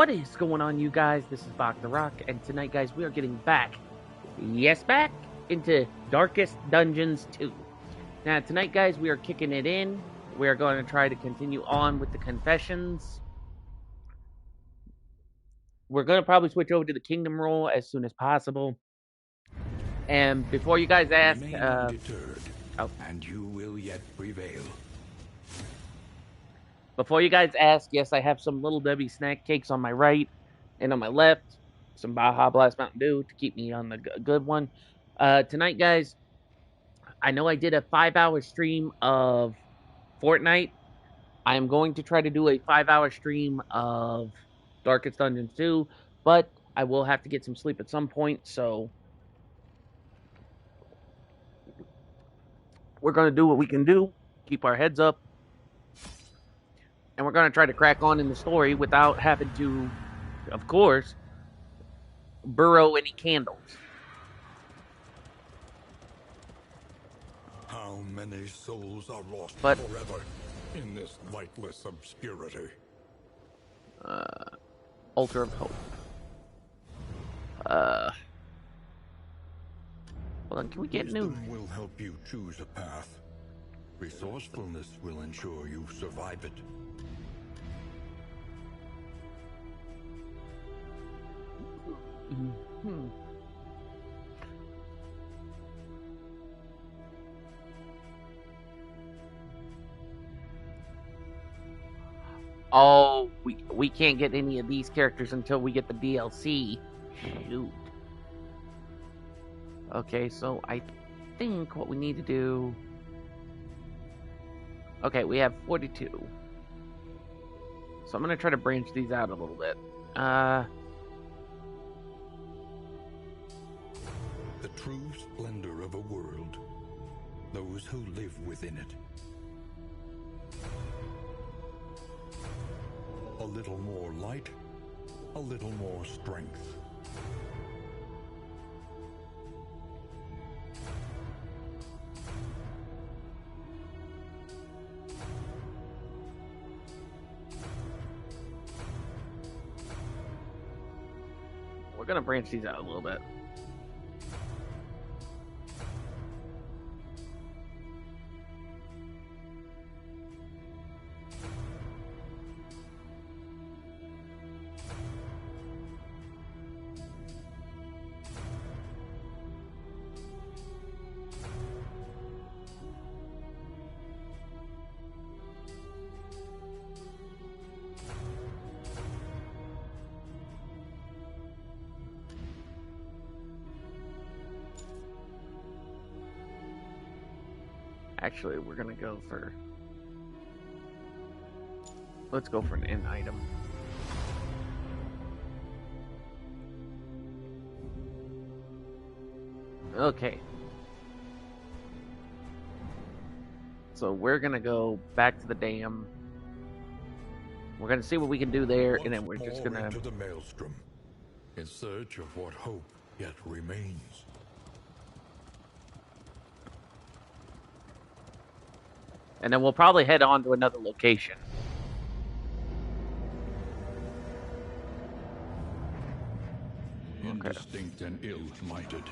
What is going on, you guys? This is Bach the Rock, and tonight, guys, we are getting back, yes, back into Darkest Dungeons 2. Now, tonight, guys, we are kicking it in. We are going to try to continue on with the confessions. We're going to probably switch over to the Kingdom role as soon as possible. And before you guys ask, and you will yet prevail. Before you guys ask, yes, I have some Little Debbie snack cakes on my right and on my left. Some Baja Blast Mountain Dew to keep me on the good one. Tonight, guys, I know I did a 5-hour stream of Fortnite. I am going to try to do a 5-hour stream of Darkest Dungeons 2, but I will have to get some sleep at some point, so we're going to do what we can do, keep our heads up, and we're going to try to crack on in the story without having to, of course, burrow any candles. How many souls are lost forever in this lightless obscurity? Altar of Hope. Hold on, can we get new? Wisdom will help you choose a path. Resourcefulness will ensure you survive it. Oh, we can't get any of these characters until we get the DLC. Shoot. Okay, so I think what we need to do... Okay, we have 42. So I'm going to try to branch these out a little bit. The true splendor of a world. Those who live within it. A little more light, a little more strength. We're going to branch these out a little bit. Actually, we're going to go for... Let's go for an end item. Okay. So we're going to go back to the dam. We're going to see what we can do there, and then we're just going to the maelstrom, in search of what hope yet remains. And then we'll probably head on to another location. Indistinct and ill-lighted.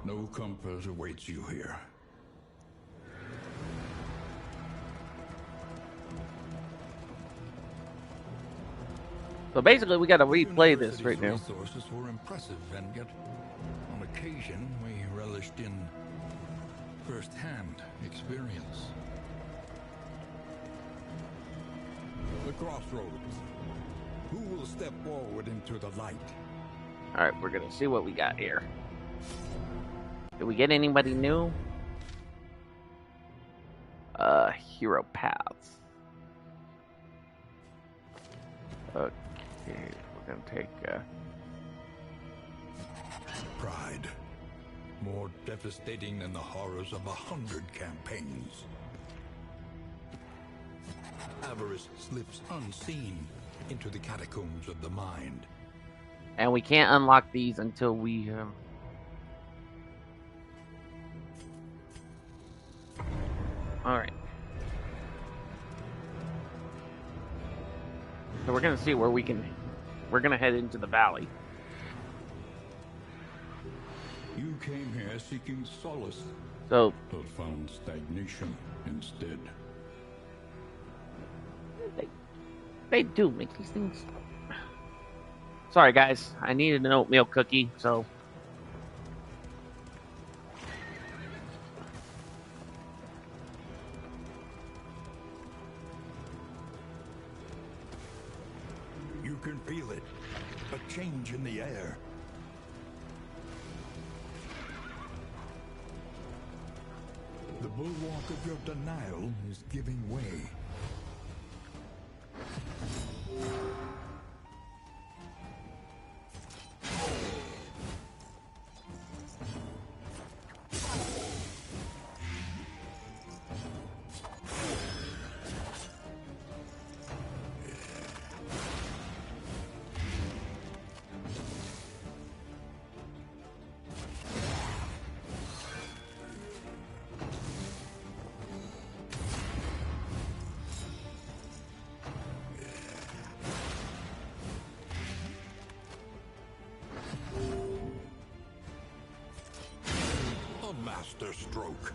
No comfort awaits you here. So basically, we got to replay this right now. Resources were impressive, and yet, on occasion, we relished in first-hand experience. The crossroads. Who will step forward into the light? All right, we're gonna see what we got here. Did we get anybody new? Hero paths. Okay, we're gonna take. Pride. More devastating than the horrors of 100 campaigns. Avarice slips unseen into the catacombs of the mind. And we can't unlock these until we... Alright. So we're gonna see where we can. We're gonna head into the valley. You came here seeking solace, So but found stagnation instead. they do make these things. Sorry, guys. I needed an oatmeal cookie, so. You can feel it. A change in the air. The bulwark of your denial is giving way. Master stroke.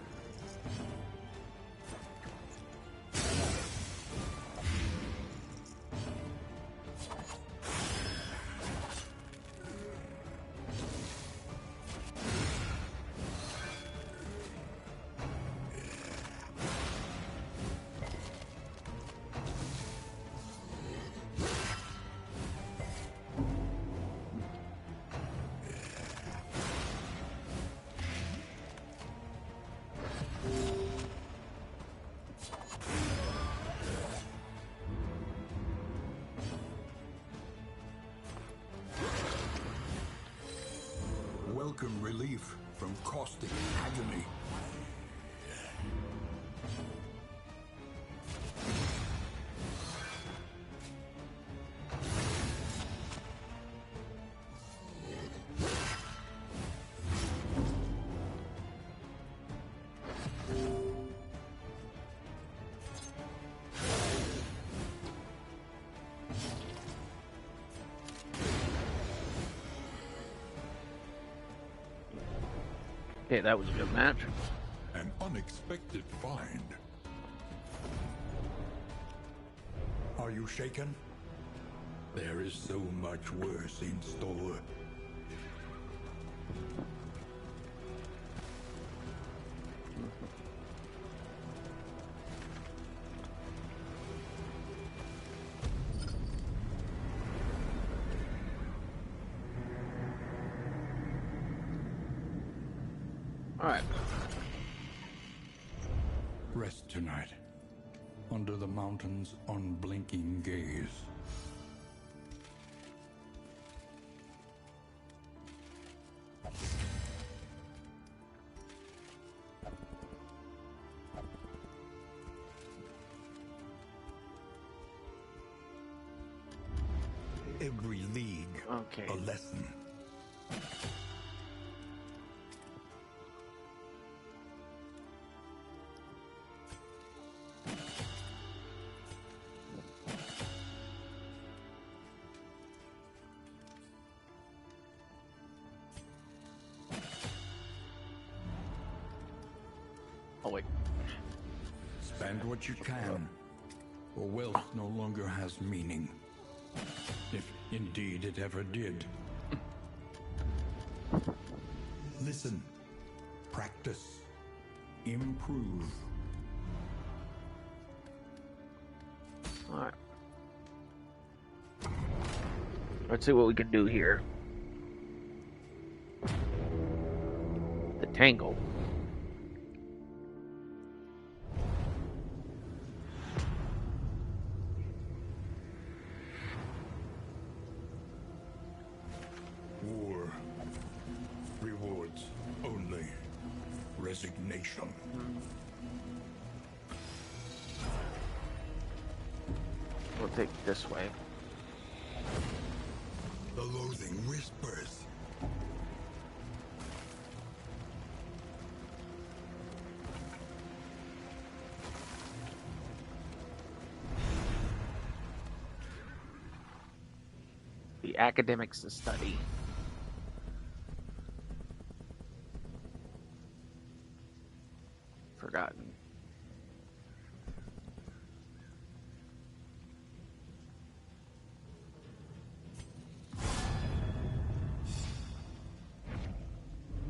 Welcome relief from caustic agony. Okay, that was a good match. An unexpected find. Are you shaken? There is so much worse in store. All right. Rest tonight, under the mountain's unblinking gaze. Every league, Okay. a lesson. Oh wait. Spend what you can, or wealth no longer has meaning. If indeed it ever did. Listen, practice, improve. All right. Let's see what we can do here. The tangle. War. Rewards only resignation. We'll take it this way. The loathing whispers. see. Academics to study. Forgotten.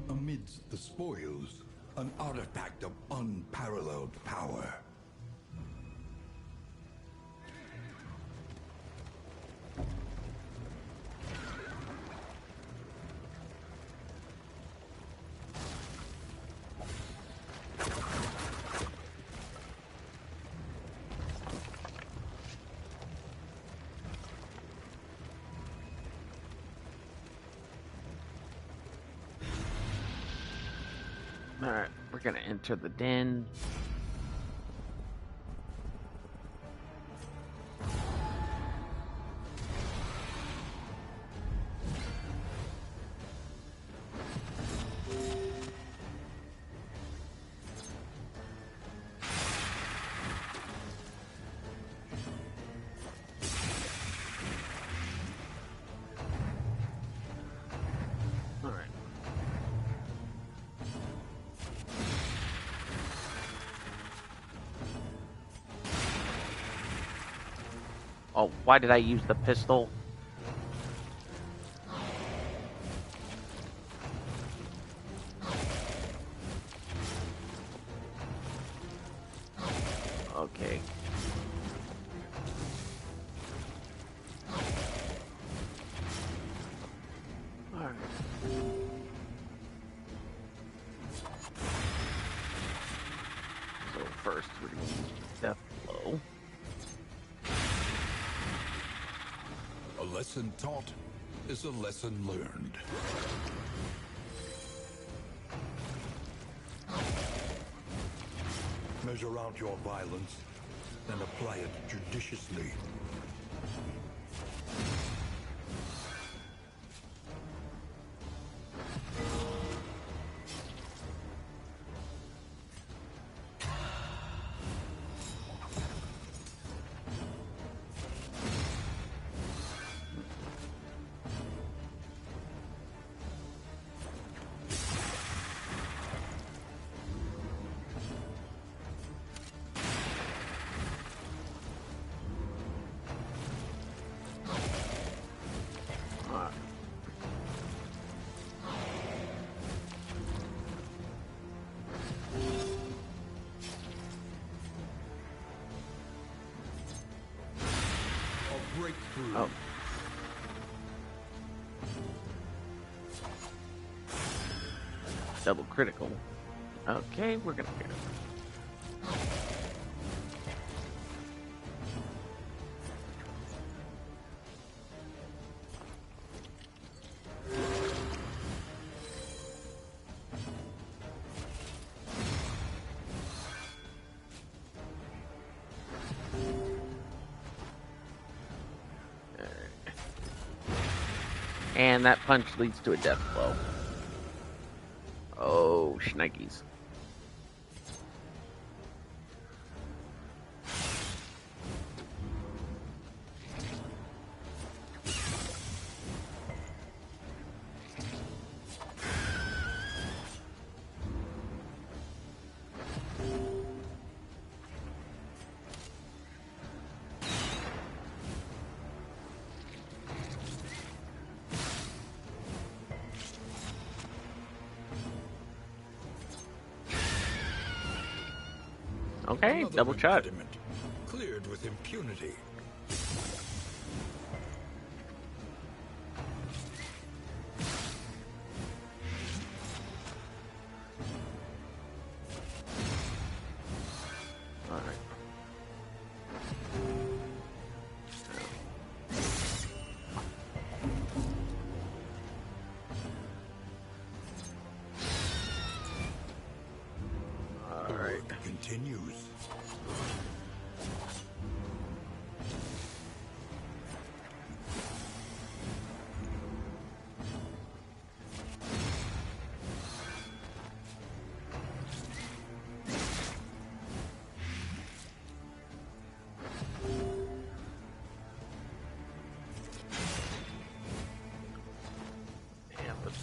Amidst the spoils, an artifact of unparalleled power. Alright, we're gonna enter the den. Alright. Oh, why did I use the pistol? Okay. Alright. So first we're gonna use Death Blow. A lesson taught is a lesson learned. Measure out your violence and apply it judiciously. Breakthrough. Oh. Double critical. Okay, we're gonna get it. And that punch leads to a death blow. Oh, shnikes. Okay, Another double shot. impediment, cleared with impunity. Alright. The Alright. work continues.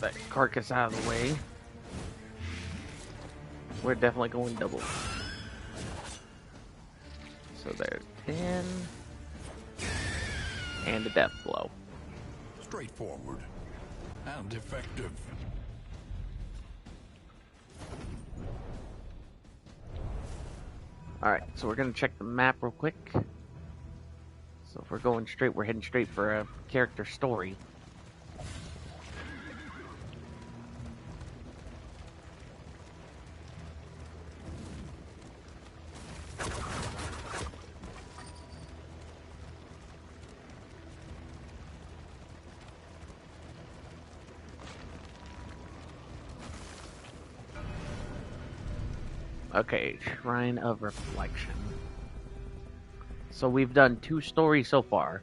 that carcass out of the way. We're definitely going double. So there's 10. And a death blow. Straightforward and effective. Alright, so we're going to check the map real quick. So if we're going straight, we're heading straight for a character story. Okay, Shrine of Reflection. So we've done 2 stories so far.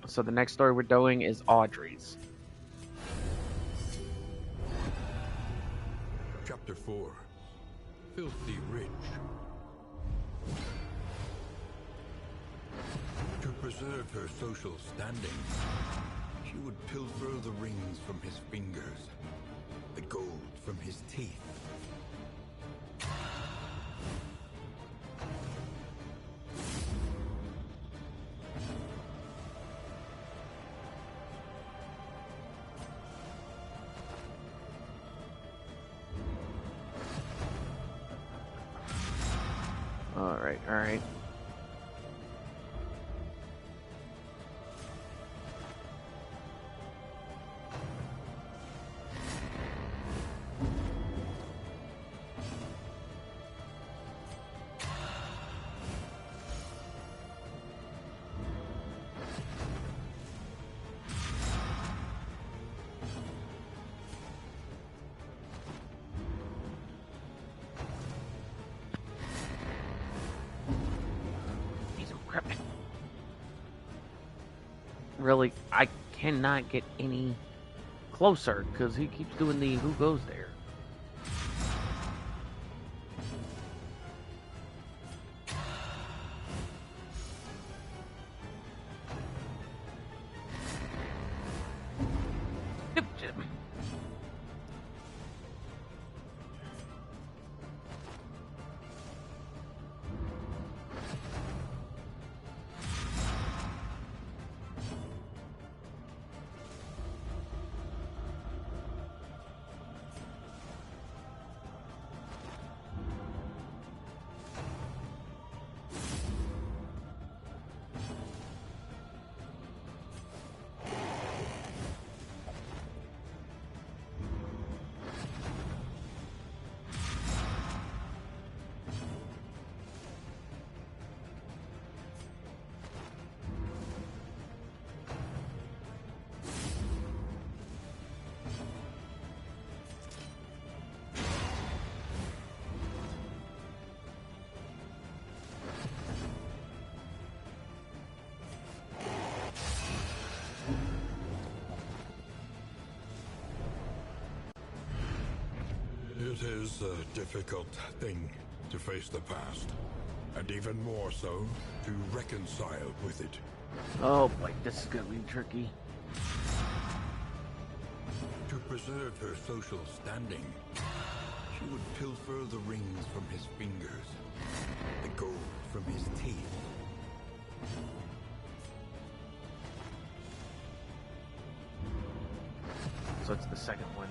So the next story we're doing is Audrey's. Chapter 4. Filthy Rich. To preserve her social standing, she would pilfer the rings from his fingers, the gold from his teeth. Alright. Really, I cannot get any closer because he keeps doing the who goes there. It is a difficult thing to face the past, and even more so to reconcile with it. Oh boy, this is gonna be tricky. To preserve her social standing, she would pilfer the rings from his fingers, the gold from his teeth. So it's the second one.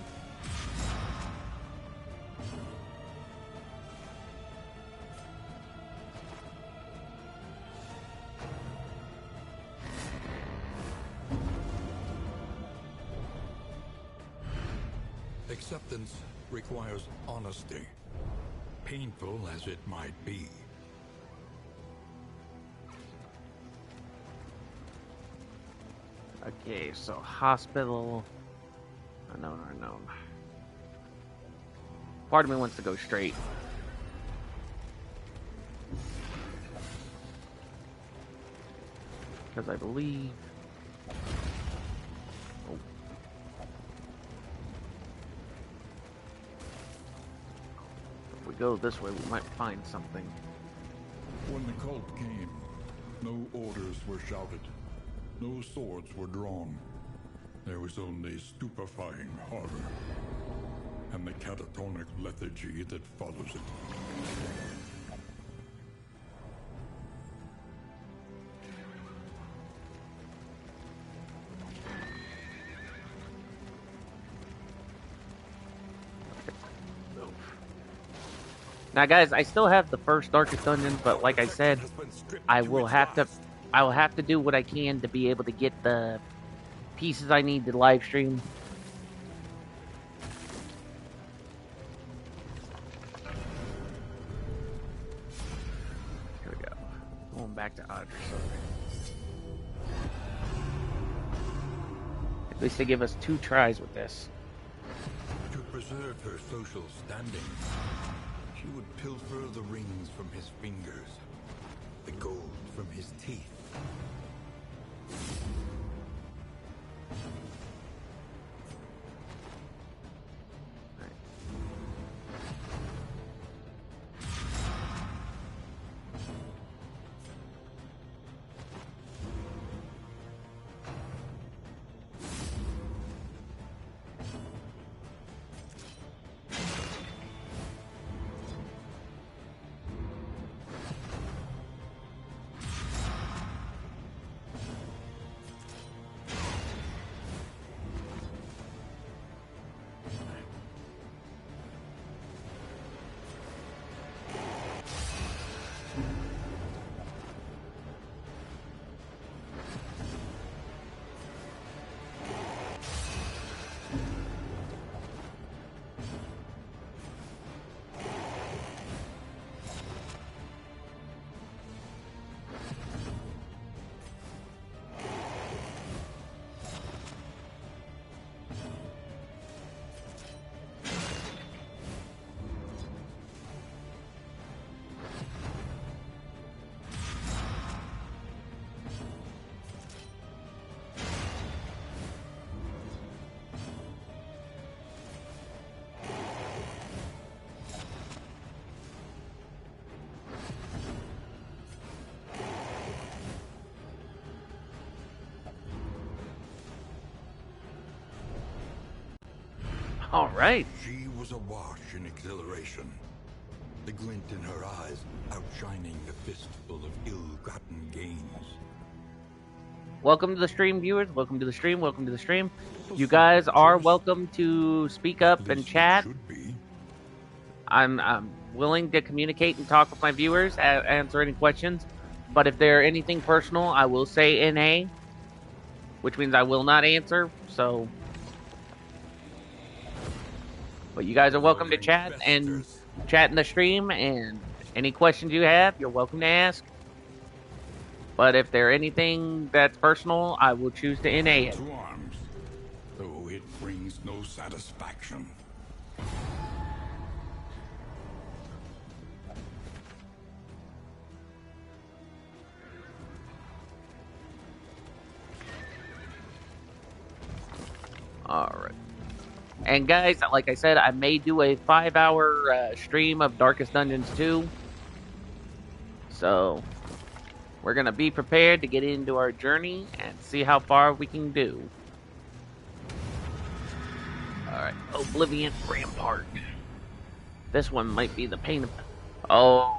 Acceptance requires honesty, painful as it might be. Okay, so hospital. Unknown. Part of me wants to go straight. Because I believe... Oh. If we go this way, we might find something. When the cult came, no orders were shouted, no swords were drawn. There was only stupefying horror and the catatonic lethargy that follows it. Now, guys, I still have the first Darkest Dungeon, but like I said, I will have to do what I can to be able to get the pieces I need to live stream. Here we go. Going back to Audrey. At least they give us 2 tries with this. To preserve her social standing, she would pilfer the rings from his fingers, the gold from his teeth. All right. She was awash in exhilaration, the glint in her eyes outshining the fistful of ill-gotten gains. Welcome to the stream, viewers. Welcome to the stream. Welcome to the stream. You guys are welcome to speak up and chat. I'm willing to communicate and talk with my viewers, answer any questions. But if they're anything personal, I will say NA, which means I will not answer. So, but you guys are welcome to chat and chat in the stream, and any questions you have, you're welcome to ask. But if there anything that's personal, I will choose to NA it. To arms, though it brings no satisfaction. Alright. And guys, like I said, I may do a 5-hour stream of Darkest Dungeons 2. So, we're going to be prepared to get into our journey and see how far we can do. Alright, Oblivion Rampart. This one might be the pain of... Oh.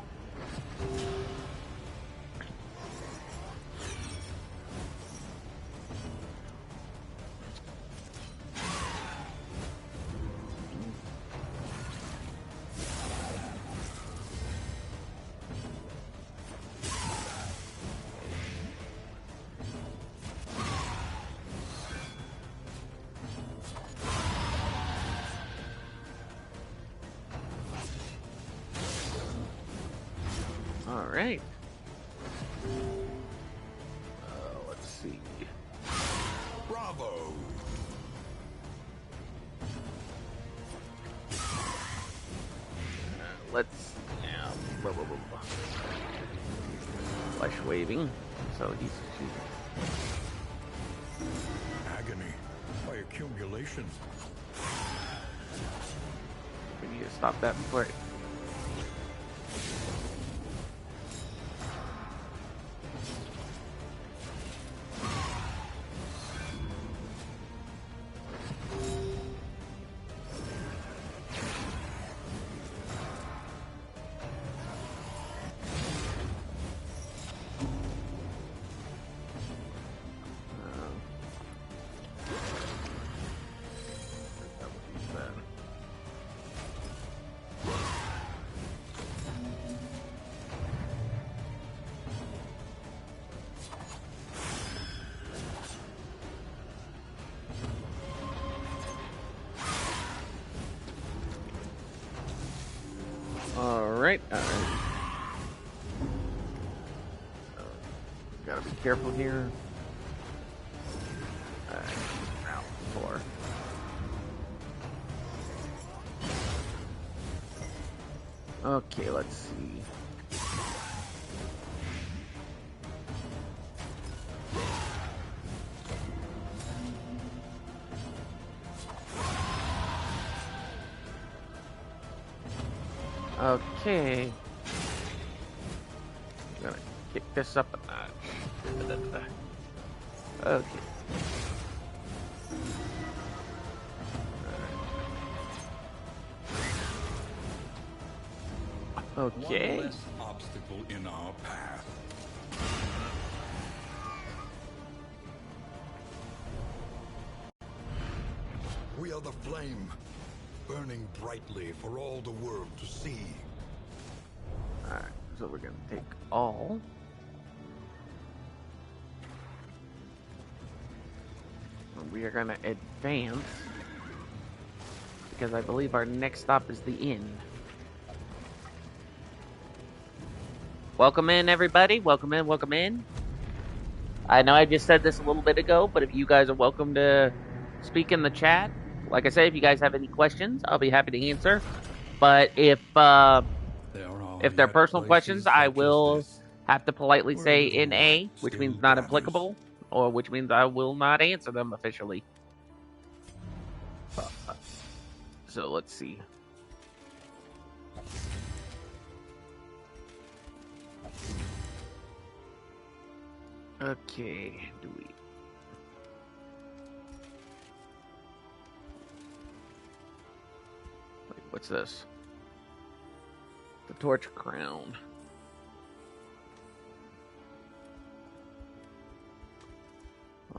Alright. Let's see. Bravo! Let's... Yeah, blah, blah, blah, blah. Flesh waving. So he's... Agony by accumulation. We need to stop that before it... Alright. Gotta be careful here. Now, 4. Okay, let's see. Okay. I'm gonna kick this up a notch. Okay. Okay. One less obstacle in our path. We are the flame, burning brightly for all the world to see. Alright, so we're gonna take all. And we are gonna advance. Because I believe our next stop is the inn. Welcome in, everybody. Welcome in, welcome in. I know I just said this a little bit ago, but if you guys are welcome to speak in the chat, like I said, if you guys have any questions, I'll be happy to answer. But if they're personal questions, I will have to politely say NA, which means not applicable, or which means I will not answer them officially. So let's see. Okay, do we... Wait, what's this? The Torch Crown.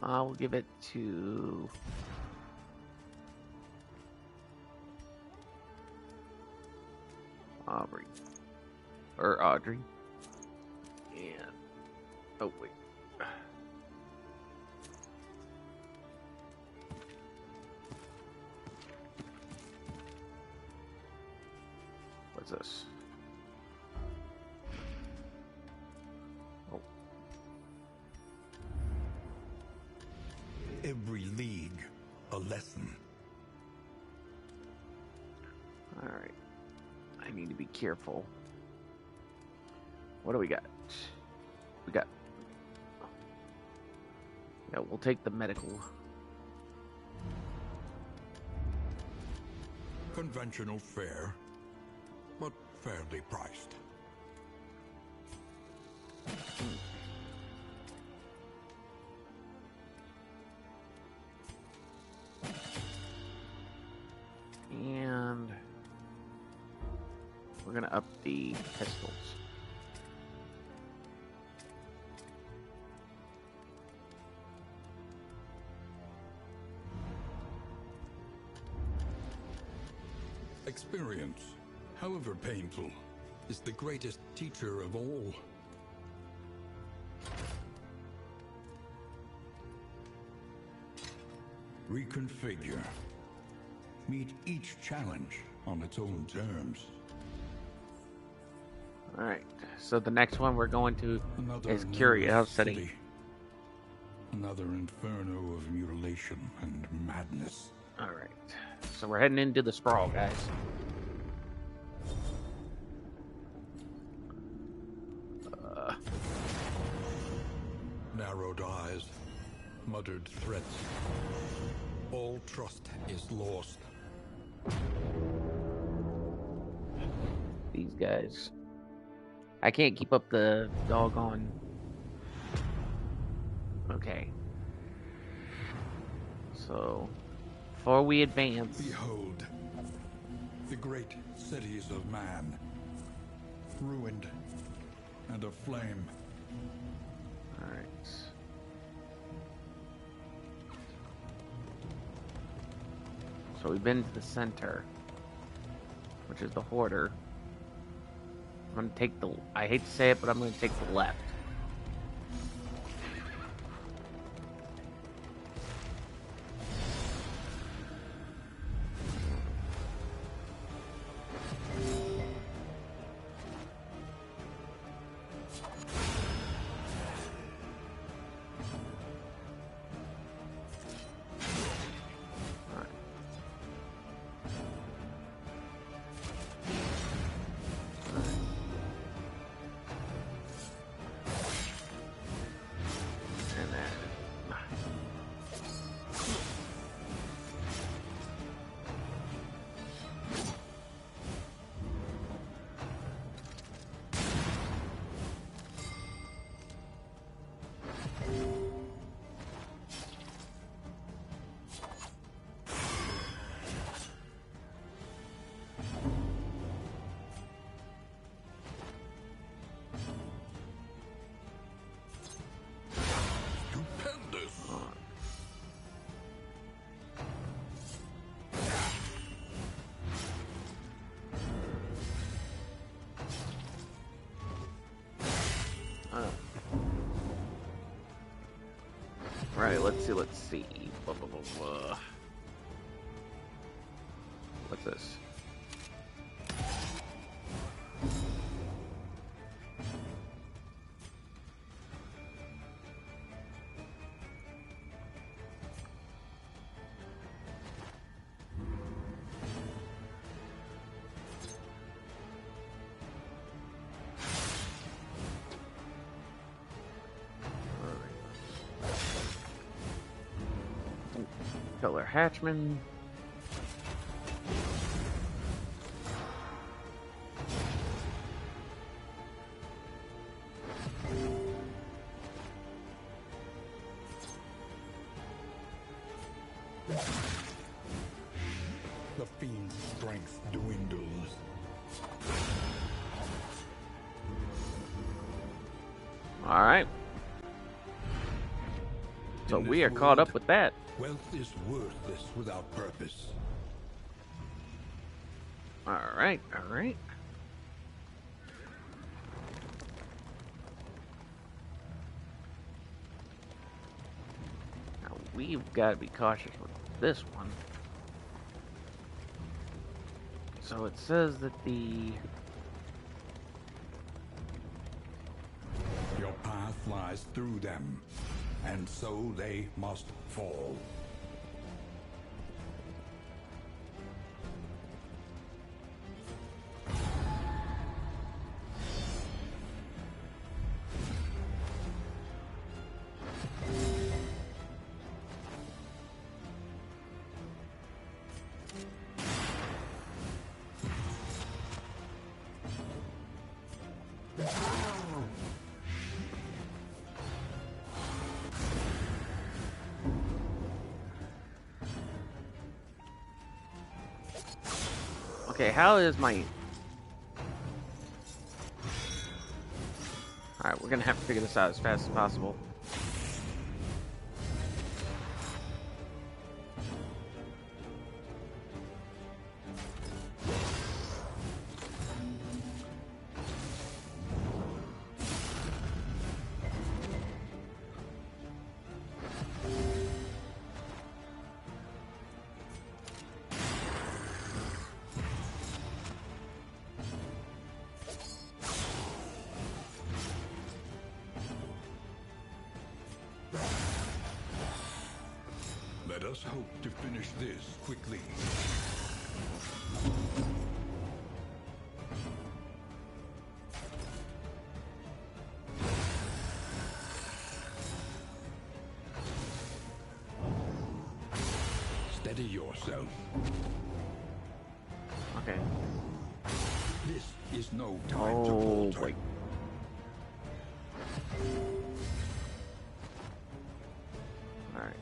I'll give it to... Aubrey. Or Audrey. And... Oh, wait. What's this? Oh. Every league, a lesson. Alright. I need to be careful. What do we got? We got... Yeah, we'll take the medical. Conventional fare, but fairly priced. And we're gonna up the pistols. Experience, however painful, is the greatest teacher of all. Reconfigure. Meet each challenge on its own terms. Alright, so the next one we're going to Another is Curiosity. city. Another inferno of mutilation and madness. Alright, so we're heading into the Sprawl, guys. Narrowed eyes, muttered threats. All trust is lost. These guys. I can't keep up the doggone... Okay. So, before we advance... Behold, the great cities of man, ruined and aflame. Alright. So we've been to the center, which is the Hoarder. I'm gonna take the... I hate to say it, but I'm gonna take the left. Alright, let's see. Blah, blah, blah, blah. What's this? Killer Hatchman. The fiend's strength dwindles. All right. So we are caught up with that. Wealth is worthless without purpose. All right, all right. Now we've got to be cautious with this one. So it says that the Your path lies through them, and so they must fall. okay, how is my... Alright, we're gonna have to figure this out as fast as possible. Let us hope to finish this quickly. Steady yourself. Okay. This is no time to Oh, falter. boy. Alright.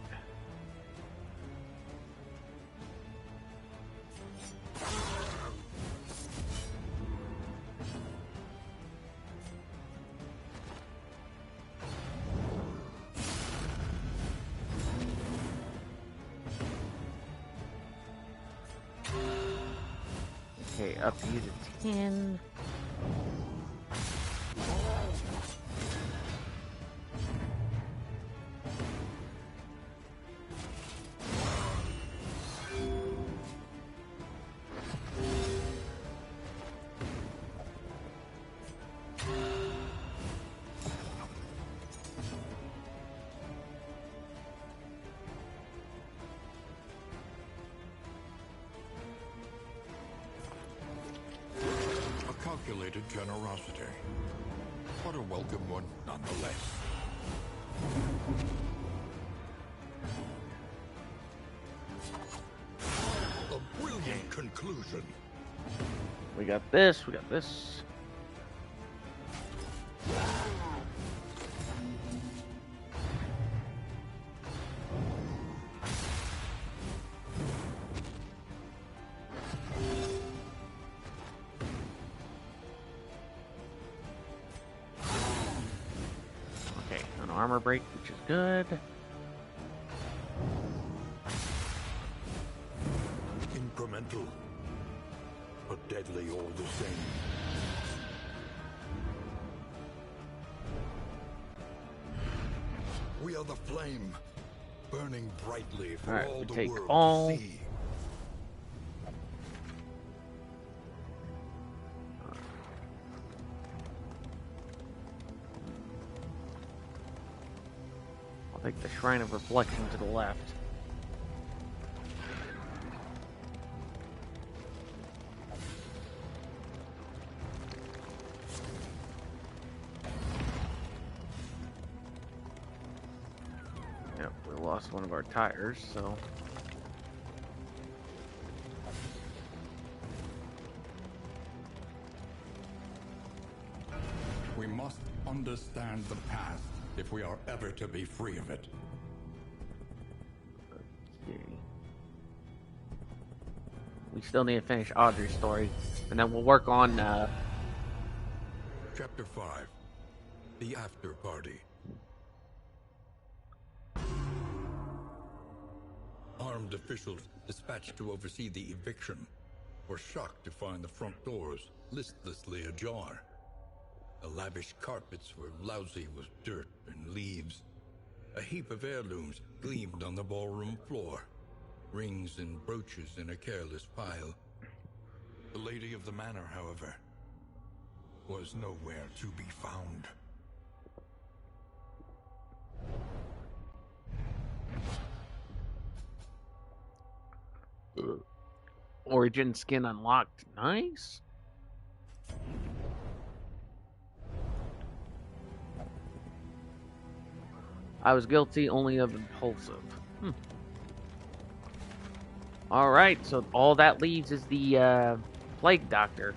Okay, up you to 10. A calculated generosity, but a welcome one nonetheless. A brilliant conclusion. We got this, we got this. Okay, an armor break, which is good. Incremental, but deadly all the same. We are the flame. burning brightly for Alright, all we the take world all. to see. I'll take the Shrine of Reflection to the left. Yep, we lost one of our tires, so... We must understand the past if we are ever to be free of it. Okay. We still need to finish Audrey's story, and then we'll work on, Chapter 5. The After Party. Armed officials dispatched to oversee the eviction were shocked to find the front doors listlessly ajar. The lavish carpets were lousy with dirt and leaves. A heap of heirlooms gleamed on the ballroom floor, rings and brooches in a careless pile. The lady of the manor, however, was nowhere to be found. Origin skin unlocked. Nice. I was guilty only of impulsive. Alright, so all that leaves is the plague doctor.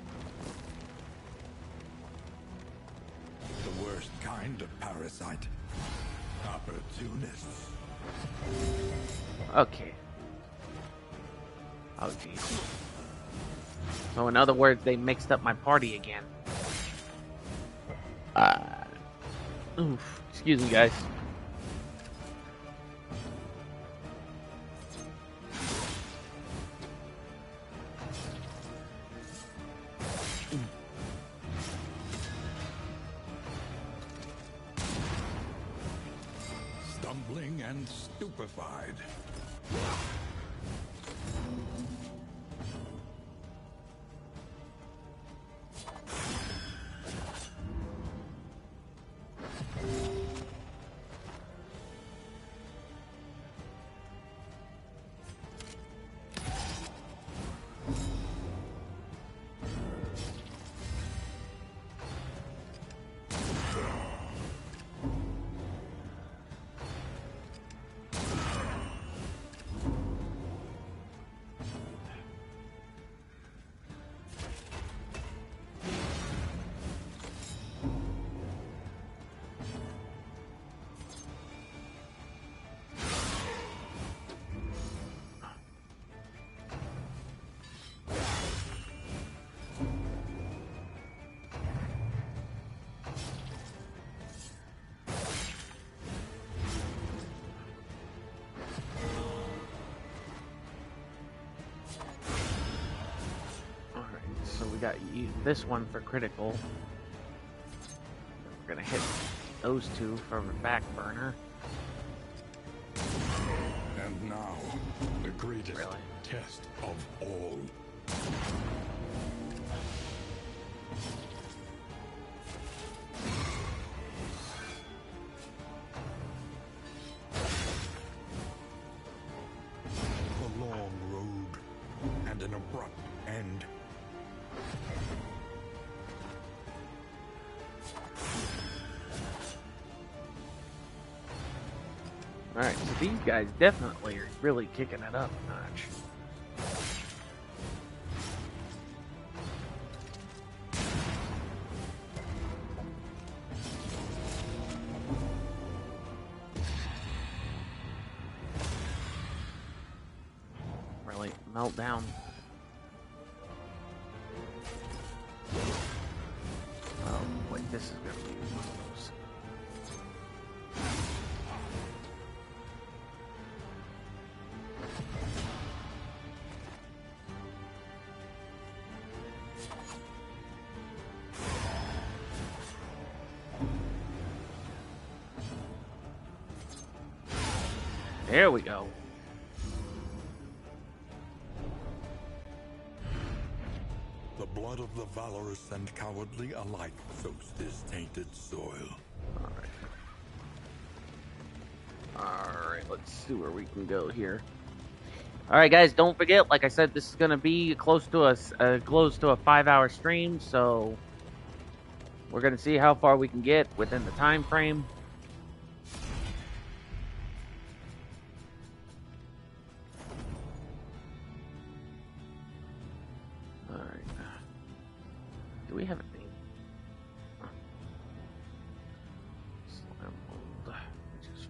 The worst kind of parasite. Opportunists. Okay. Oh, jeez. So, in other words, they mixed up my party again. Oof. Excuse me, guys. Stumbling and stupefied. So we got this one for critical. We're gonna hit those two for the back burner. And now, the greatest test of all. A long road and an abrupt end. Alright, so these guys definitely are really kicking it up a notch. Really melt down. Oh, wait, this is gonna be one of those. There we go. The blood of the valorous and cowardly alike soaks this tainted soil. Alright, let's see where we can go here. Alright guys, don't forget, like I said, this is going to be close to a 5-hour stream, so we're going to see how far we can get within the time frame. Alright. Do we have a name? Slam mold, which is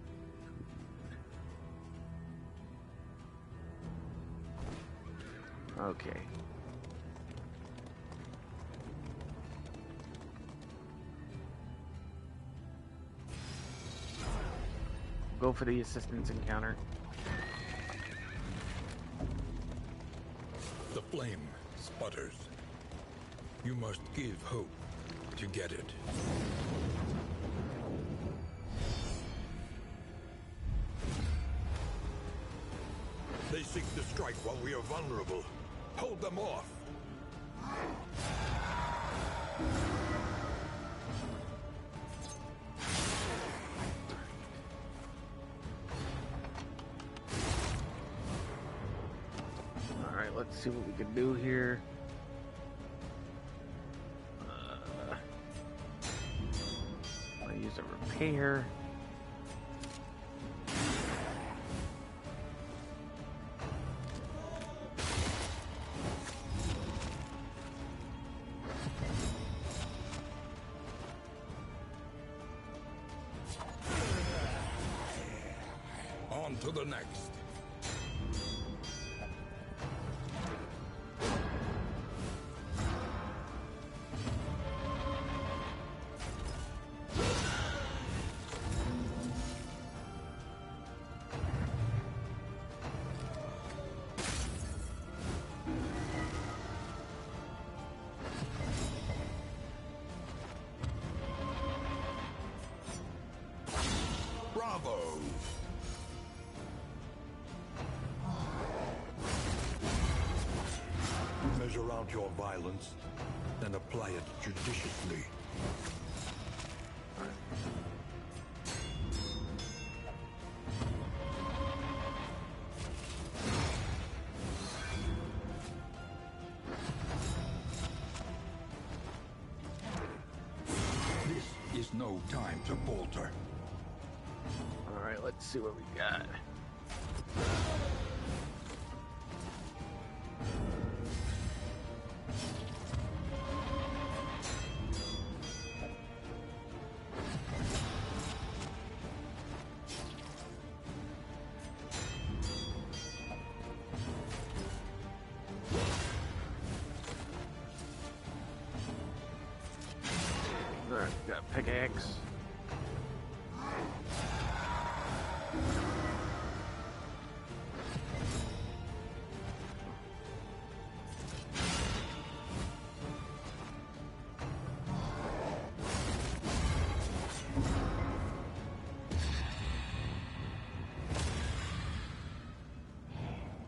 food. Okay. Go for the assistance encounter. The flame sputters. You must give hope to get it. They seek to strike while we are vulnerable. Hold them off. Alright, let's see what we can do here. I'll use a repair. On to the next. Bravo! Measure out your violence, then apply it judiciously. This is no time to falter. Alright, let's see what we got. Alright, we got pickaxe.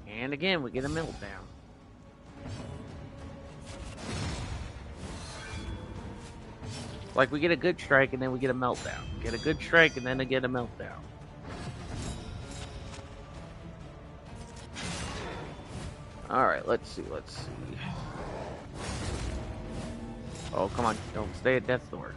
And again, we get a meltdown. Like we get a good strike and then we get a meltdown. Get a good strike and then we get a meltdown. Alright, let's see. Oh, come on. Don't stay at death's door.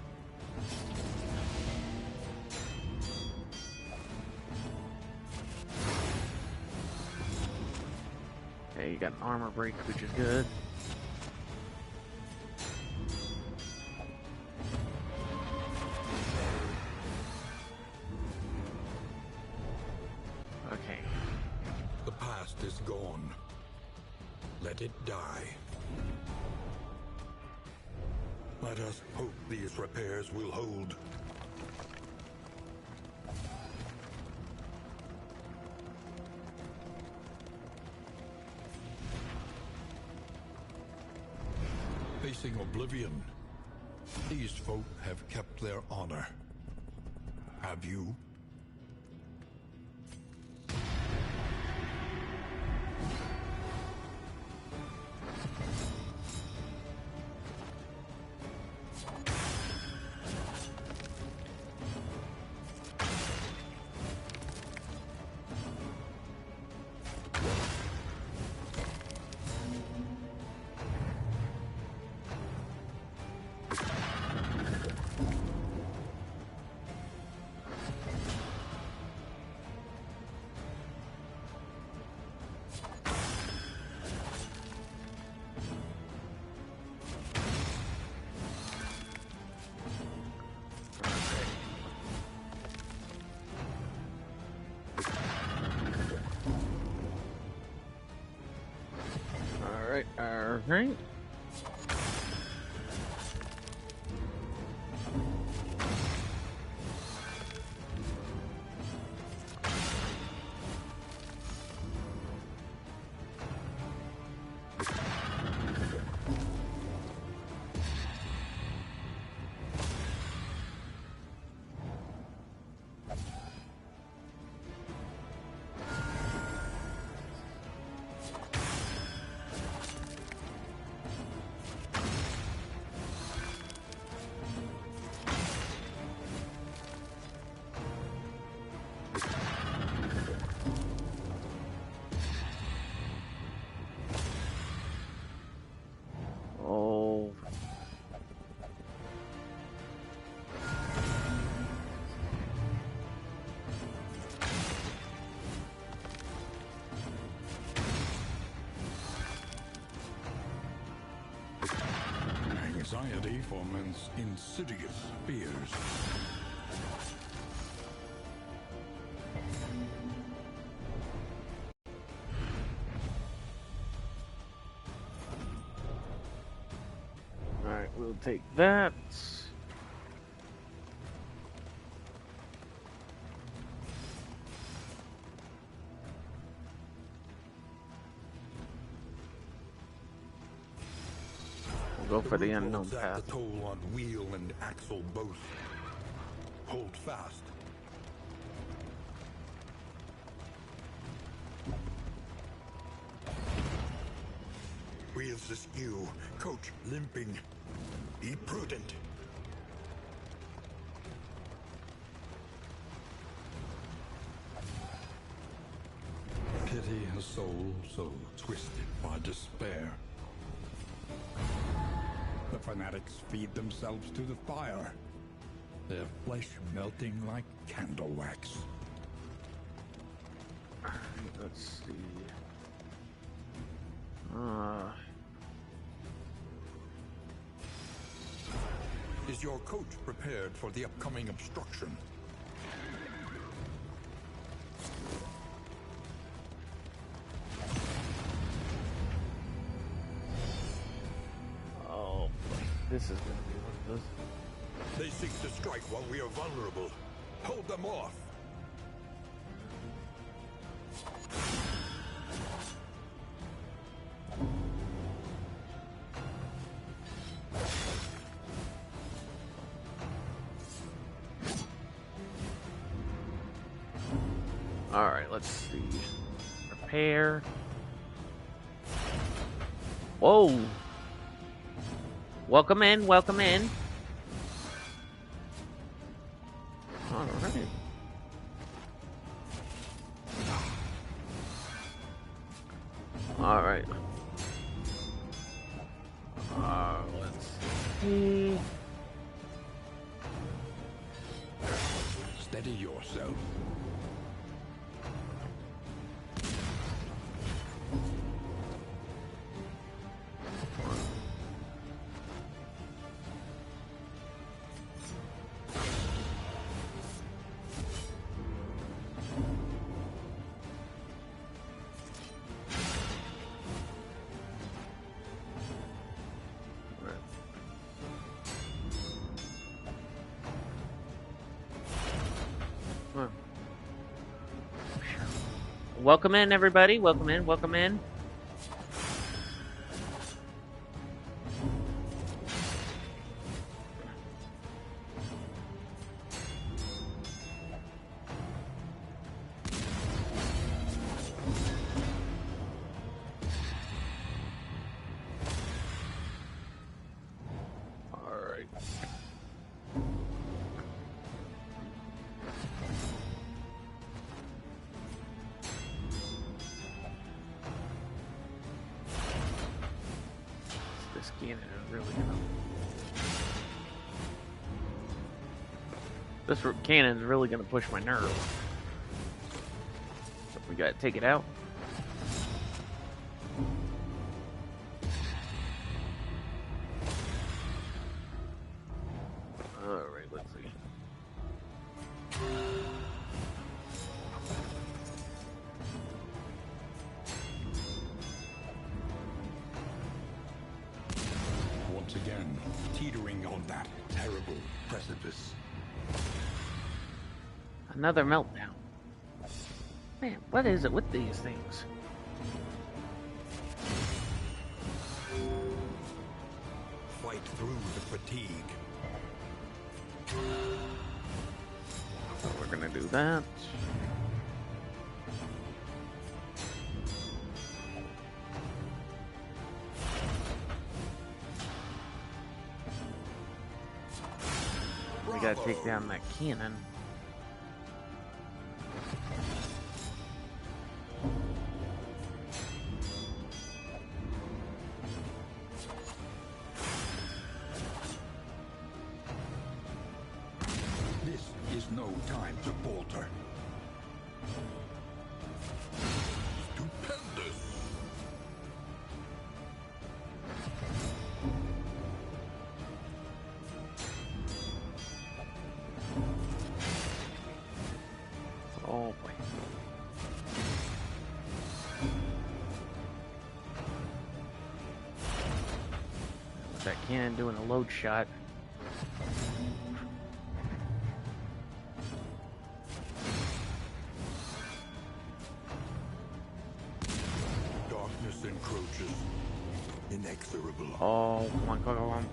Okay, you got an armor break, which is good. Okay. The past is gone. Let it die. Let us hope these repairs will hold. Facing oblivion, these folk have kept their honor. Have you? All right. Oh. Anxiety foments insidious fears. All right, we'll take that. We'll go for the unknown path. The toll on wheel and axle both. Hold fast. Wheels askew, coach limping. Be prudent. Pity a soul so twisted by despair. The fanatics feed themselves to the fire, their flesh melting like candle wax. Let's see. Is your coach prepared for the upcoming obstruction? Oh boy, this is gonna be one of those. They seek to strike while we are vulnerable. Hold them off. All right, let's see. Repair. Whoa. Welcome in, welcome in. All right. All right. Let's see. Steady yourself. Welcome in, everybody. Welcome in, welcome in. This cannon is really gonna. This cannon is really gonna push my nerve. So we gotta take it out. All right, let's see. once again, teetering on that terrible precipice. Another meltdown. Man, what is it with these things? Fight through the fatigue. So we're gonna do that. We gotta take down that cannon. This is no time to falter. Stupendous! Oh boy. With that cannon doing a load shot. Darkness encroaches. Inexorable. Oh, come on, come on, come on.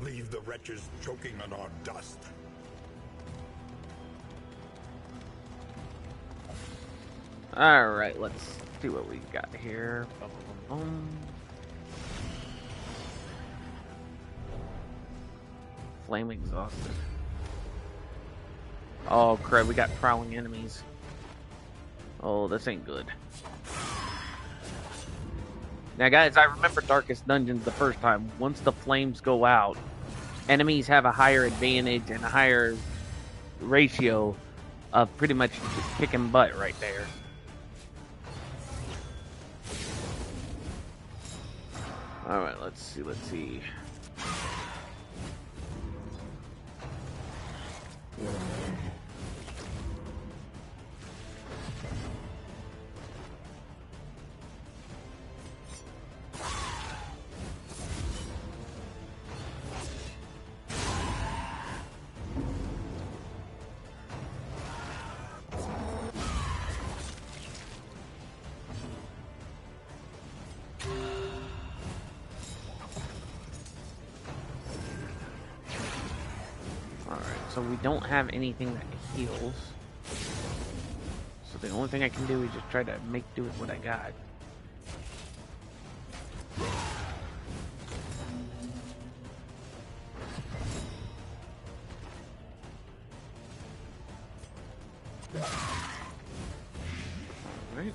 Leave the wretches choking on our dust. Alright, let's see what we got here. Boom, boom, boom. Flame exhausted. Oh crap, we got prowling enemies. Oh, this ain't good. Now guys, I remember Darkest Dungeons the first time. Once the flames go out, enemies have a higher advantage and a higher ratio of pretty much kicking butt right there. Alright, let's see. So we don't have anything that heals. So the only thing I can do is just try to make do with what I got. Alright.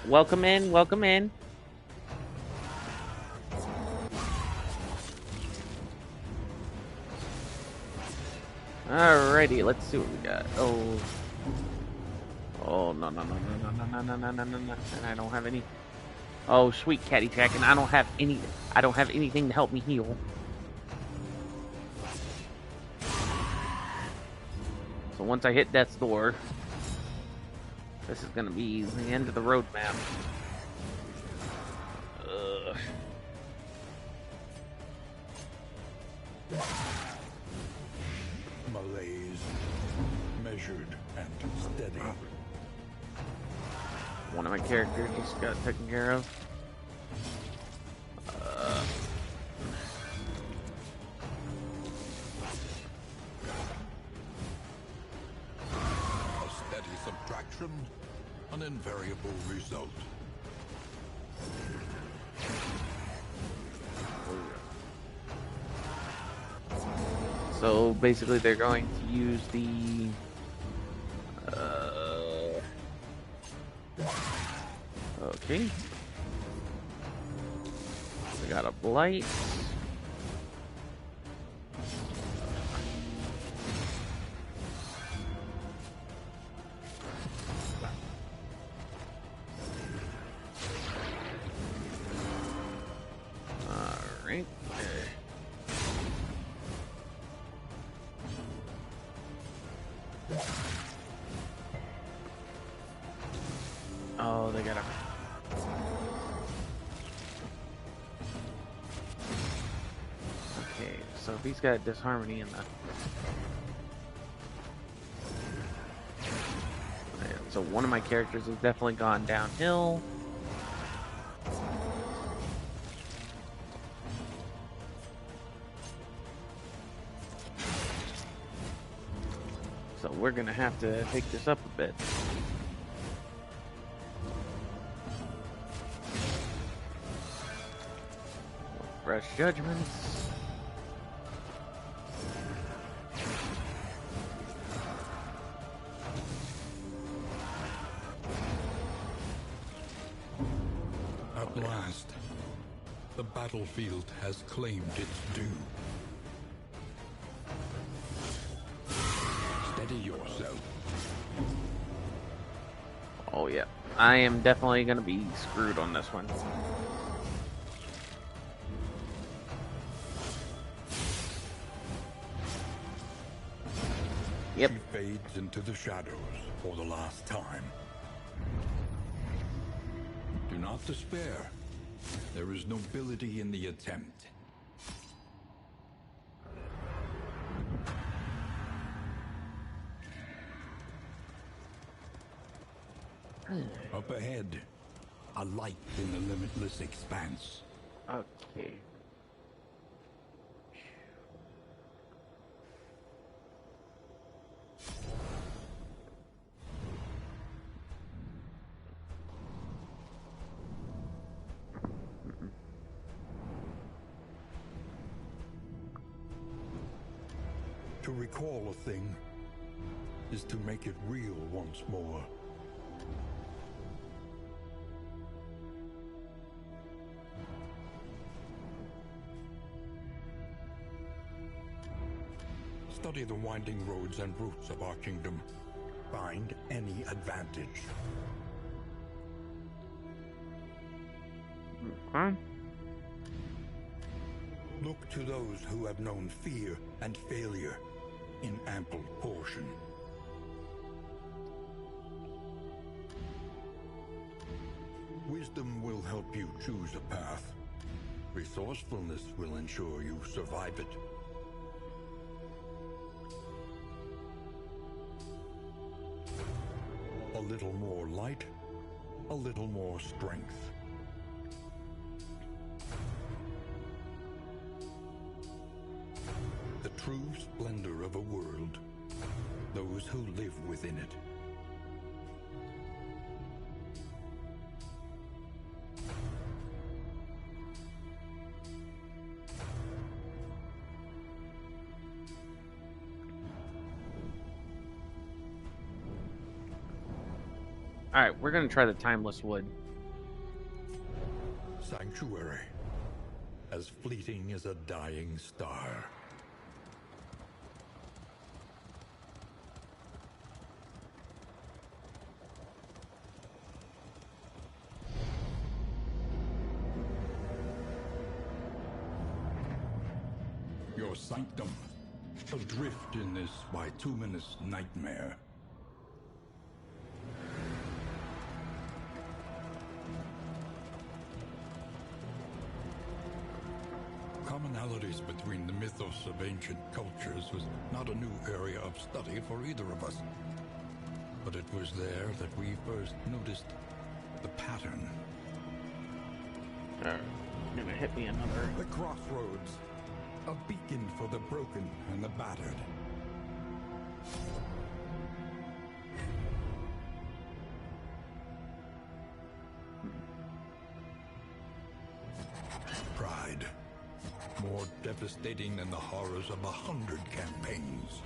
Welcome in, welcome in. Alrighty, let's see what we got. Oh. Oh, no. And I don't have any. Oh, sweet Caddyshack, and I don't have anything to help me heal. So once I hit death's door, this is gonna be the end of the roadmap. Malaise, measured and steady. One of my characters just got taken care of. A steady subtraction, an invariable result. So basically they're going to use the okay. We got a blight. Oh, they got him. Okay, so if he's got disharmony in the... So one of my characters has definitely gone downhill. So we're gonna have to take this up a bit. Fresh judgments. At last, the battlefield has claimed its due. Steady yourself. Oh yeah, I am definitely gonna be screwed on this one. Yep. She fades into the shadows for the last time. Do not despair. There is nobility in the attempt. Up ahead, a light in the limitless expanse. Okay. To recall a thing is to make it real once more. Study the winding roads and routes of our kingdom. Find any advantage. Huh? Look to those who have known fear and failure in ample portion. Wisdom will help you choose a path. Resourcefulness will ensure you survive it. A little more light, a little more strength. The true splendor of a world, those who live within it. Alright, we're gonna try the Timeless Wood. Sanctuary, as fleeting as a dying star. Your sanctum, adrift in this bituminous nightmare. Commonalities between the mythos of ancient cultures was not a new area of study for either of us. But it was there that we first noticed the pattern. Gonna hit me another. The crossroads, a beacon for the broken and the battered. Pride, more devastating than the horrors of 100 campaigns.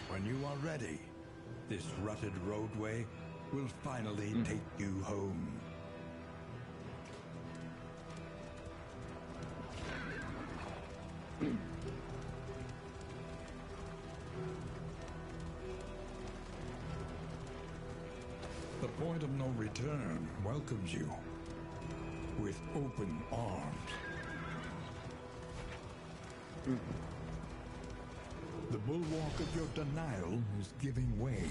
When you are ready, this rutted roadway will finally take you home. The point of no return welcomes you with open arms. The bulwark of your denial is giving way.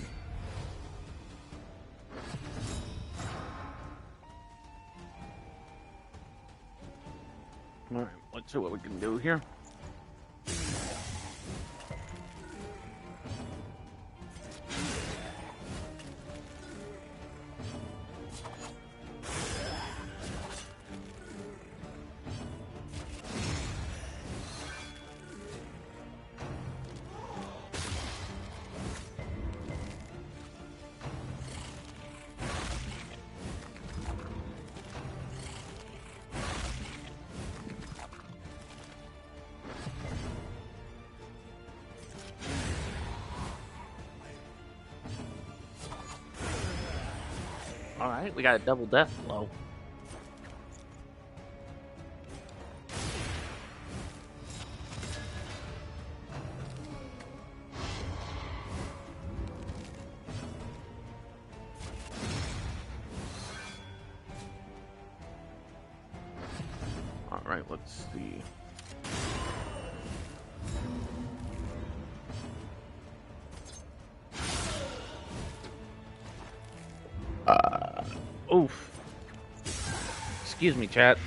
All right, let's see what we can do here. All right, we got a double death blow. All right, let's see. Oof. Excuse me, chat.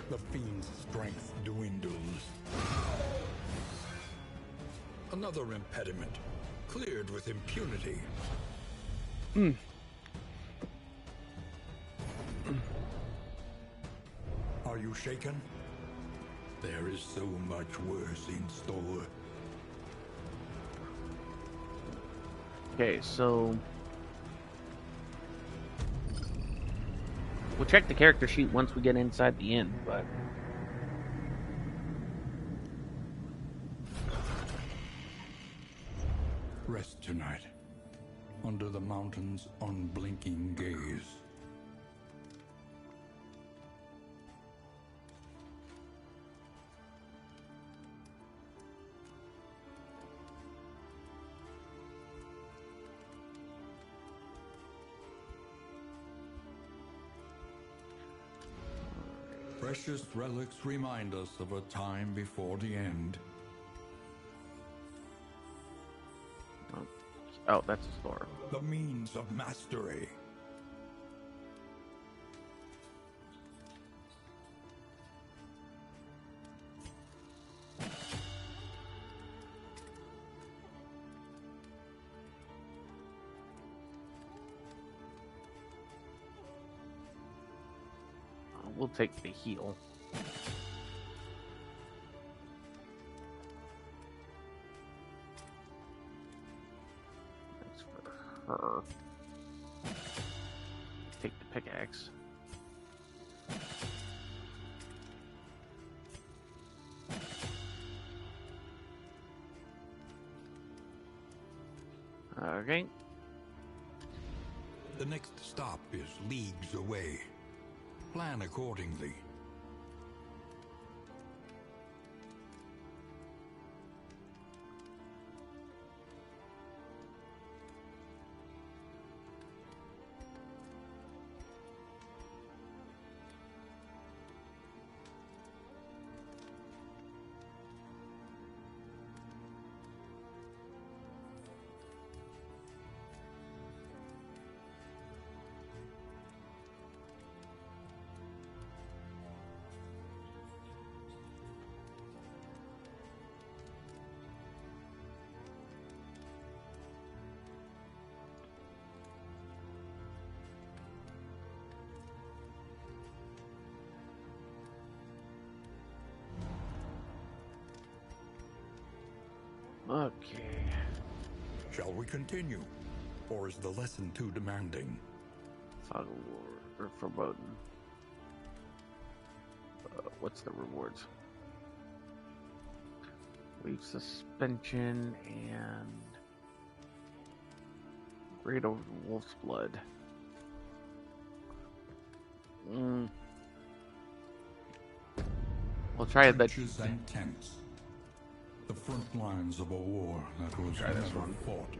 The fiend's strength dwindles. Another impediment, cleared with impunity. Are you shaken? There is so much worse in store. Okay, so we'll check the character sheet once we get inside the inn, but Rest tonight, under the mountain's unblinking gaze. Precious relics remind us of a time before the end. oh, that's a store. The means of mastery. We'll take the heal. That's for her. Take the pickaxe. Okay. The next stop is leagues away. Plan accordingly. Okay. Shall we continue? Or is the lesson too demanding? Fog of War or Foreboding. What's the rewards? Wave suspension and Great over Wolf's Blood. We'll try the Trenches and tents. The front lines of a war that was never fought.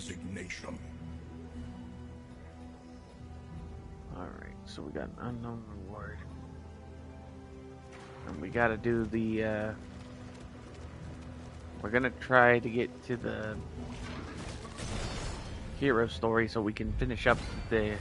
resignation. Alright, so we got an unknown reward. And we gotta do the, we're gonna try to get to the hero story so we can finish up the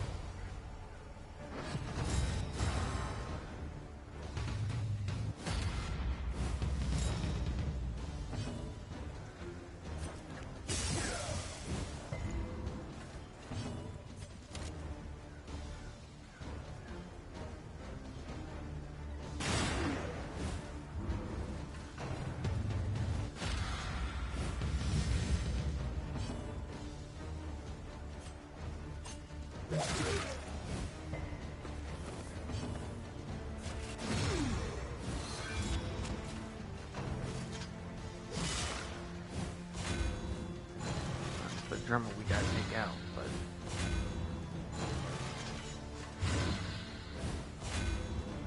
drummer we gotta take out, but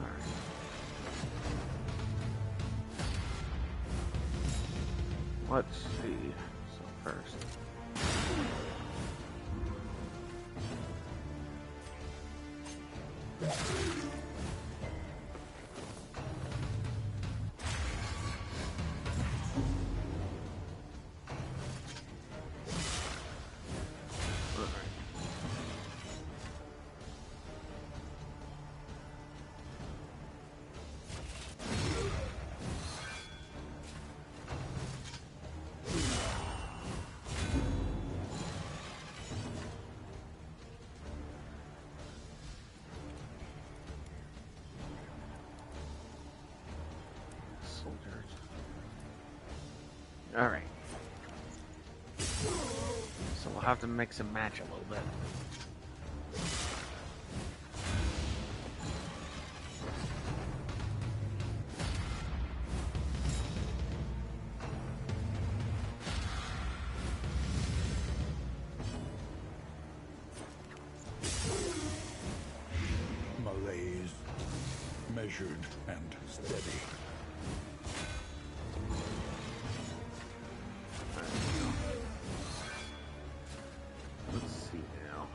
alright. Let's see. So first. Soldiers. Alright. So we'll have to mix and match a little bit. Malaise, measured and steady. Let's see now.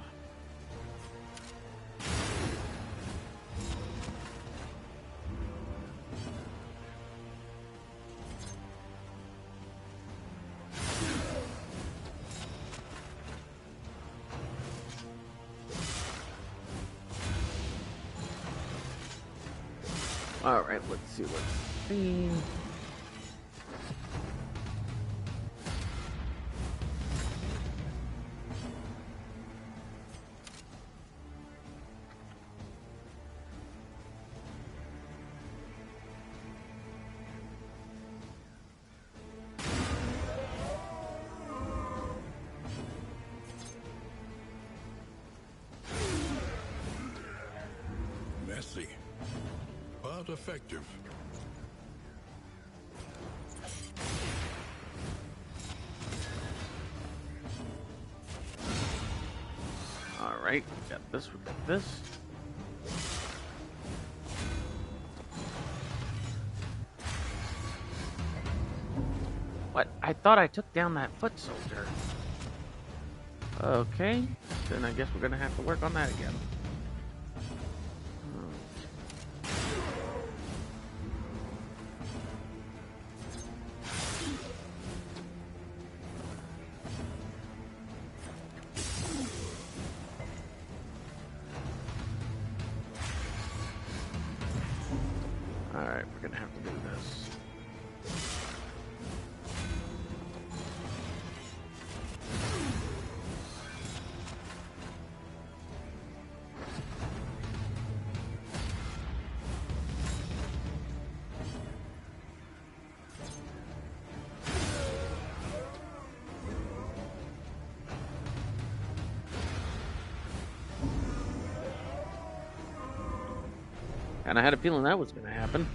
Alright, let's see what's theme. Messy, but effective. Alright, we got this, we got this. What? I thought I took down that foot soldier. Okay, then I guess we're gonna have to work on that again. Alright, we're gonna have to do this. And I had a feeling that was gonna happen.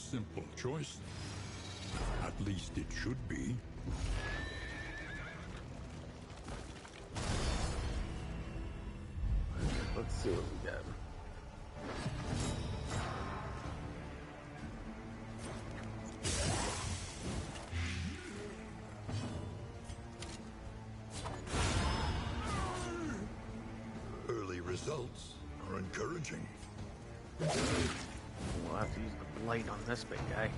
simple choice. At least it should be. Let's see what we got. Early results are encouraging. We'll have to use the blade on this big guy.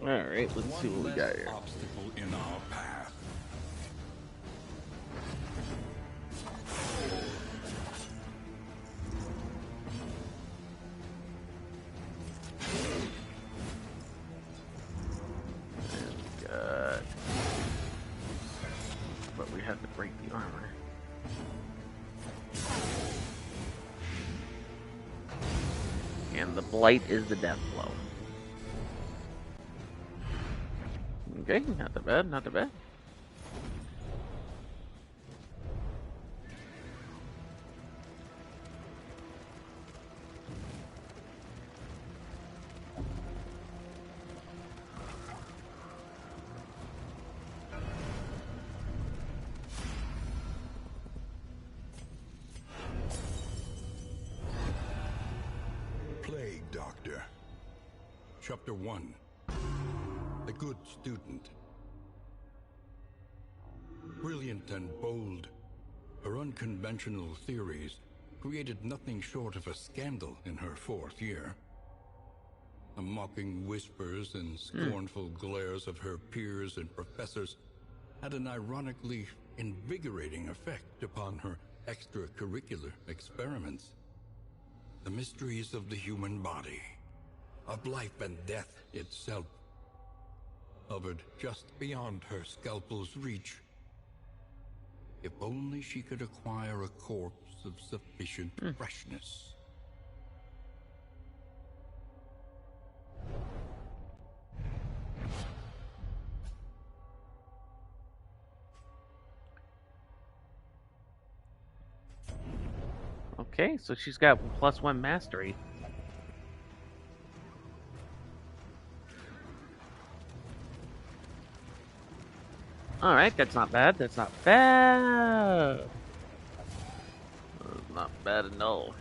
Alright, let's see what we got here. Obstacle in our path. But we had to break the armor. And the blight is the death blow. Okay, not that bad, not that bad. Plague Doctor. Chapter 1. The Good Student. Brilliant and bold, her unconventional theories created nothing short of a scandal in her 4th year. The mocking whispers and scornful glares of her peers and professors had an ironically invigorating effect upon her extracurricular experiments. The mysteries of the human body, of life and death itself, hovered just beyond her scalpel's reach. If only she could acquire a corpse of sufficient freshness. Okay, so she's got +1 mastery. Alright, that's not bad. That's not bad. That's not bad at all.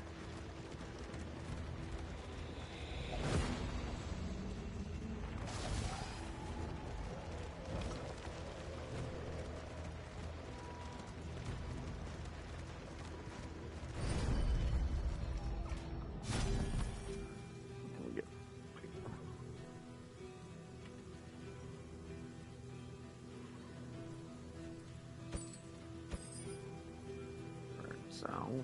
Salve.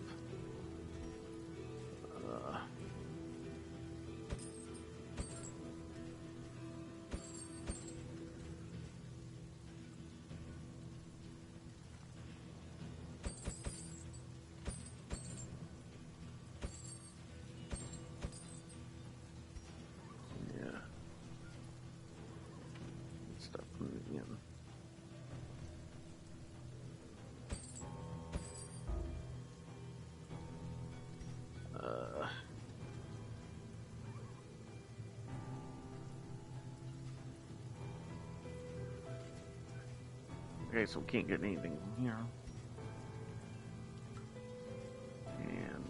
Yeah. Stuff moving in. Okay, so we can't get anything from here. And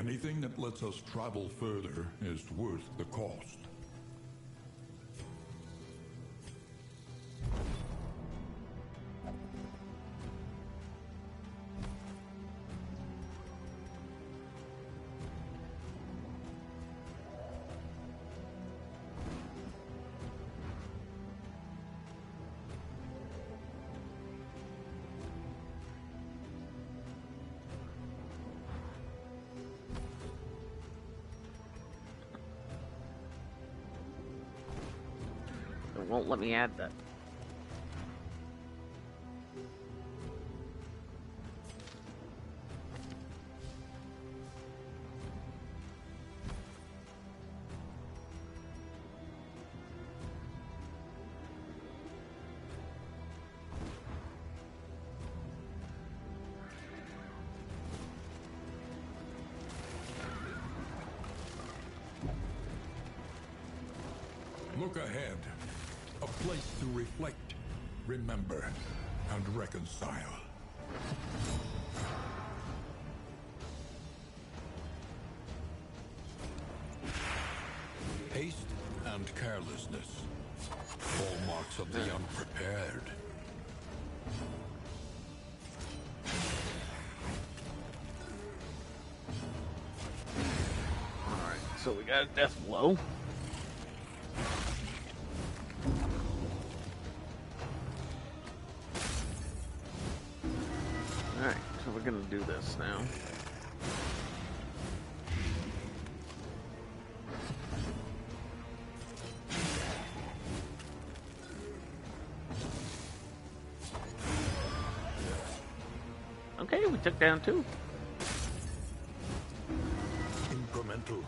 Anything that lets us travel further is worth the cost. It won't let me add that. Look ahead. A place to reflect, remember, and reconcile. Haste and carelessness, hallmarks of the unprepared. Alright, so we got a death blow. Alright, so we're gonna do this now. Okay, we took down 2. Incremental,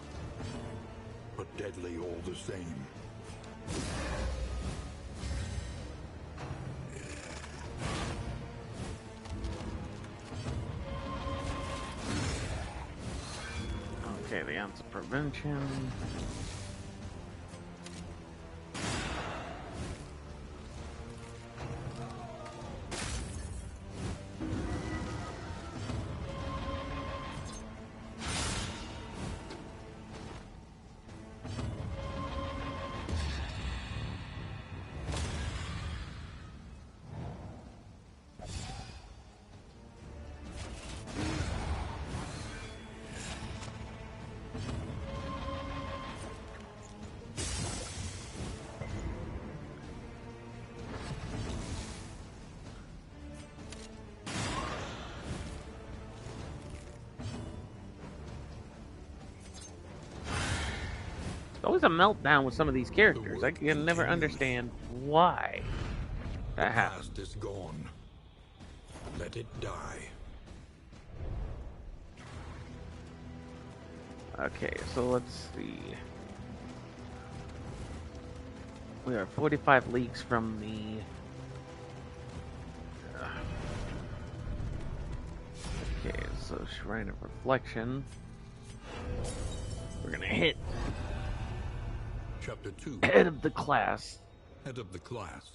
but deadly all the same. Okay, the ounce of prevention. It's always a meltdown with some of these characters. I can never understand why that The happens. past is gone. Let it die. Okay, so let's see. We are 45 leagues from the... Okay, so Shrine of Reflection. We're gonna hit Chapter 2. head of the class. Head of the class.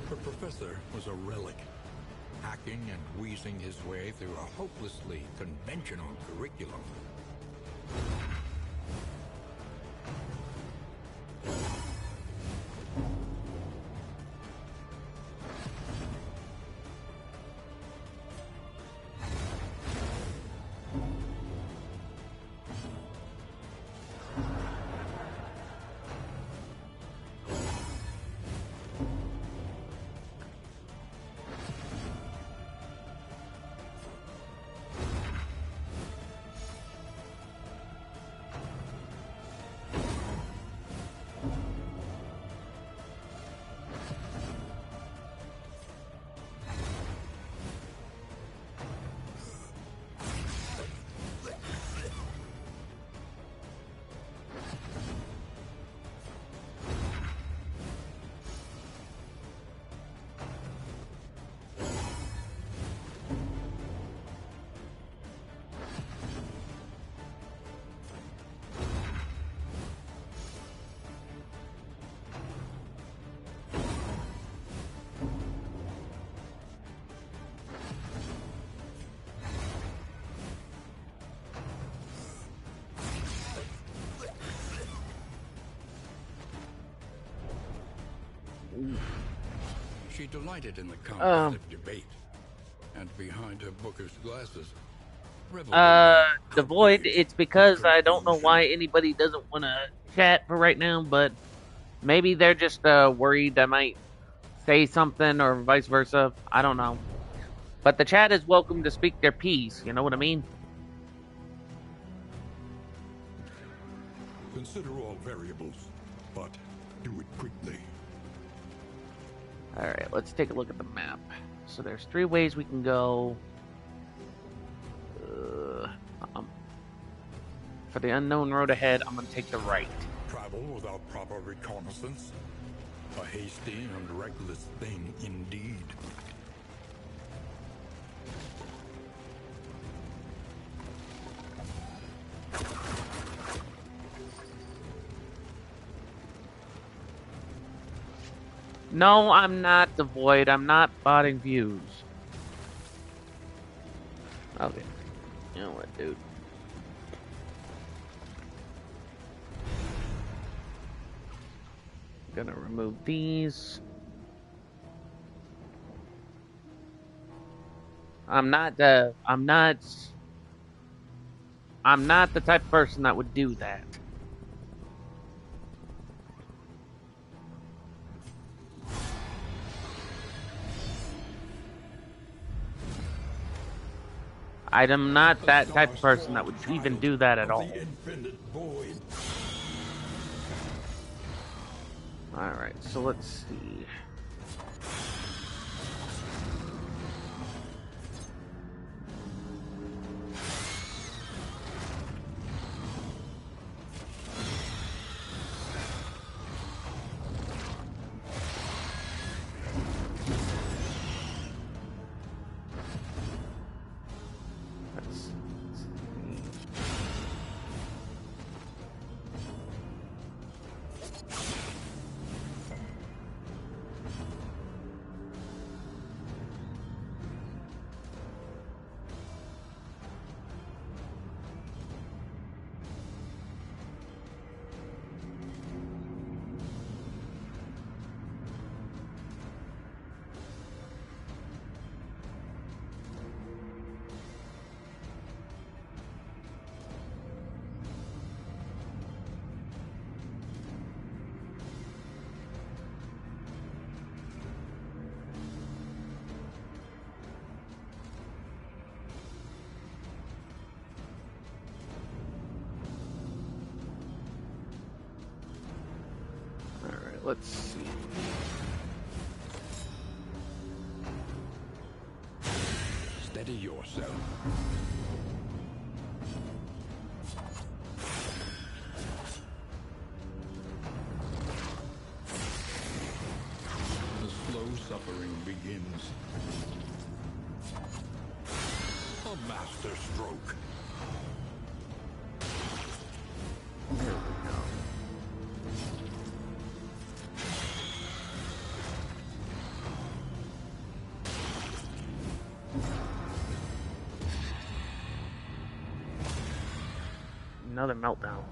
The professor was a relic, hacking and wheezing his way through a hopelessly conventional curriculum. She delighted in the combative debate, and behind her bookish glasses, reveled in The Void, outrage it's and because I don't know confusion. why anybody doesn't want to chat for right now, but maybe they're just worried I might say something or vice versa. I don't know. But the chat is welcome to speak their piece, you know what I mean? Consider all variables, but do it quickly. Alright, let's take a look at the map. So there's 3 ways we can go. For the unknown road ahead, I'm going to take the right. Travel without proper reconnaissance? A hasty and reckless thing indeed. No, I'm not the Void. I'm not botting views. Okay. You know what, dude? I'm gonna remove these. I'm not the type of person that would do that. I'm not that type of person that would even do that at all. Alright, so let's see. Let's see. Steady yourself. The slow suffering begins. A master stroke. There we go. Another meltdown.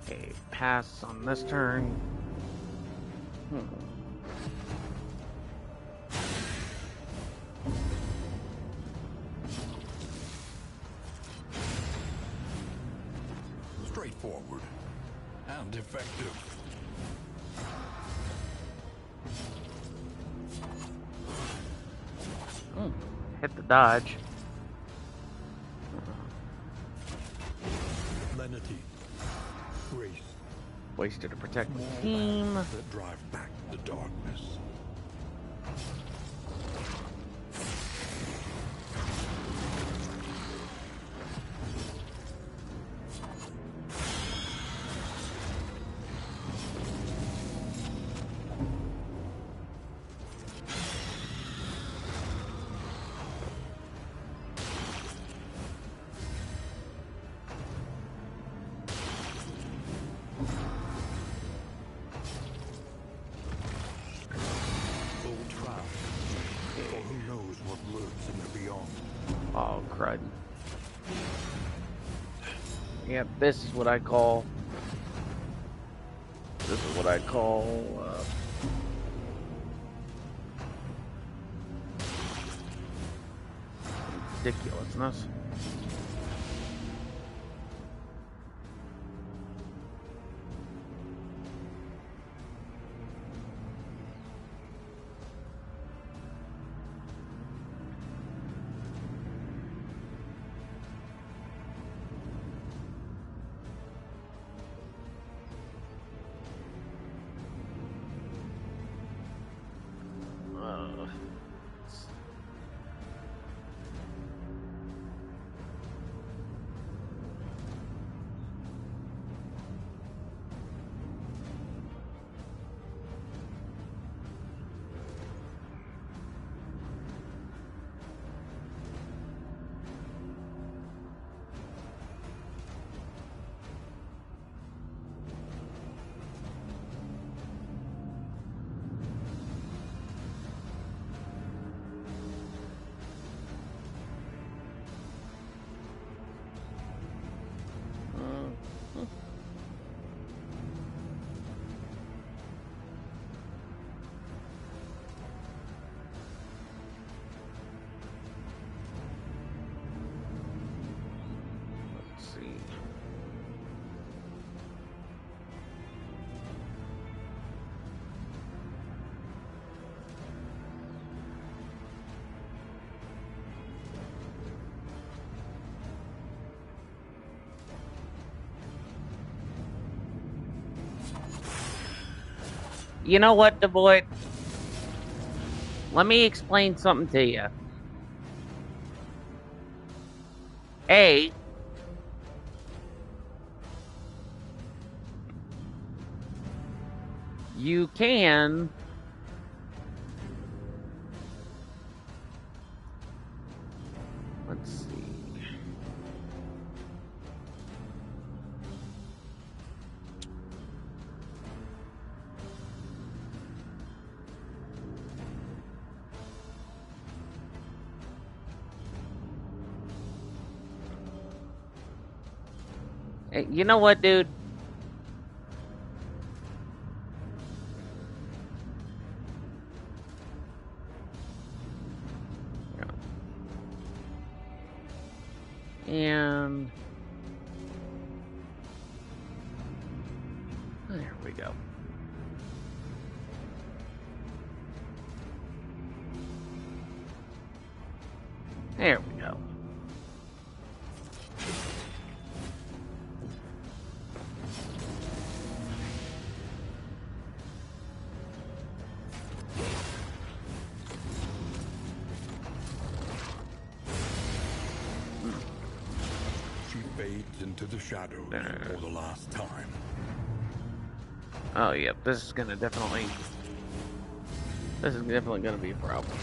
Okay, pass on this turn. Straightforward and effective. Hit the dodge. Lenity. Grace. Wasted to protect the Small team. bands that drive back the darkness. who knows what lurks in the beyond? Oh, crud. Yep, this is what I call... ridiculousness. You know what, Devoid? Let me explain something to you. A, you can let's see. You know what, dude? And there we go. There we go. Into the shadows for the last time. Oh, yep. This is gonna definitely gonna be a problem.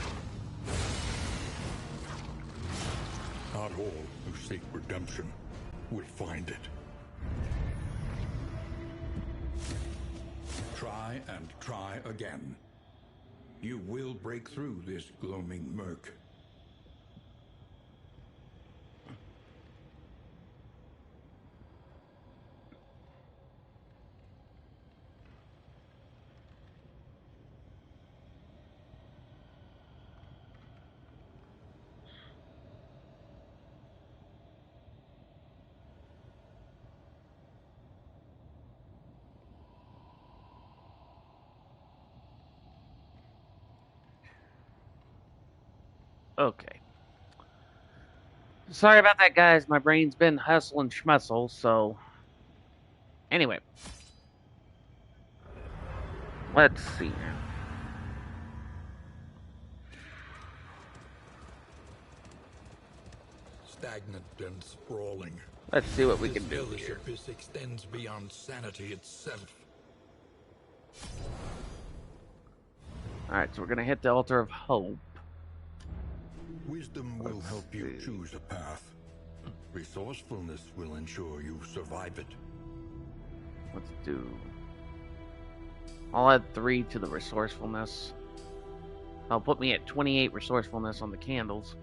Not all who seek redemption will find it. Try and try again. You will break through this gloaming murk. Okay. Sorry about that, guys. My brain's been hustle and schmustle, so... Anyway. Let's see. Stagnant and sprawling. Let's see what we can do This here. abyss extends beyond sanity itself. Alright, so we're gonna hit the Altar of Hope. Wisdom will help you choose a path. Resourcefulness will ensure you survive it. Let's do... I'll add 3 to the resourcefulness. I'll put me at 28 resourcefulness on the candles.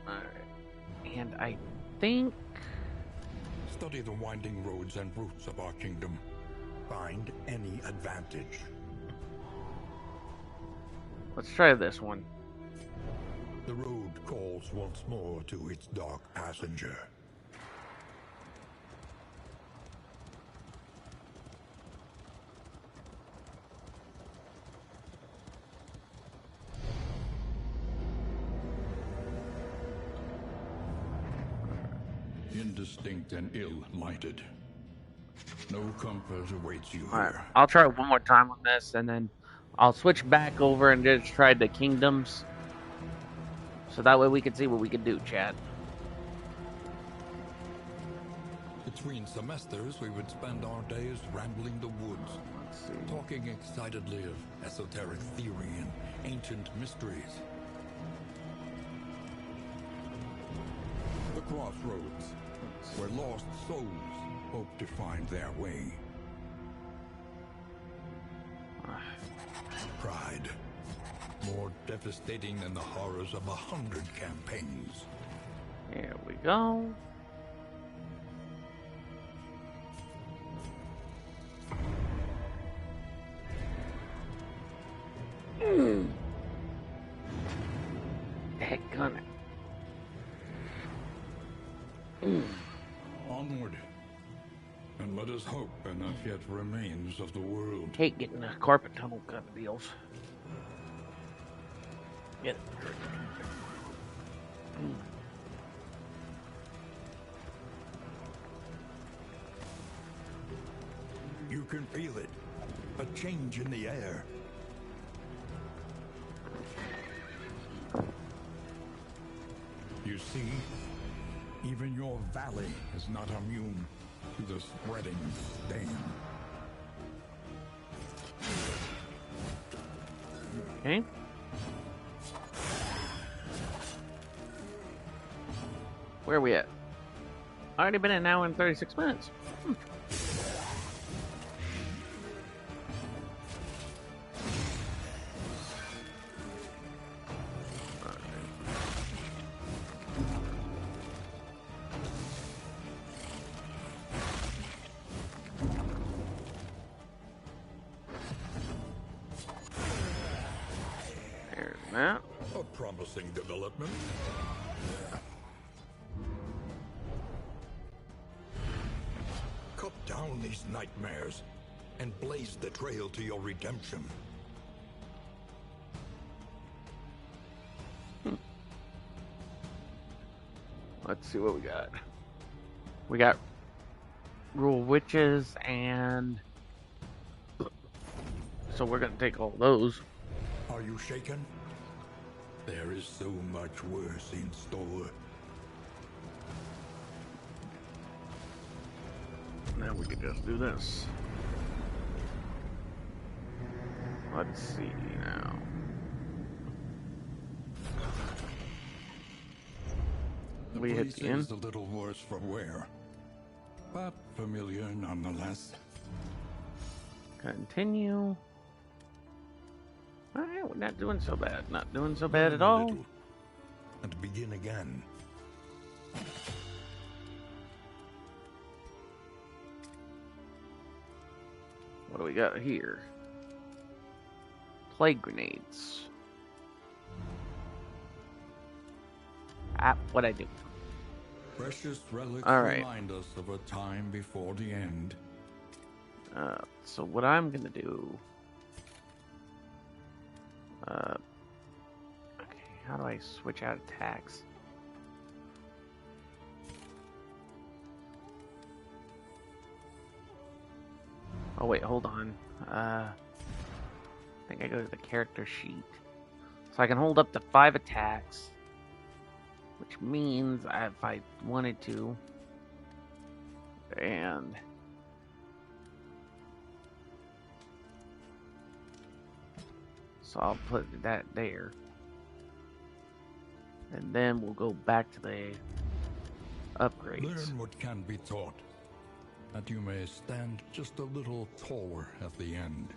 Alright. And I think... Study the winding roads and routes of our kingdom. Find any advantage. Let's try this one. The road calls once more to its dark passenger. Indistinct and ill-lighted. No comfort awaits you Alright, here. I'll try one more time on this, and then I'll switch back over and just try the kingdoms. So that way we can see what we can do, chat. Between semesters, we would spend our days rambling the woods, Let's see. talking excitedly of esoteric theory and ancient mysteries. The crossroads, where lost souls hope to find their way. Pride, more devastating than the horrors of 100 campaigns. Here we go. Heckgun it. Onward, and let us hope enough yet remains of the world. Hate getting the carpet tunnel kind of deals. Get it. You can feel it, a change in the air. You see, even your valley is not immune to the spreading stain. Okay. Where are we at? Already been an hour and 36 minutes. There's that. A promising development. Cut down these nightmares and blaze the trail to your redemption. Let's see what we got. We got rule witches and so we're gonna take all those. Are you shaken? There is so much worse in store. Now we can just do this. Let's see now. We hit the end. Is a little worse for wear, but familiar nonetheless. Continue. Alright, we're not doing so bad. Not doing so bad at all. Little, and begin again. What do we got here? Plague grenades. What'd I do? Precious relics All remind us of a time before the end. So what I'm gonna do... okay, how do I switch out attacks? Oh wait, hold on. I think I go to the character sheet. So I can hold up to 5 attacks. Which means if I wanted to... And... so I'll put that there. And then we'll go back to the upgrades. Learn what can be taught, that you may stand just a little taller at the end.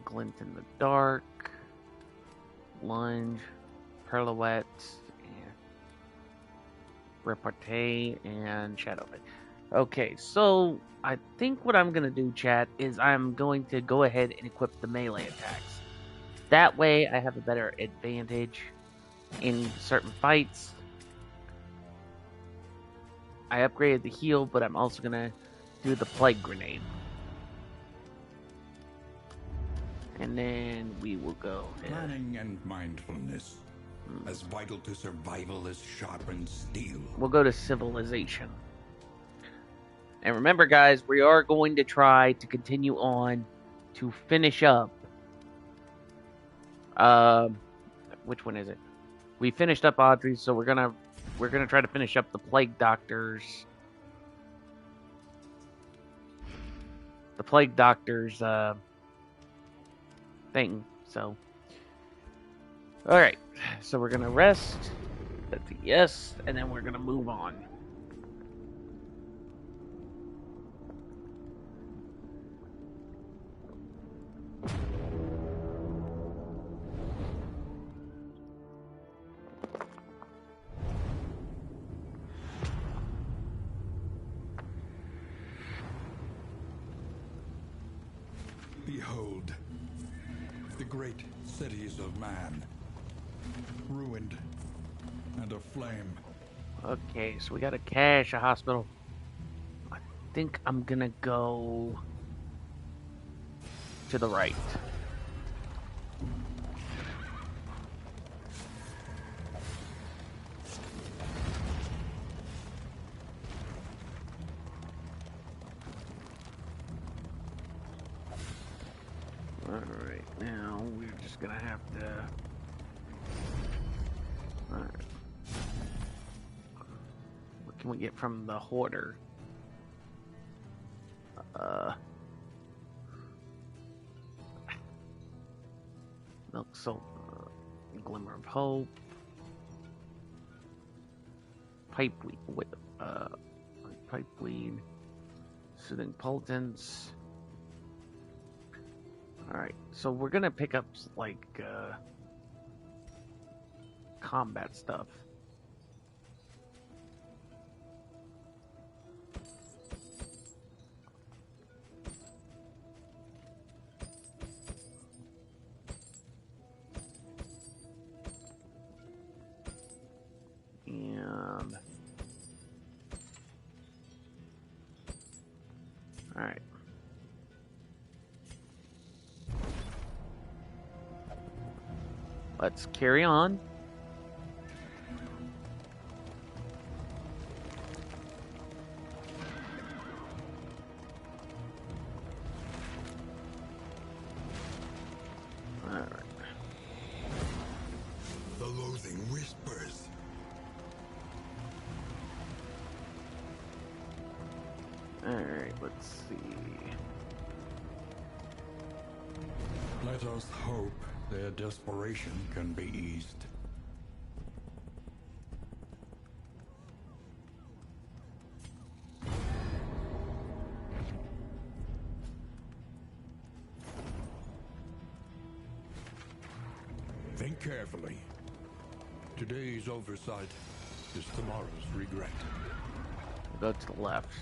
Glint in the Dark, Lunge, Pirouette, and Repartee, and Shadow Fight. Okay, so I think what I'm going to do, chat, is I'm going to go ahead and equip the melee attacks. That way I have a better advantage in certain fights. I upgraded the heal, but I'm also going to do the Plague Grenade. And then we will go ahead. Planning and mindfulness, as vital to survival as sharpened steel. We'll go to Civilization. And remember, guys, we are going to try to continue on to finish up. Which one is it? We finished up Audrey, so we're gonna try to finish up the Plague Doctor's. The Plague Doctor's thing. So, all right. So we're gonna rest. That's a yes, and then we're gonna move on. Behold, the great cities of man, ruined and aflame. Okay, so we got a cache, a hospital. I think I'm gonna go to the right. Alright, now we're just gonna have to... Alright. What can we get from the hoarder? Milk Salt, Glimmer of Hope, Pipeweed, Soothing Potence. Alright, so we're gonna pick up, like, combat stuff. And... Alright. Let's carry on. Alright. The loathing whispers. Alright, let's see. Let us hope their desperation can be eased. Think carefully. Today's oversight is tomorrow's regret. Go to the left.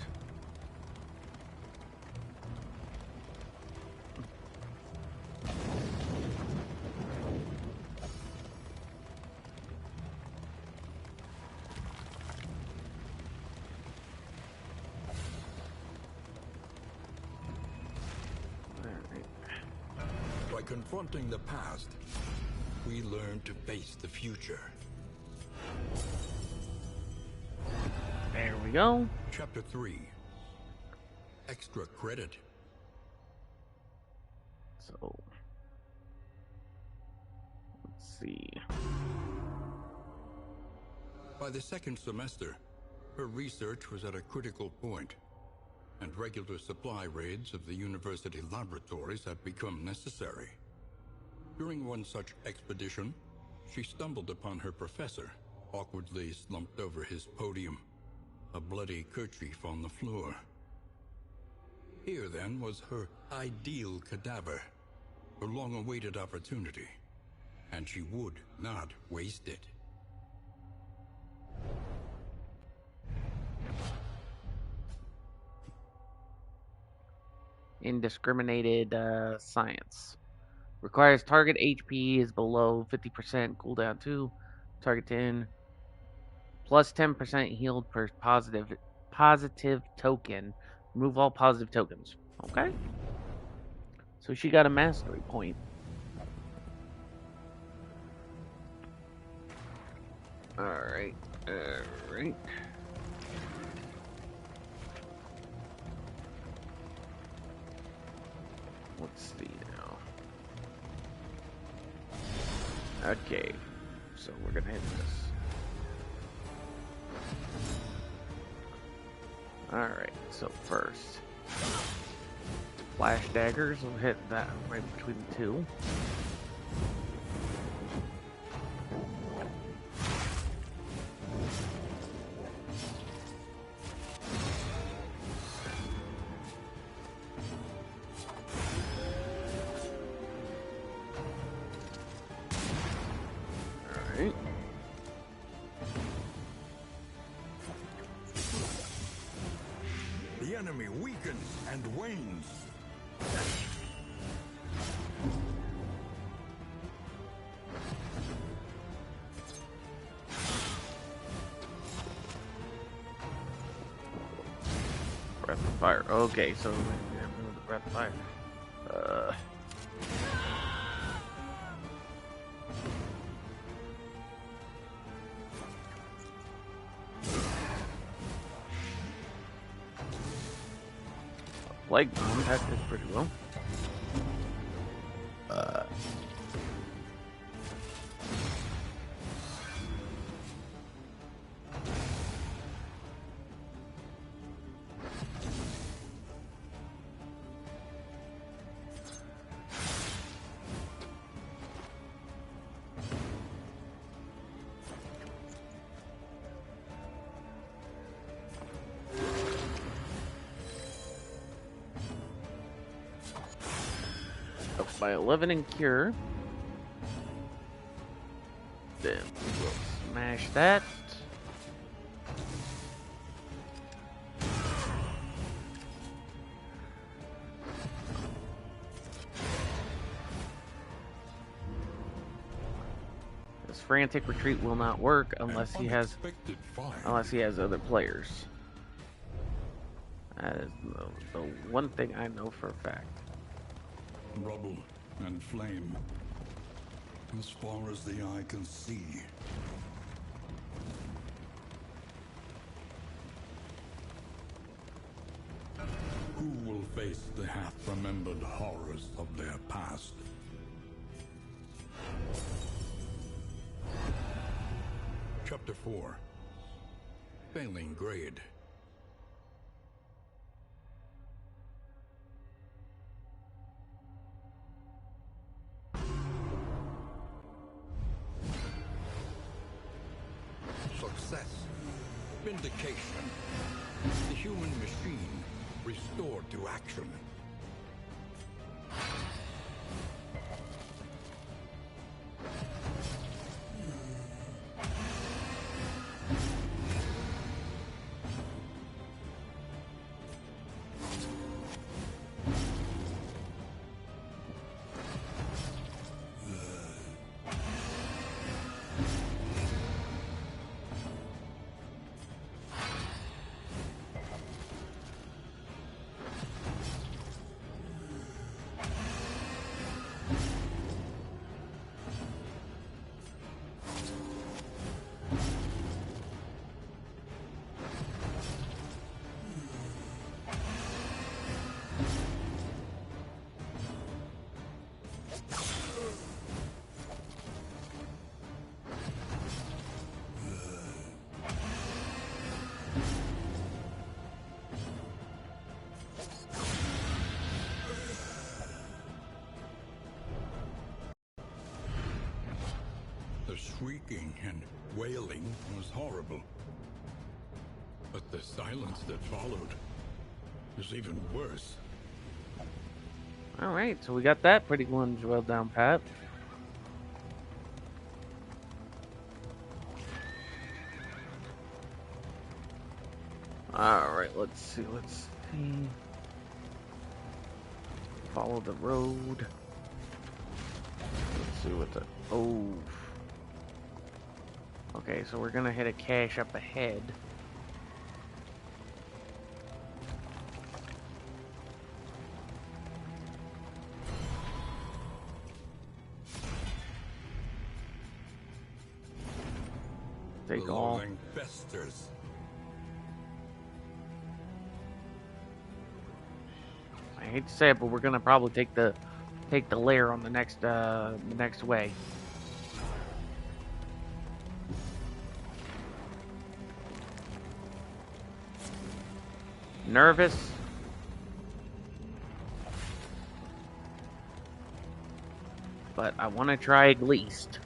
By confronting the past, we learn to face the future. There we go. Chapter 3. Extra credit. So, let's see. By the second semester, her research was at a critical point, and regular supply raids of the university laboratories had become necessary. During one such expedition, she stumbled upon her professor, awkwardly slumped over his podium, a bloody kerchief on the floor. Here, then, was her ideal cadaver, her long-awaited opportunity, and she would not waste it. Indiscriminated science. Requires target HP is below 50% cooldown 2. Target 10. Plus 10% healed per positive token. Remove all positive tokens. Okay. So she got a mastery point. Alright. Alright. Let's see now. Okay. So we're gonna hit this. Alright, so first. Flash daggers will hit that right between the two. Alright. The enemy weakens and wanes. Breath of fire. Okay, so we have to move the breath of fire. Plague bomb, that did pretty well. Up by 11 in cure. Then we'll smash that. This frantic retreat will not work unless he has other players. That is the one thing I know for a fact. Rubble and flame, as far as the eye can see. Who will face the half-remembered horrors of their past? Chapter 4. Failing grade. Success. Vindication. The human machine restored to action. Shrieking and wailing was horrible. But the silence that followed was even worse. Alright, so we got that pretty one well down pat. Alright, let's see. Follow the road. Let's see what the... Oh. Okay, so we're gonna hit a cache up ahead. Take all. Festers. I hate to say it, but we're gonna probably take the lair on the next way. Nervous. But I want to try at least.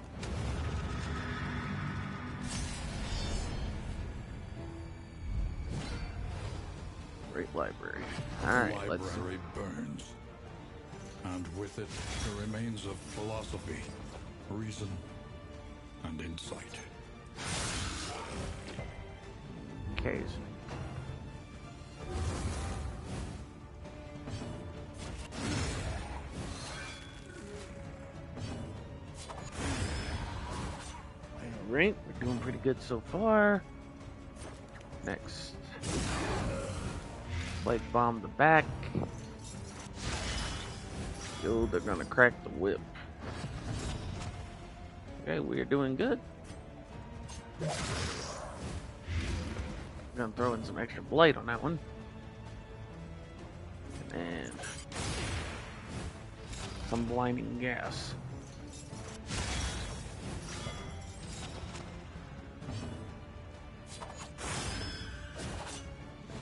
Great library. Alright, let's see. The library burns. And with it, the remains of philosophy, reason, and insight. Okay. Alright, we're doing pretty good so far. Next. Light bomb the back. Yo, they're gonna crack the whip. Okay, we're doing good. Gonna throw in some extra blight on that one. And some blinding gas.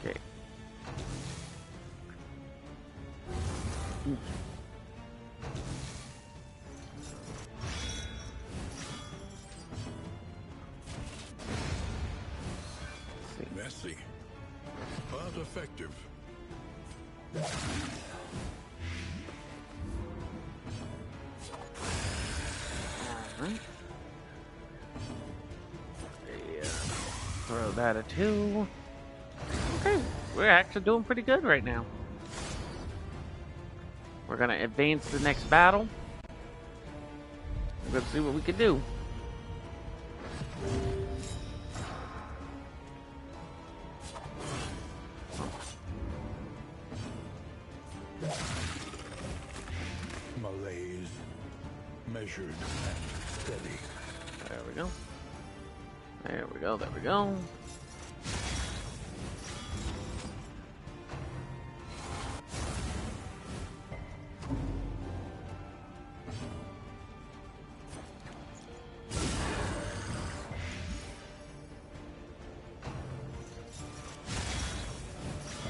Okay. Messy, but effective. Alright. Yeah. Throw that a 2. Okay, we're actually doing pretty good right now. We're gonna advance to the next battle. We're gonna see what we can do. Malaise, measured and steady. There we go. There we go, there we go.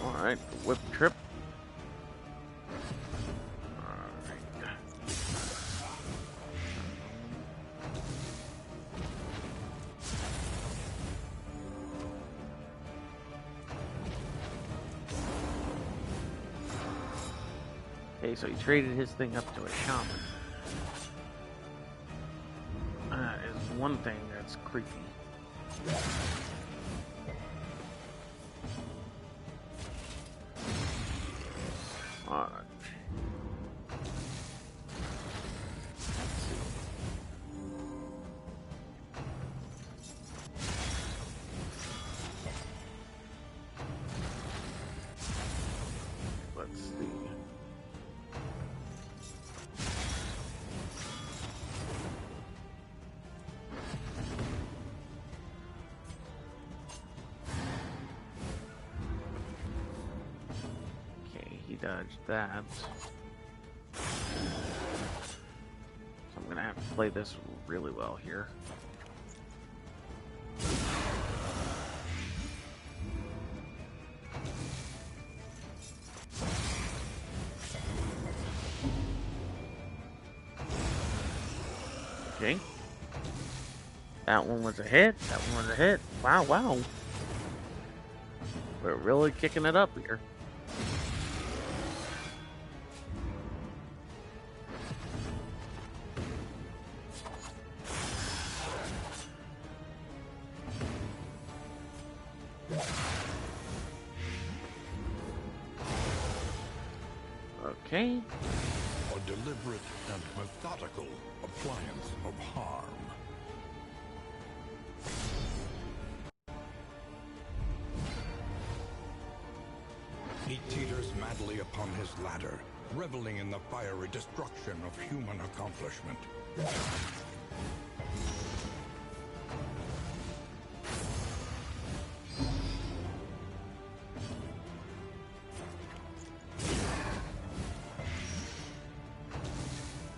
Alright, whip trip. Okay, so he traded his thing up to a shaman. That is one thing that's creepy. Alright. Let's see. Okay, he dodged that. So I'm gonna have to play this really well here. Okay. That one was a hit. That one was a hit. Wow, wow. We're really kicking it up here. Okay. A deliberate and methodical appliance of harm. He teeters madly upon his ladder, reveling in the fiery destruction of human accomplishment.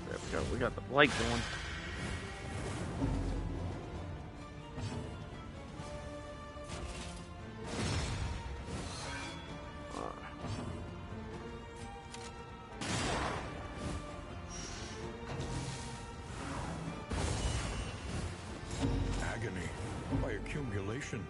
There we go. We got the light going. Agony by accumulation.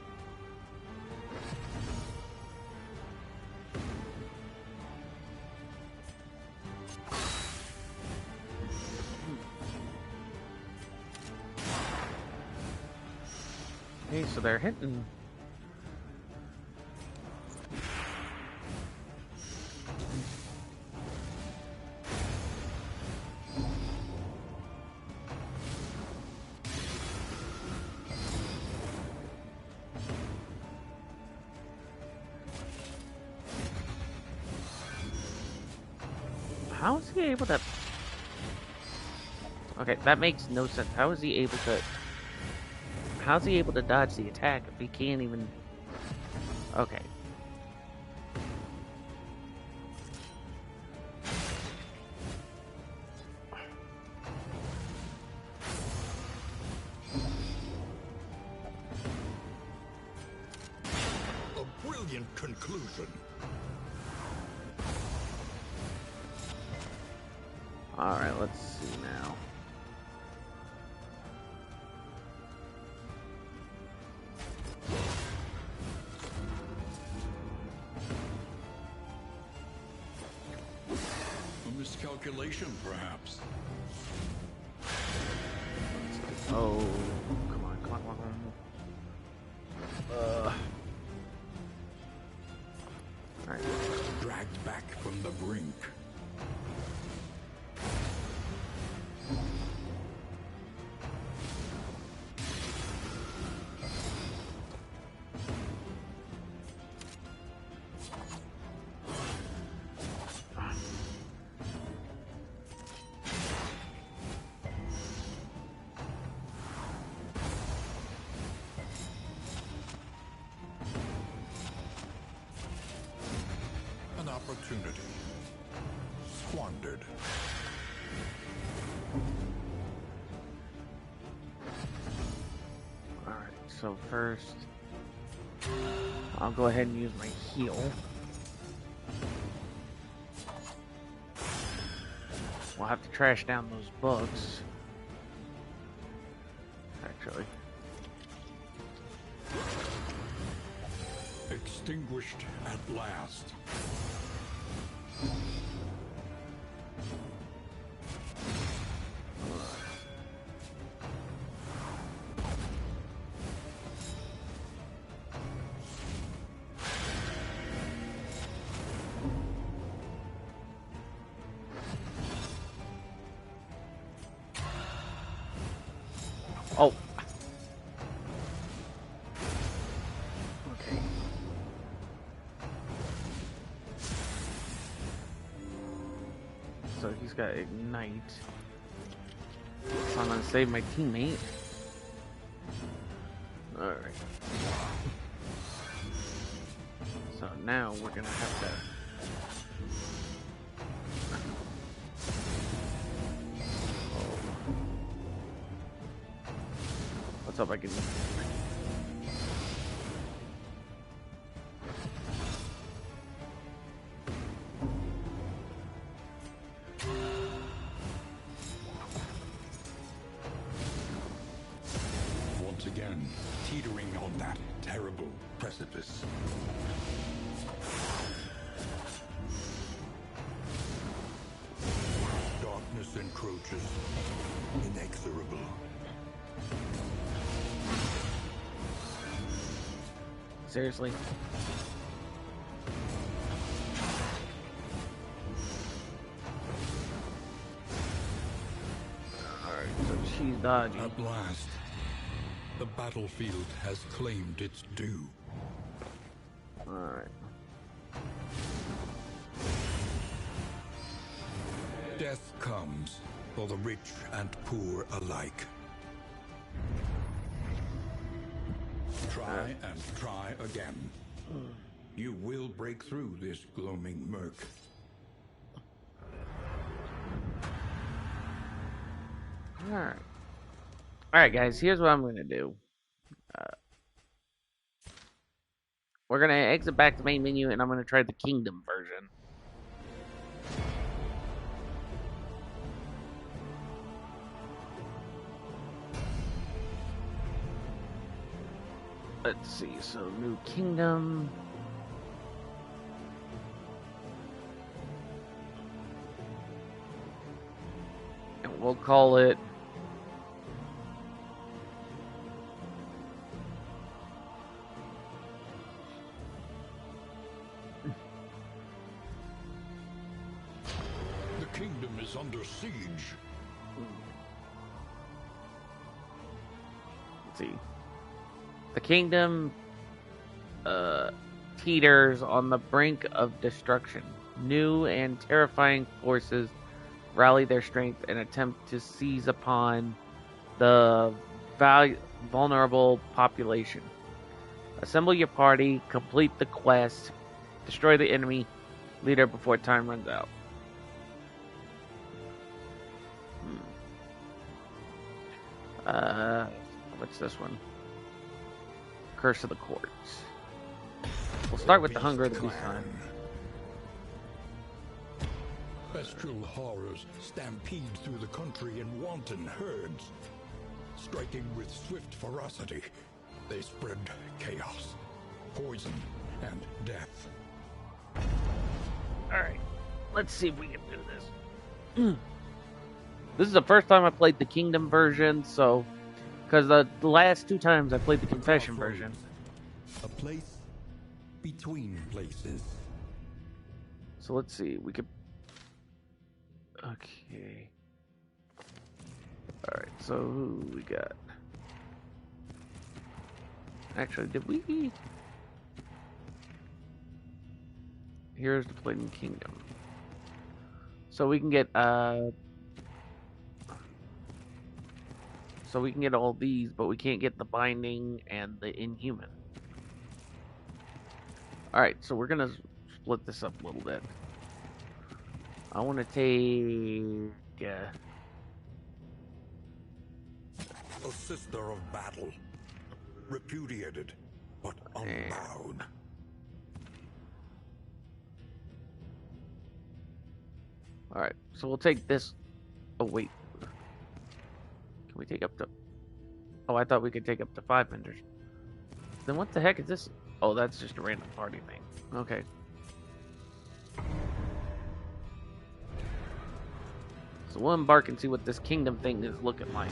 Okay, so they're hitting. How is he able to... Okay, that makes no sense. How is he able to... How's he able to dodge the attack if he can't even... Okay. A brilliant conclusion. Alright, let's see now. A miscalculation, perhaps. Oh, come on, come on, come on, come on. Alright. Dragged back from the brink. An opportunity squandered. Alright, so first, I'll go ahead and use my heal. We'll have to trash down those bugs. Actually. Extinguished at last. Oh. Okay. So he's got Ignite. So I'm gonna save my teammate. Alright. So now we're gonna have to... What's up, I can... Once again, teetering on that terrible precipice. Darkness encroaches, inexorable. Seriously? She's dodgy. At last, the battlefield has claimed its due. Alright. Death comes for the rich and poor alike. Try and try again. You will break through this gloaming murk. Alright. Alright, guys, here's what I'm going to do. We're going to exit back to main menu, and I'm going to try the Kingdom version. Let's see, so New Kingdom. And we'll call it The kingdom is under siege. Let's see. The kingdom teeters on the brink of destruction. New and terrifying forces rally their strength and attempt to seize upon the vulnerable population. Assemble your party, complete the quest, destroy the enemy leader before time runs out. What's this one? Curse of the Courts. We'll start with the Hunger of the Beast time. Bestial horrors stampede through the country in wanton herds. Striking with swift ferocity, they spread chaos, poison, and death. Alright, let's see if we can do this. This is the first time I played the Kingdom version, so... Because the last two times I played the Confession version. A place between places. So let's see, we could... Okay. Alright, so who we got? Actually, did we... Here's the Plain Kingdom. So we can get, So we can get all these, but we can't get the Binding and the Inhuman. Alright, so we're gonna split this up a little bit. I want to take... A sister of battle. Repudiated, but unbowed. Alright, so we'll take this... Oh, wait. Can we take up to... Oh, I thought we could take up to 5 vendors. Then what the heck is this? Oh, that's just a random party thing. Okay. So we'll embark and see what this kingdom thing is looking like.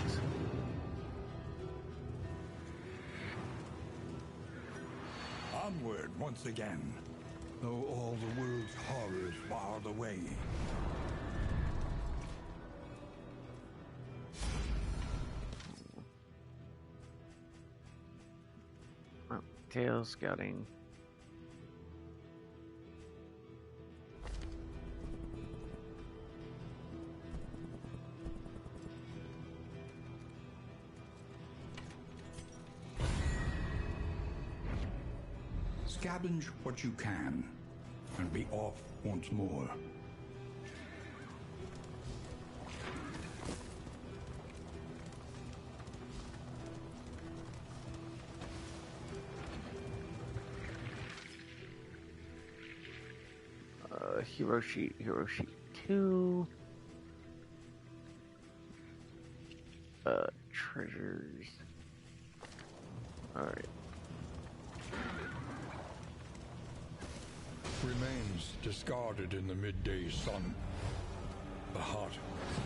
Onward once again, though all the world's horrors bar the way. Tail scouting. Scavenge what you can, and be off once more. Hero sheet 2. Treasures. Alright. Remains discarded in the midday sun. The hot,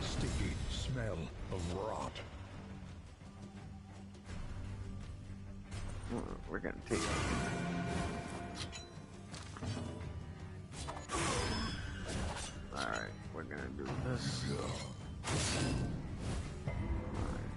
sticky smell of rot. We're gonna take it. Alright, we're gonna do this. Alright.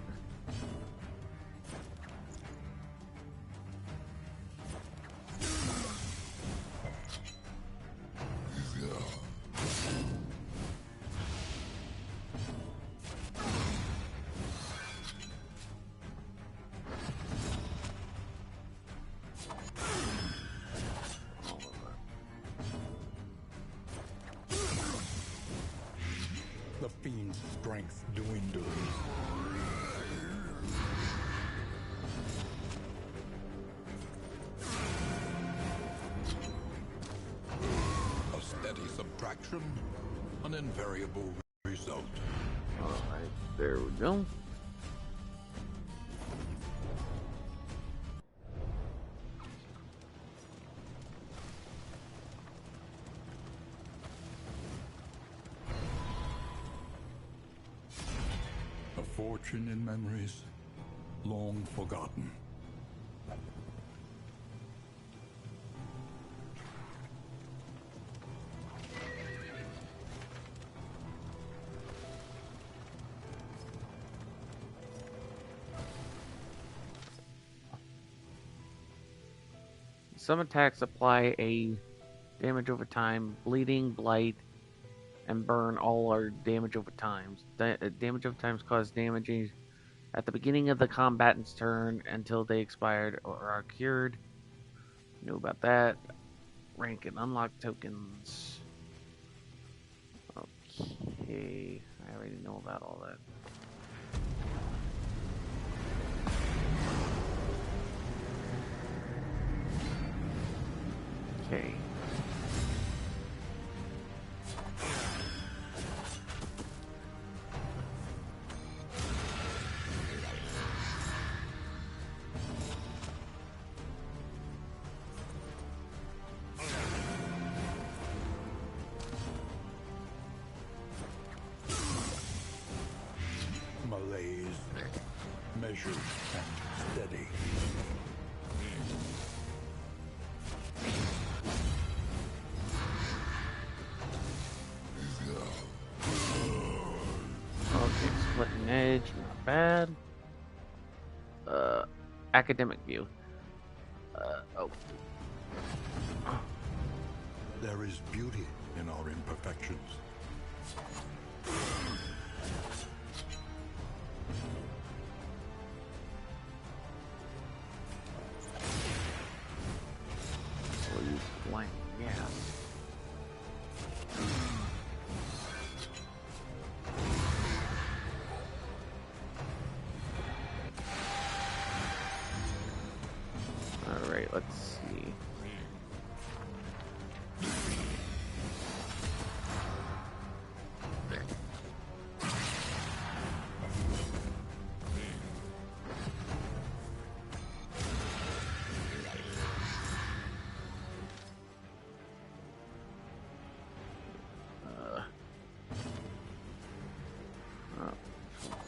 The fiend's strength dwindles. A steady subtraction, an invariable result. Alright, there we go. A fortune in memories, long forgotten. Some attacks apply a damage over time. Bleeding, blight, and burn all are damage over time. Damage over times cause damage at the beginning of the combatant's turn until they expired or are cured. Knew about that. Rank and unlock tokens. Okay, I already know about all that. Okay. Malaise, measured and steady. Okay, splitting edge, not bad. Academic view. Oh. There is beauty in our imperfections. So use blank, yeah. Alright, let's see.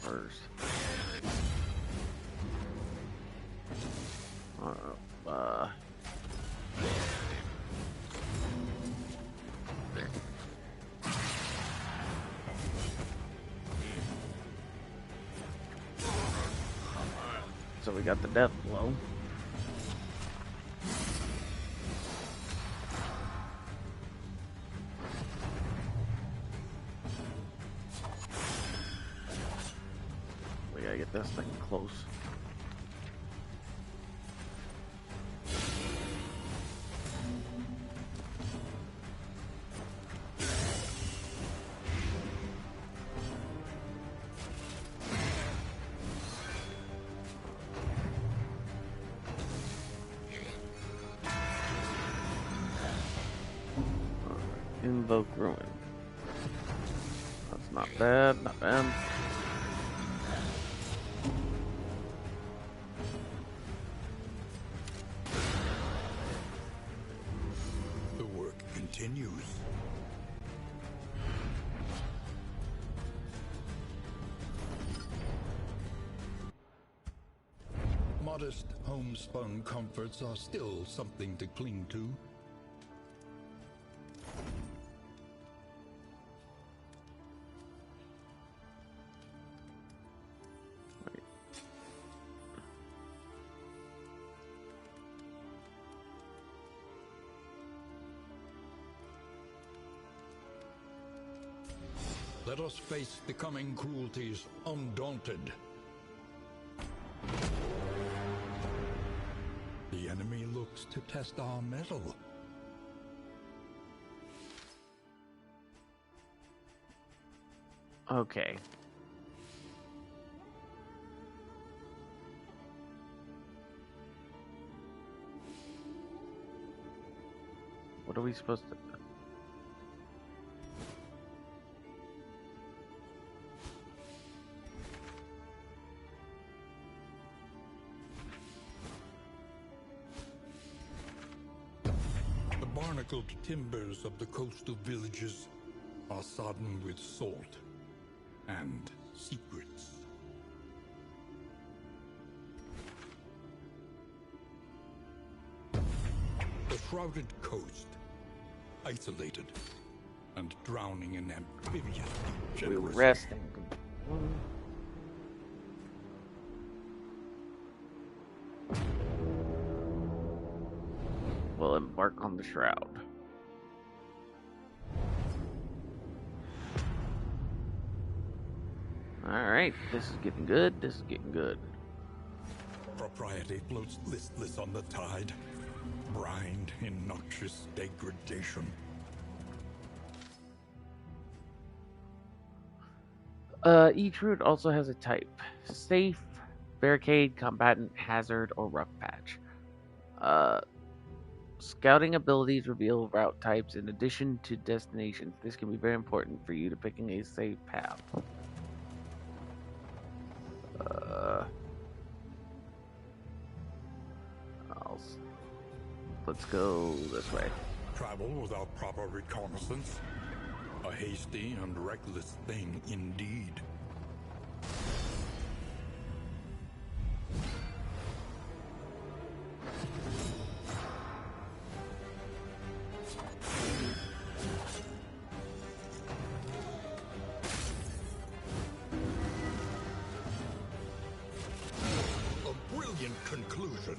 First. So we got the death blow. We gotta get this thing close. Invoke Ruin. That's not bad, not bad. The work continues. Modest homespun comforts are still something to cling to. Let us face the coming cruelties undaunted. The enemy looks to test our mettle. Okay. What are we supposed to... The barnacled timbers of the coastal villages are sodden with salt and secrets. The shrouded coast, isolated and drowning in amphibious We're generosity. resting. We'll embark on the shroud. Alright, this is getting good. This is getting good. Propriety floats listless on the tide, brined in noxious degradation. Each route also has a type: safe, barricade, combatant, hazard, or rough patch. Scouting abilities reveal route types in addition to destinations. This can be very important for you to picking a safe path. Let's go this way. Travel without proper reconnaissance? A hasty and reckless thing indeed. A brilliant conclusion.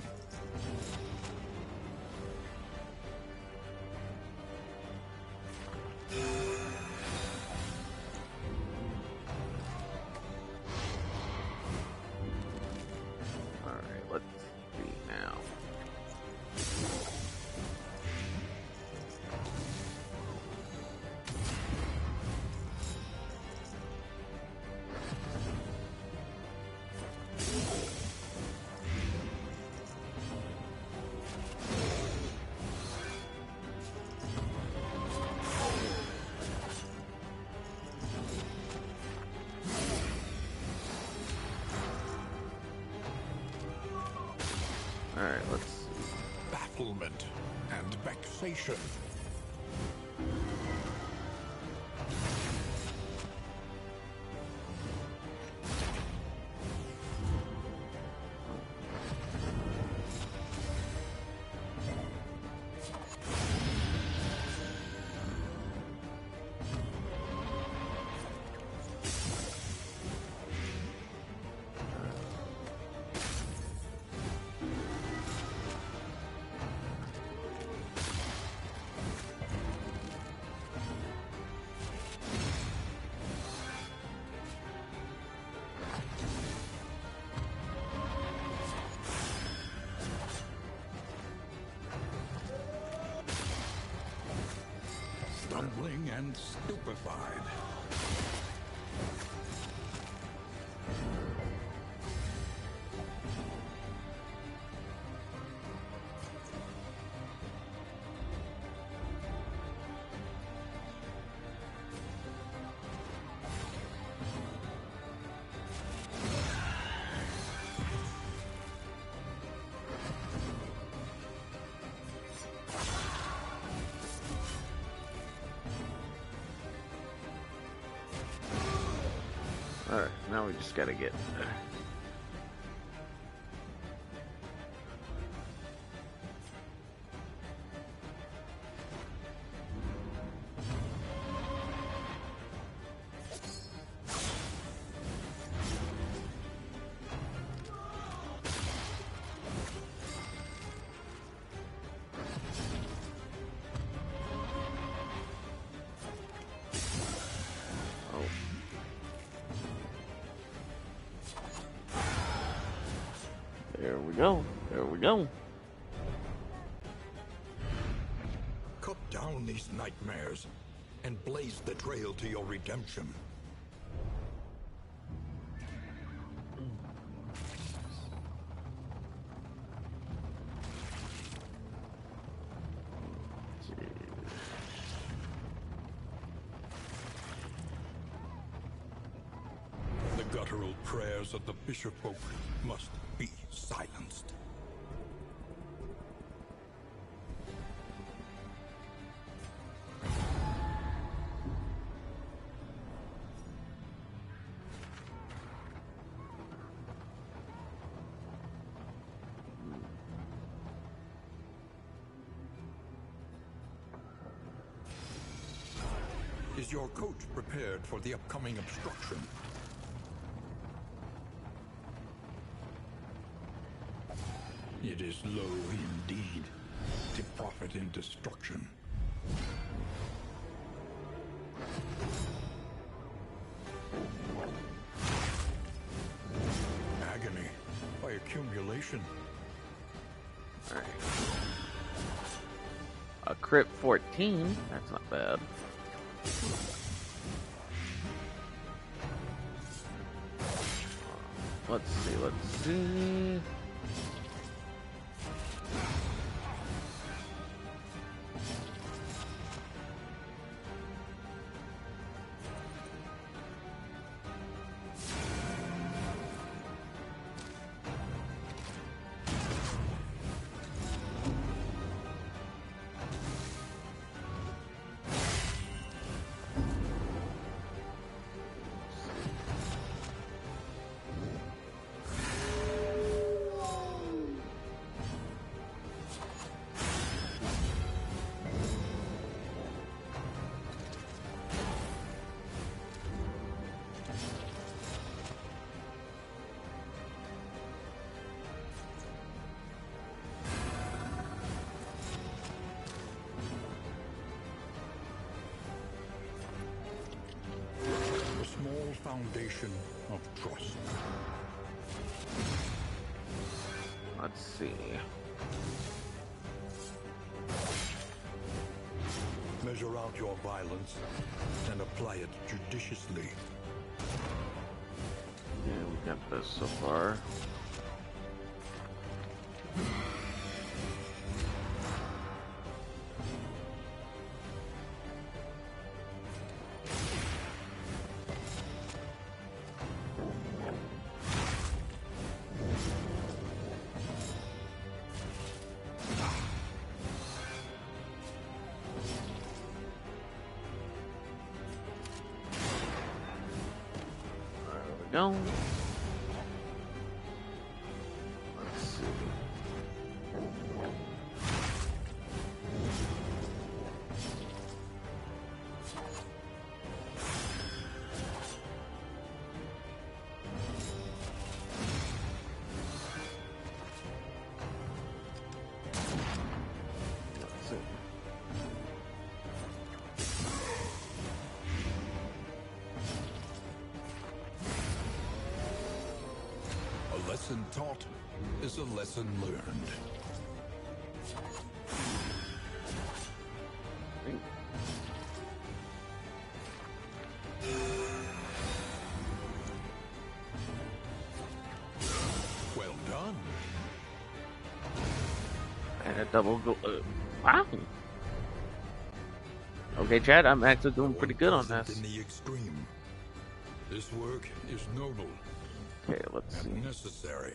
Alright, let's see now. Alright, let's see. Bafflement and vexation. Stumbling and stupefied. Alright, now we just gotta get... Oh. There we go. There we go. Cut down these nightmares and blaze the trail to your redemption. guttural prayers of the fisherfolk must be silenced. Is your coach prepared for the upcoming obstruction? It is low indeed to profit in destruction. Agony by accumulation. Alright. A crit 14. That's not bad. Let's see. Foundation of trust. Let's see. Measure out your violence and apply it judiciously. Yeah, we got this so far. Go. Let's see. Let's see. A lesson taught is a lesson learned. Well done. And a double go. Wow. Okay, Chad, I'm actually doing pretty good on this. In the extreme. This work is noble. Okay, let's see. And necessary.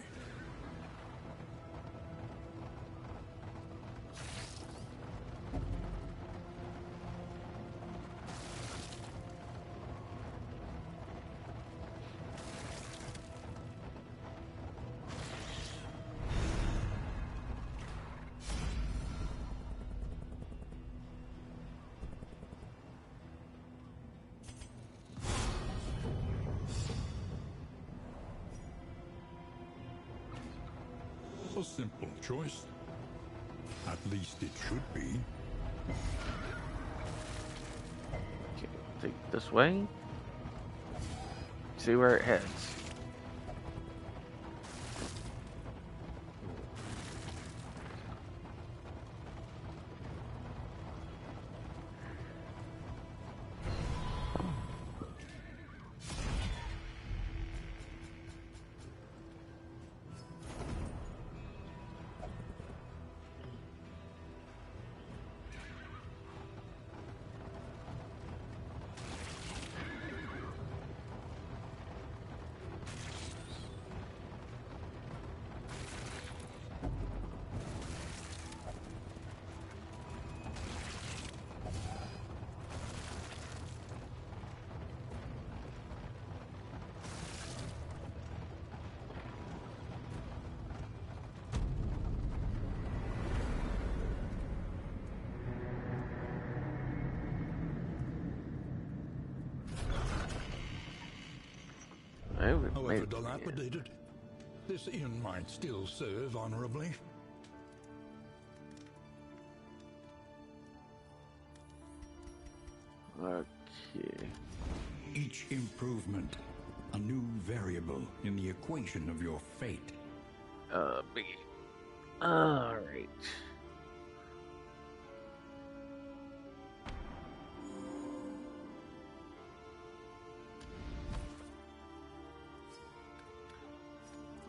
A simple choice. At least it should be. Okay, take this way. See where it heads. I would However maybe, dilapidated, this inn might still serve honorably. Okay. Each improvement, a new variable in the equation of your fate. Biggie. Alright.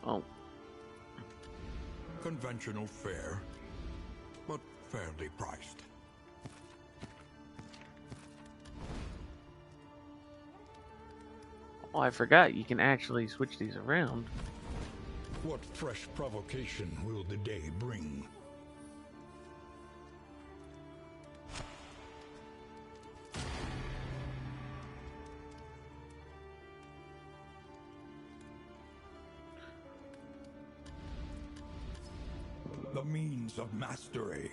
Oh. Conventional fare, but fairly priced. Oh, I forgot you can actually switch these around. What fresh provocation will the day bring? The means of mastery.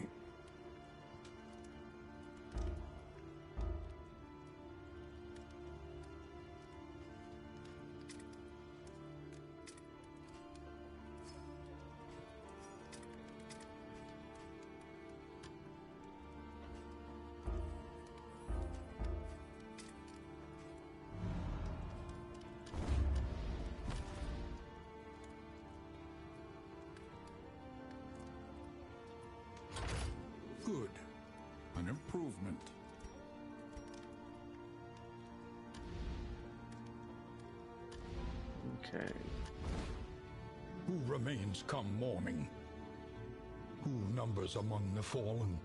Good. An improvement. Okay. Who remains come morning? Who numbers among the fallen?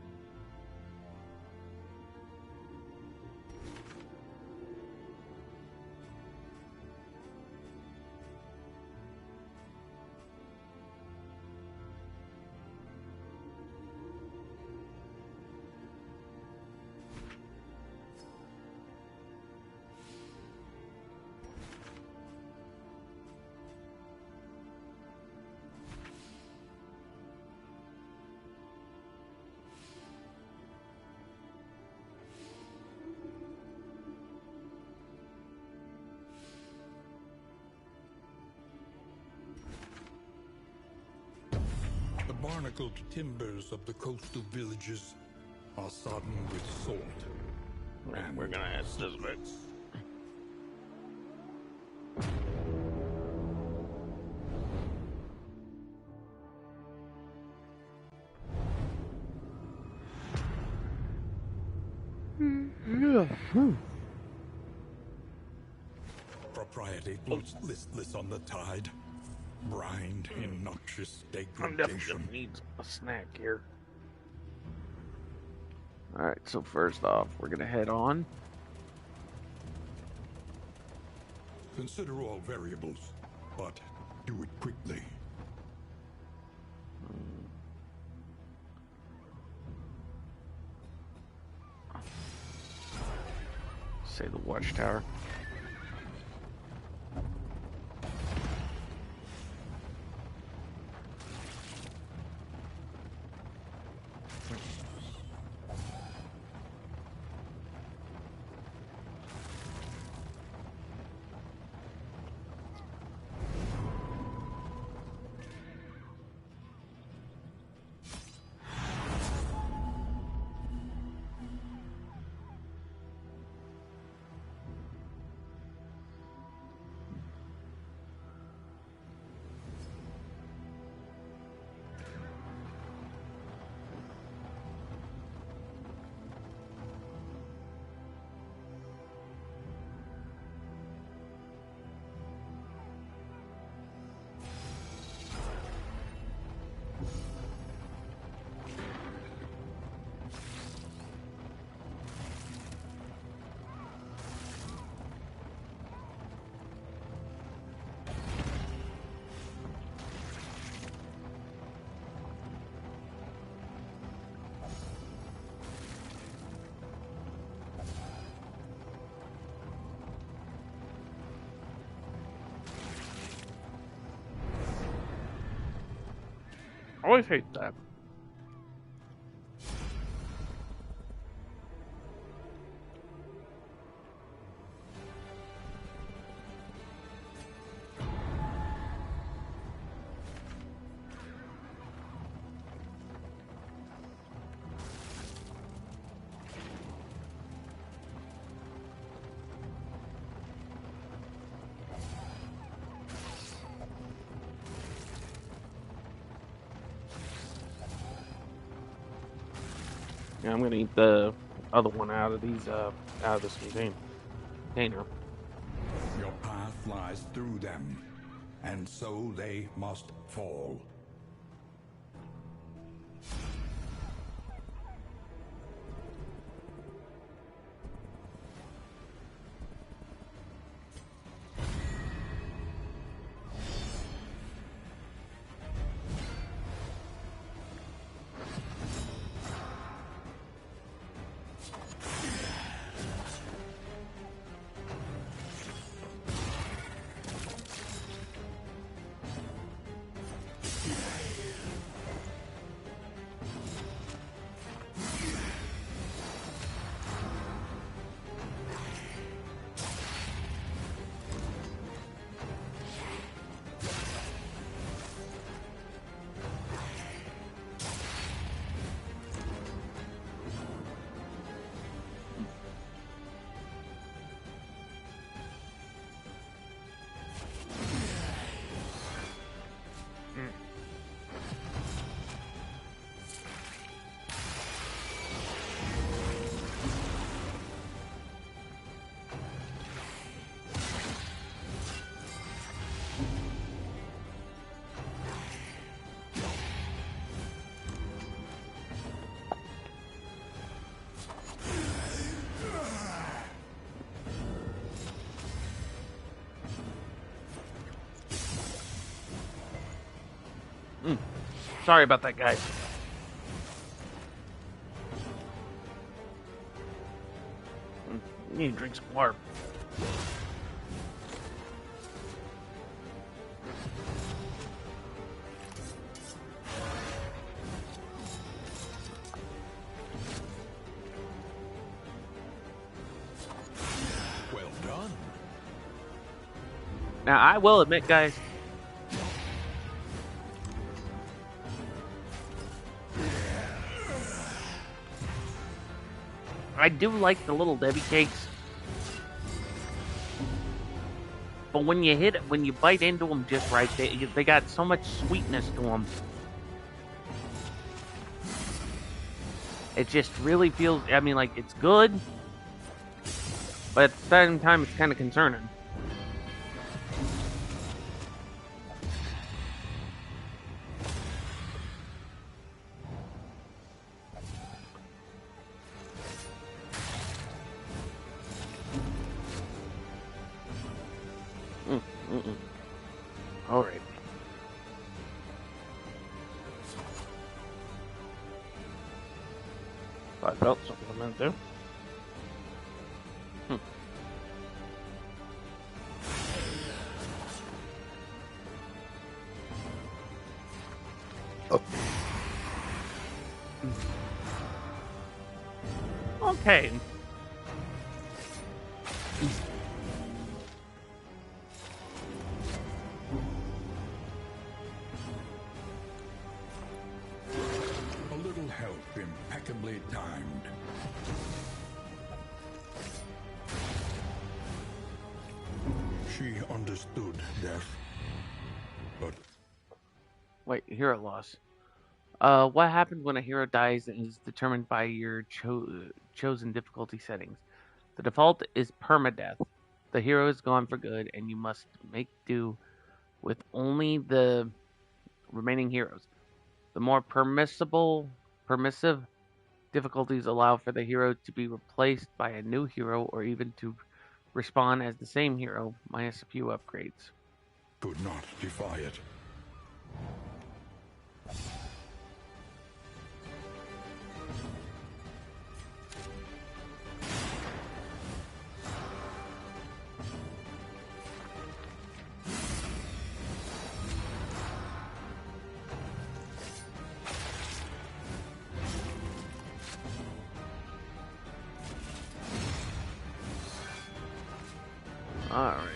The barnacled timbers of the coastal villages are sodden with salt. And we're gonna add this bit. Propriety floats listless on the tide, brined in noxious I'm definitely degradation. gonna need a snack here. Alright, so first off, we're gonna head on. Consider all variables, but do it quickly. Say the watchtower. I always hate that. Yeah, I'm gonna eat the other one out of these out of this container. Your path lies through them, and so they must fall. Sorry about that, guys. Need to drink some water. Well done. Now, I will admit, guys, I do like the little Debbie cakes. But when you bite into them just right, they got so much sweetness to them. It just really feels, I mean, like, it's good, but at the same time, it's kind of concerning. All right. I felt something I meant to. Okay. A little help impeccably timed. She understood death, but Wait, hero loss. What happens when a hero dies is determined by your chosen difficulty settings. The default is permadeath. The hero is gone for good, and you must make do with only the remaining heroes. The more permissive difficulties allow for the hero to be replaced by a new hero or even to respawn as the same hero, minus a few upgrades. could not defy it. Alright.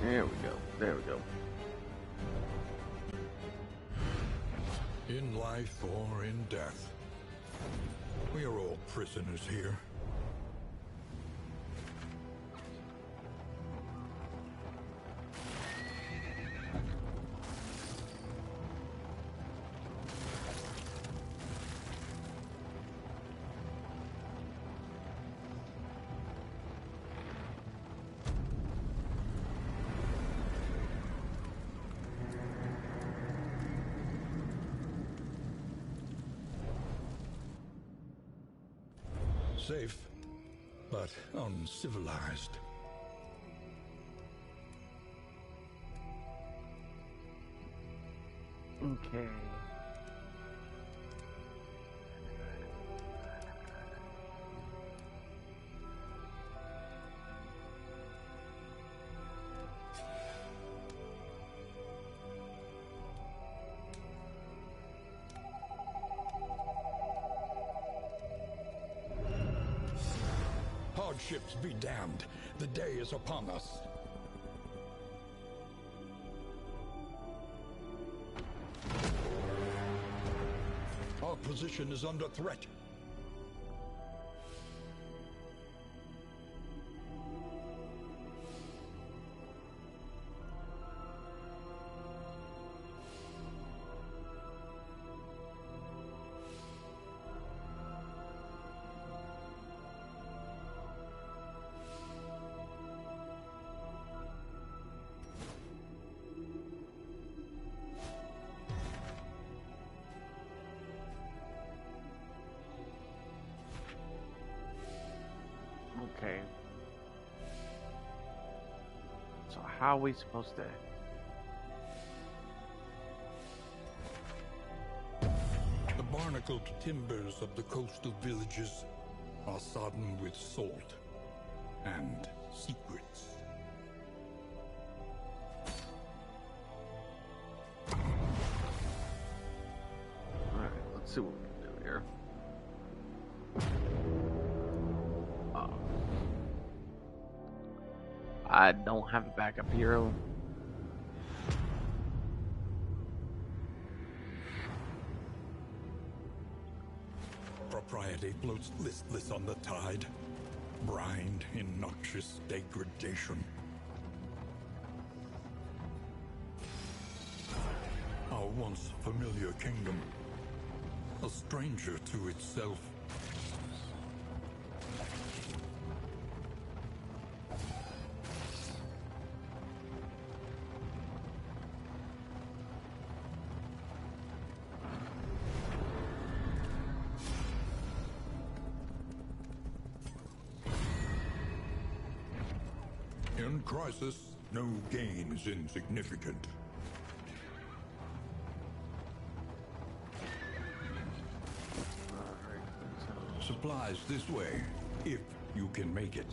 There we go. There we go. In life or in death, we are all prisoners here. Safe, but uncivilized. Okay. Hardships be damned. The day is upon us. Our position is under threat. Okay. So how are we supposed to... The barnacled timbers of the coastal villages are sodden with salt and secrets. Alright, let's see what we can do here. Oh. I don't have a backup hero. Propriety floats listless on the tide, brined in noxious degradation. Our once familiar kingdom, a stranger to itself. In crisis, no gain is insignificant. Supplies this way, if you can make it.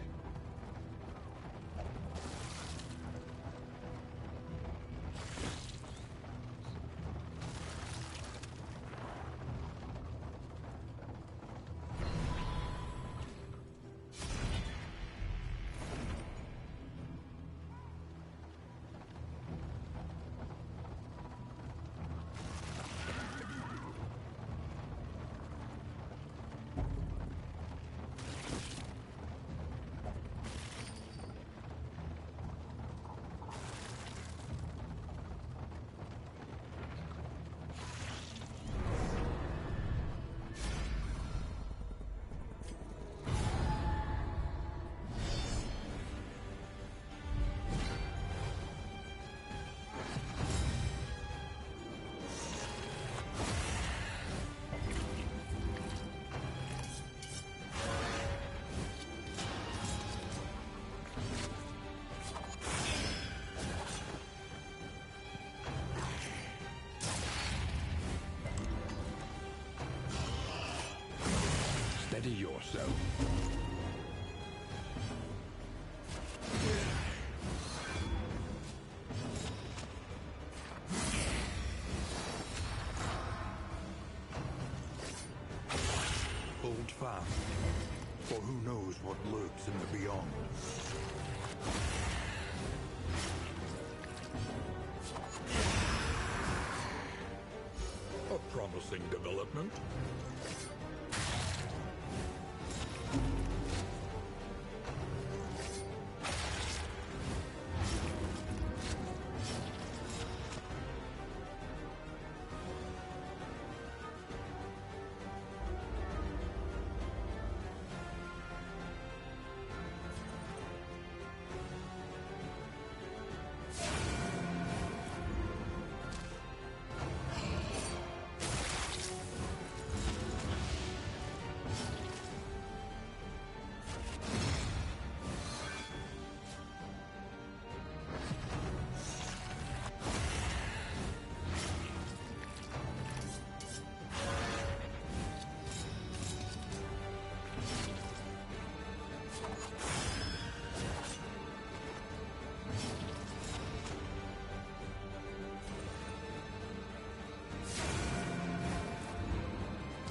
Steady yourself. Hold fast, for who knows what lurks in the beyond. promising development.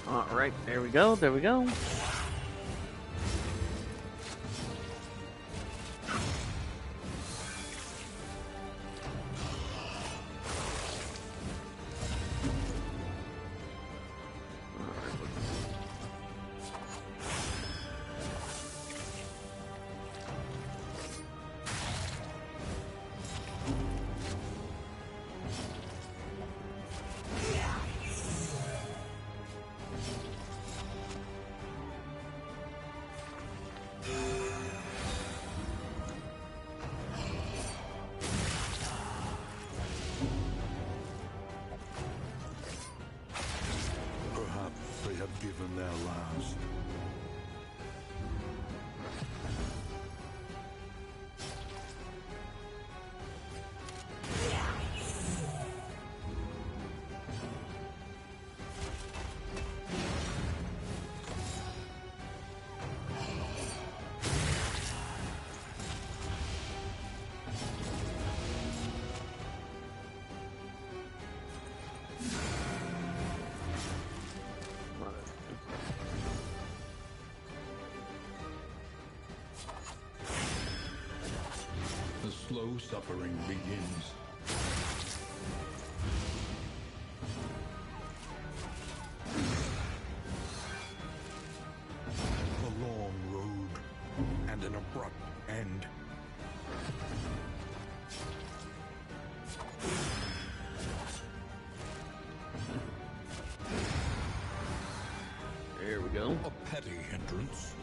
All right, there we go. There we go. Given their last. The slow suffering begins. A long road and an abrupt end. There we go. A petty hindrance.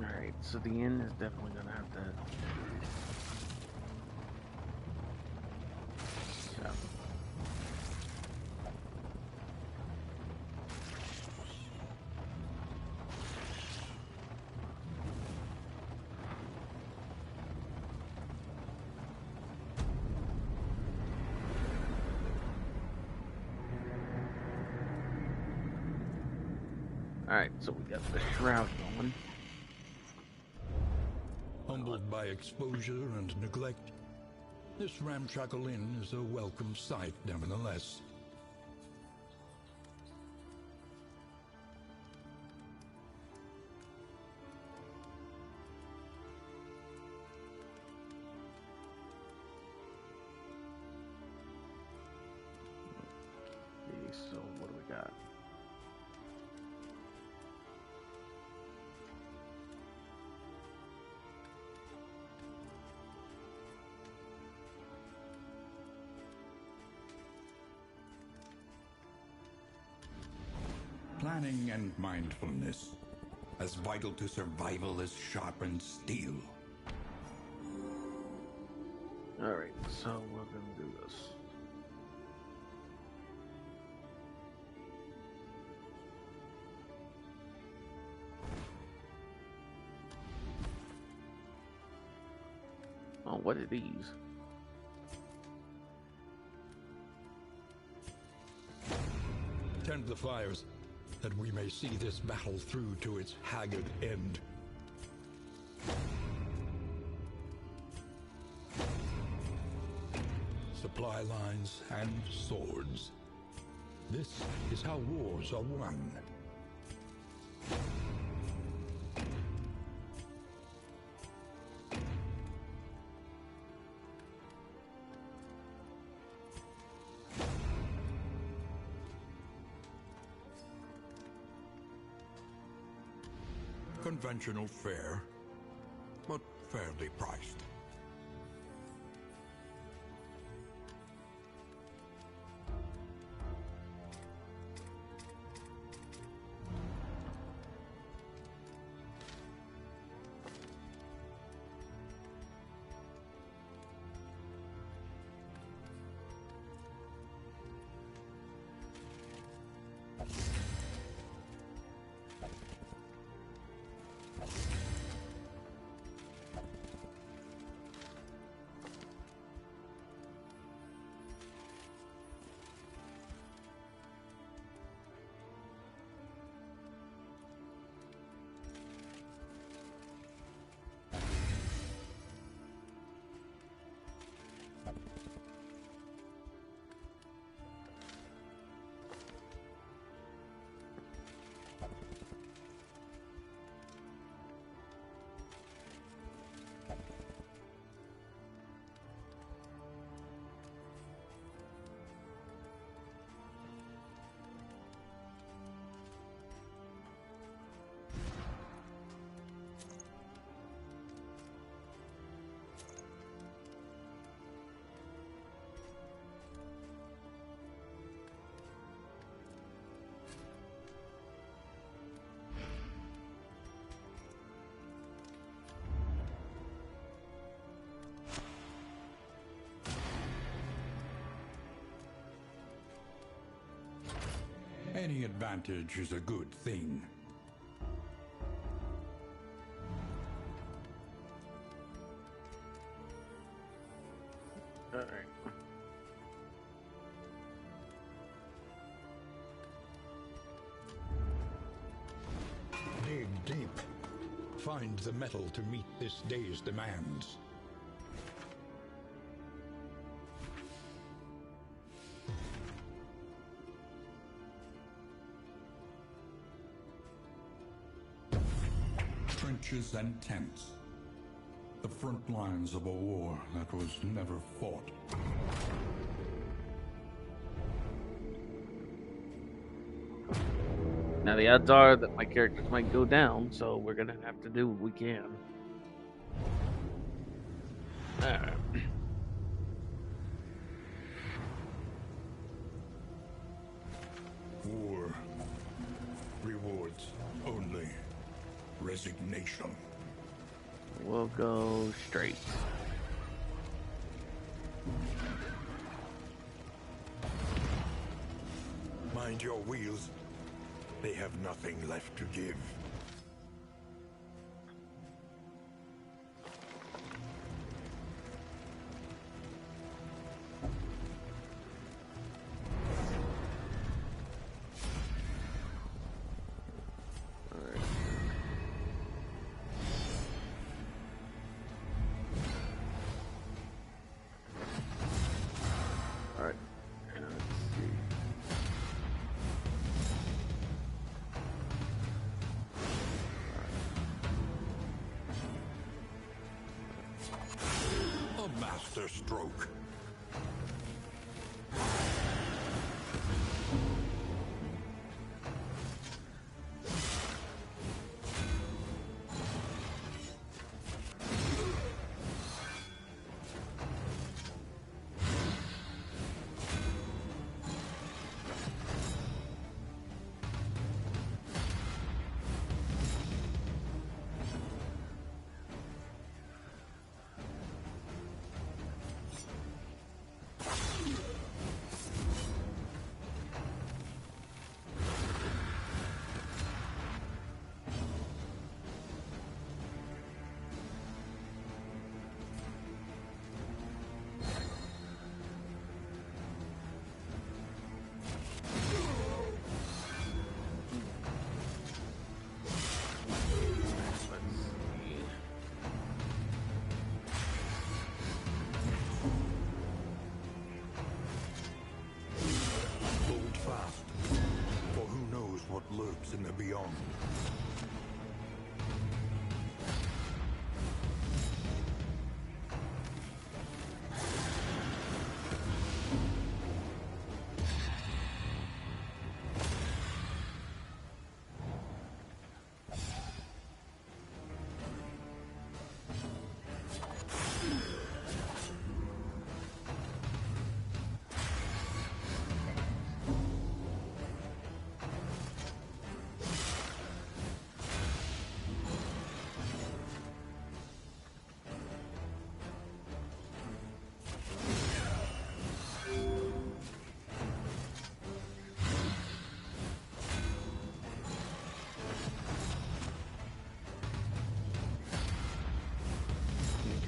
Alright, so the inn is definitely gonna have to. So. Alright, so we got the shroud going. Humbled by exposure and neglect, this ramshackle inn is a welcome sight nevertheless. Okay, so what do we got? Planning and mindfulness, as vital to survival as sharpened steel. Alright, so we're gonna do this. Oh, what are these? Tend the fires, that we may see this battle through to its haggard end. Supply lines and swords. This is how wars are won. Conventional fare, but fairly priced. Any advantage is a good thing. All right. Dig deep. Find the metal to meet this day's demands. Trenches and tents. The front lines of a war that was never fought. Now the odds are that my characters might go down, so we're gonna have to do what we can. Alright. War. Rewards only resignation. We'll go straight. Mind your wheels. They have nothing left to give. Alright. Let's see. A master stroke. Hold fast, for who knows what lurks in the beyond.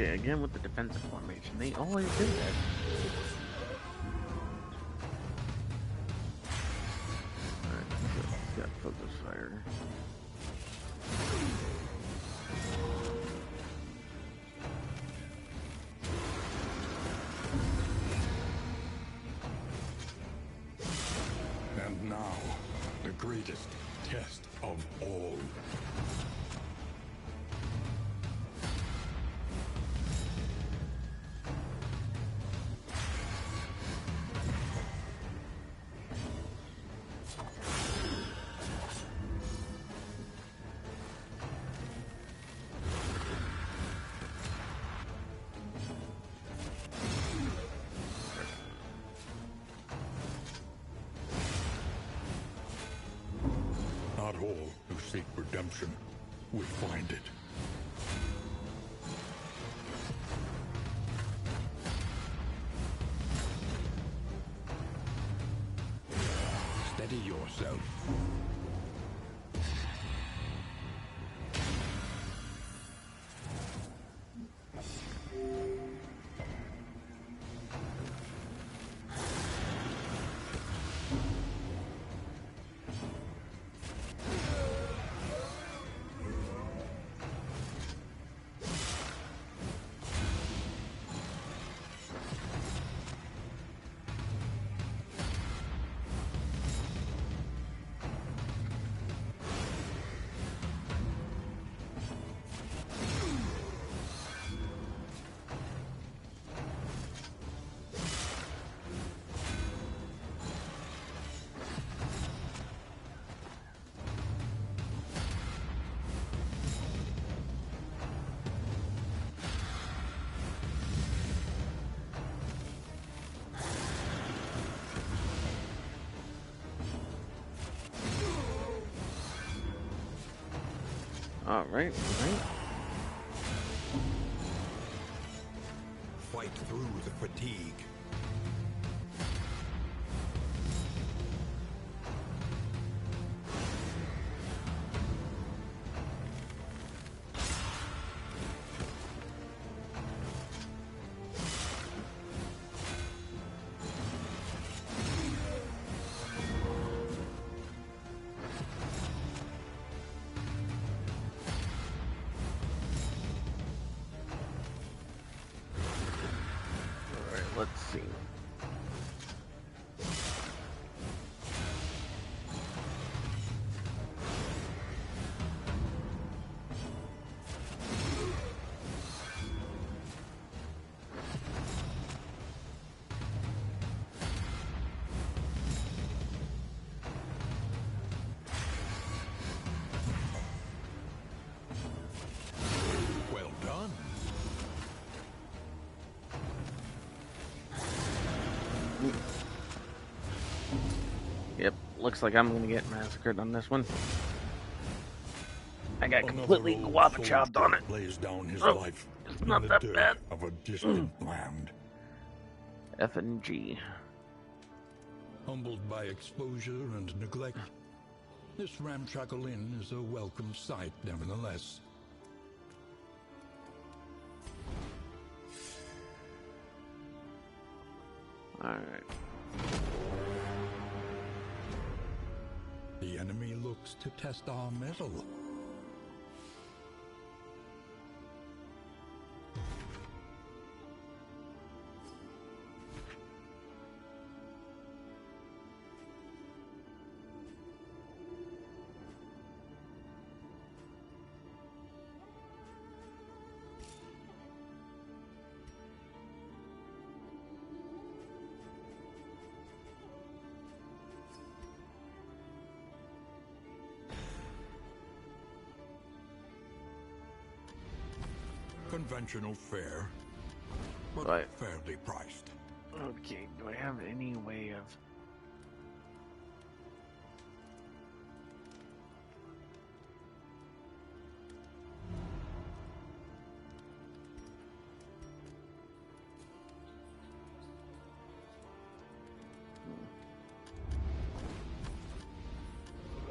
Okay, again with the defensive formation. They always do that. Alright, so he's got focus fire. And now, the greatest test of all. Not all who seek redemption will find it. Steady yourself. Alright, alright. Fight through the fatigue. Let's see. Well done. Yep, looks like I'm gonna get massacred on this one. I got Another completely old guava chopped on it. lays down his Oh, life it's in not the that dirt bad. of a distant land. F and G. Humbled by exposure and neglect, this ramshackle inn is a welcome sight nevertheless. Alright. The enemy looks to test our mettle. Conventional fare, but Right. fairly priced. Okay, do I have any way of...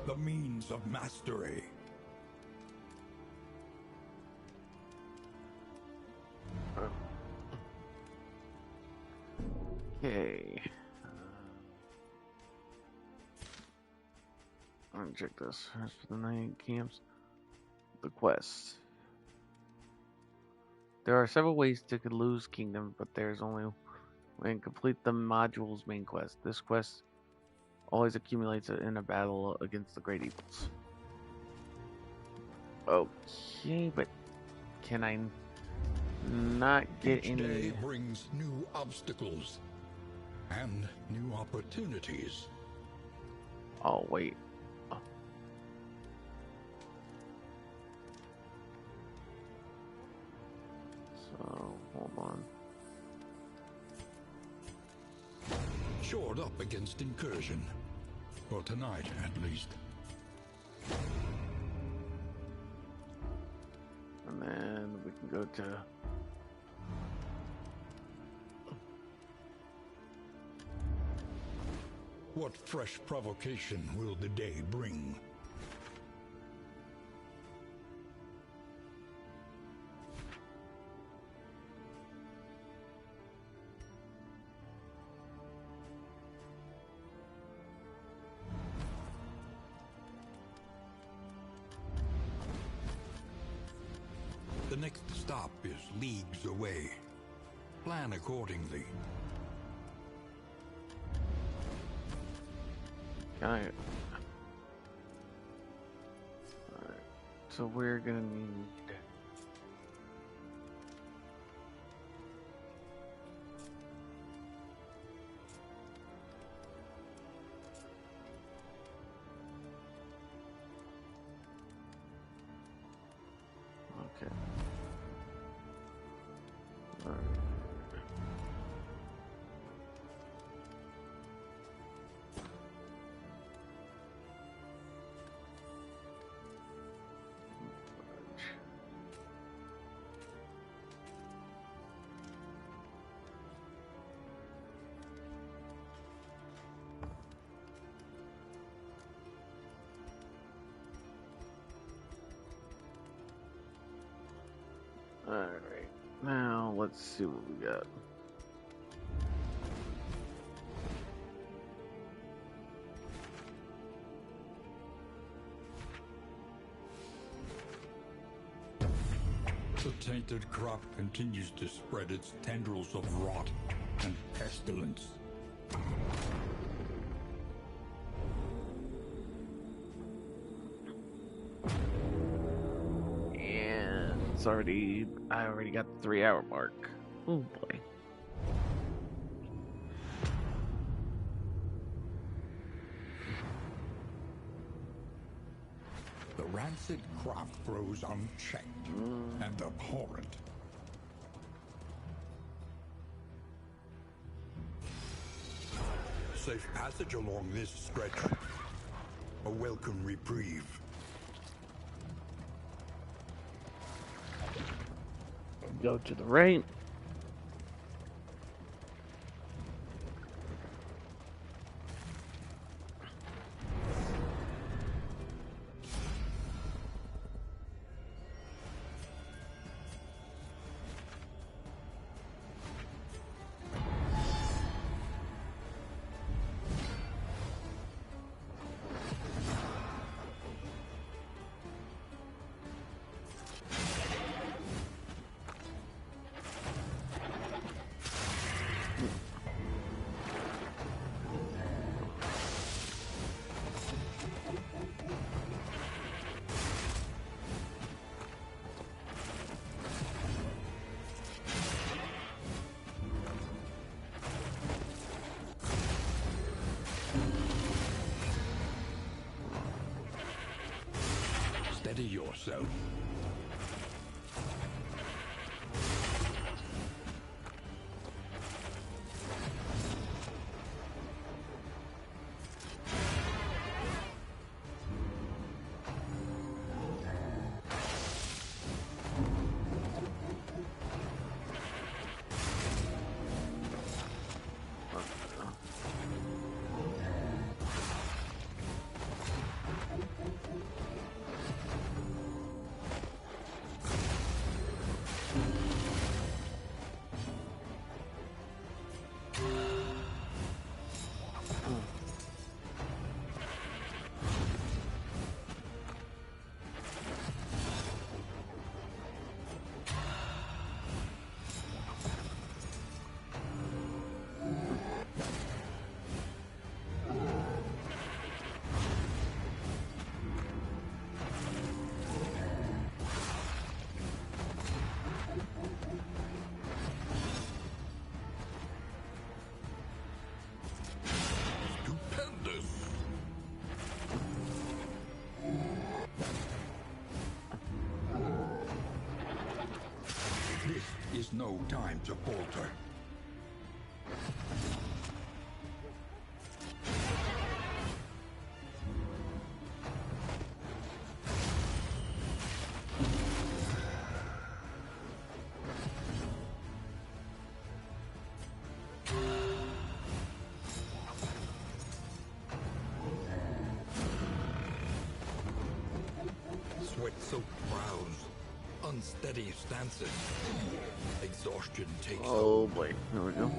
The means of mastery. me check this. As for the night camps, the quest. There are several ways to lose kingdom, but there's only when complete the module's main quest. This quest always accumulates in a battle against the great evils. Okay, but can I not get Each any? day brings new obstacles and new opportunities. Oh wait. So hold on. Shored up against incursion. For tonight, at least. And then we can go to What fresh provocation will the day bring? The next stop is leagues away. Plan accordingly. Alright. So we're gonna need okay. Alright. Alright, now let's see what we got. The tainted crop continues to spread its tendrils of rot and pestilence. And I already got the 3-hour mark. Oh boy. The rancid crop grows unchecked and abhorrent. Safe passage along this stretch. A welcome reprieve. Go to the right. Steady yourself. no time to falter. Sweat-soaked brows, unsteady stances. Exhaustion takes Oh boy, there we go.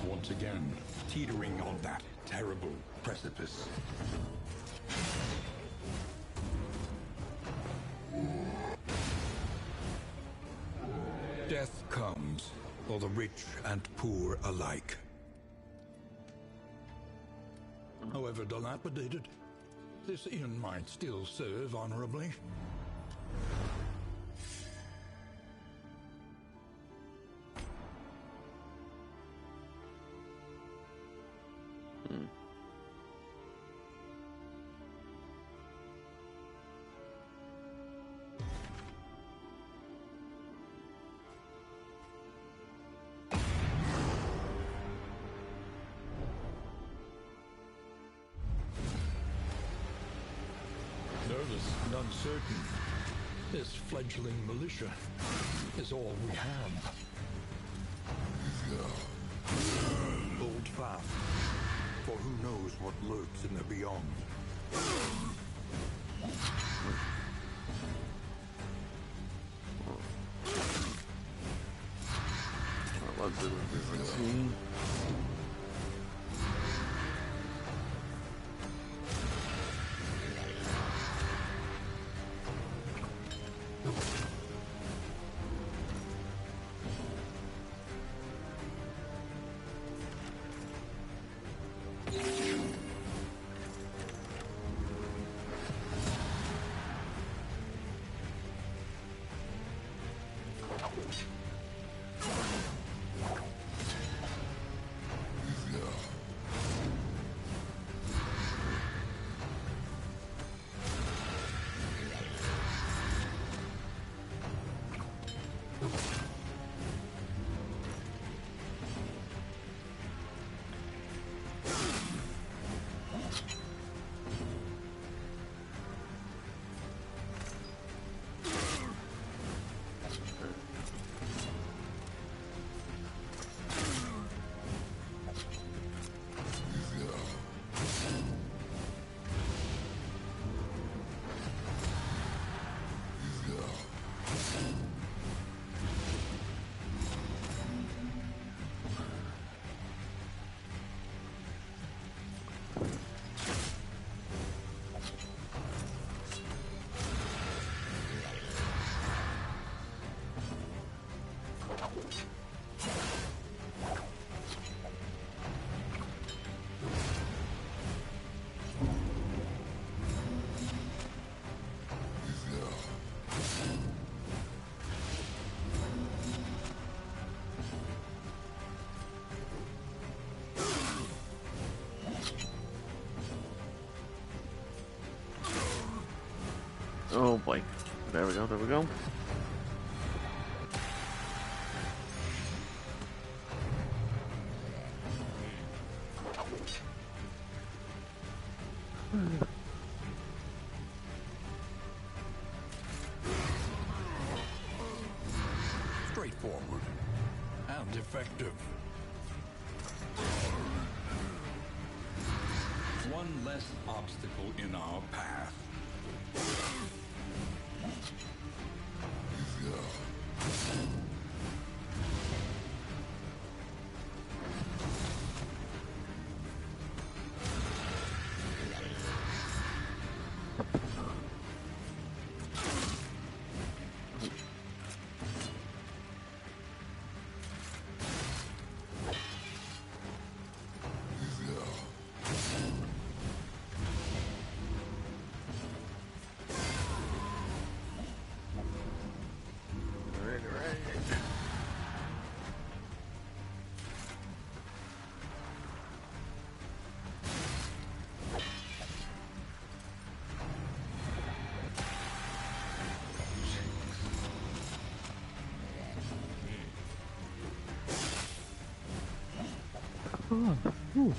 Once again, teetering on that terrible precipice. Death comes for the rich and poor alike. However dilapidated, this inn might still serve honorably. Nervous and uncertain, this fledgling militia is all we have. Hold fast, for who knows what lurks in the beyond. Oh boy. There we go, there we go. Straightforward and effective. One less obstacle in our path. Whew.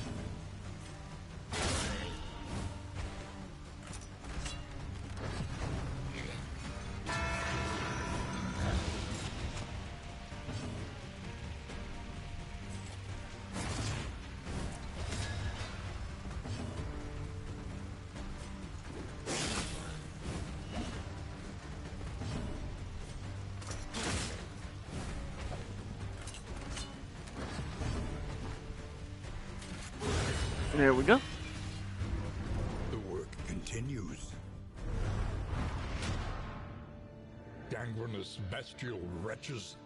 There we go. The work continues. Gangrenous bestial wretches.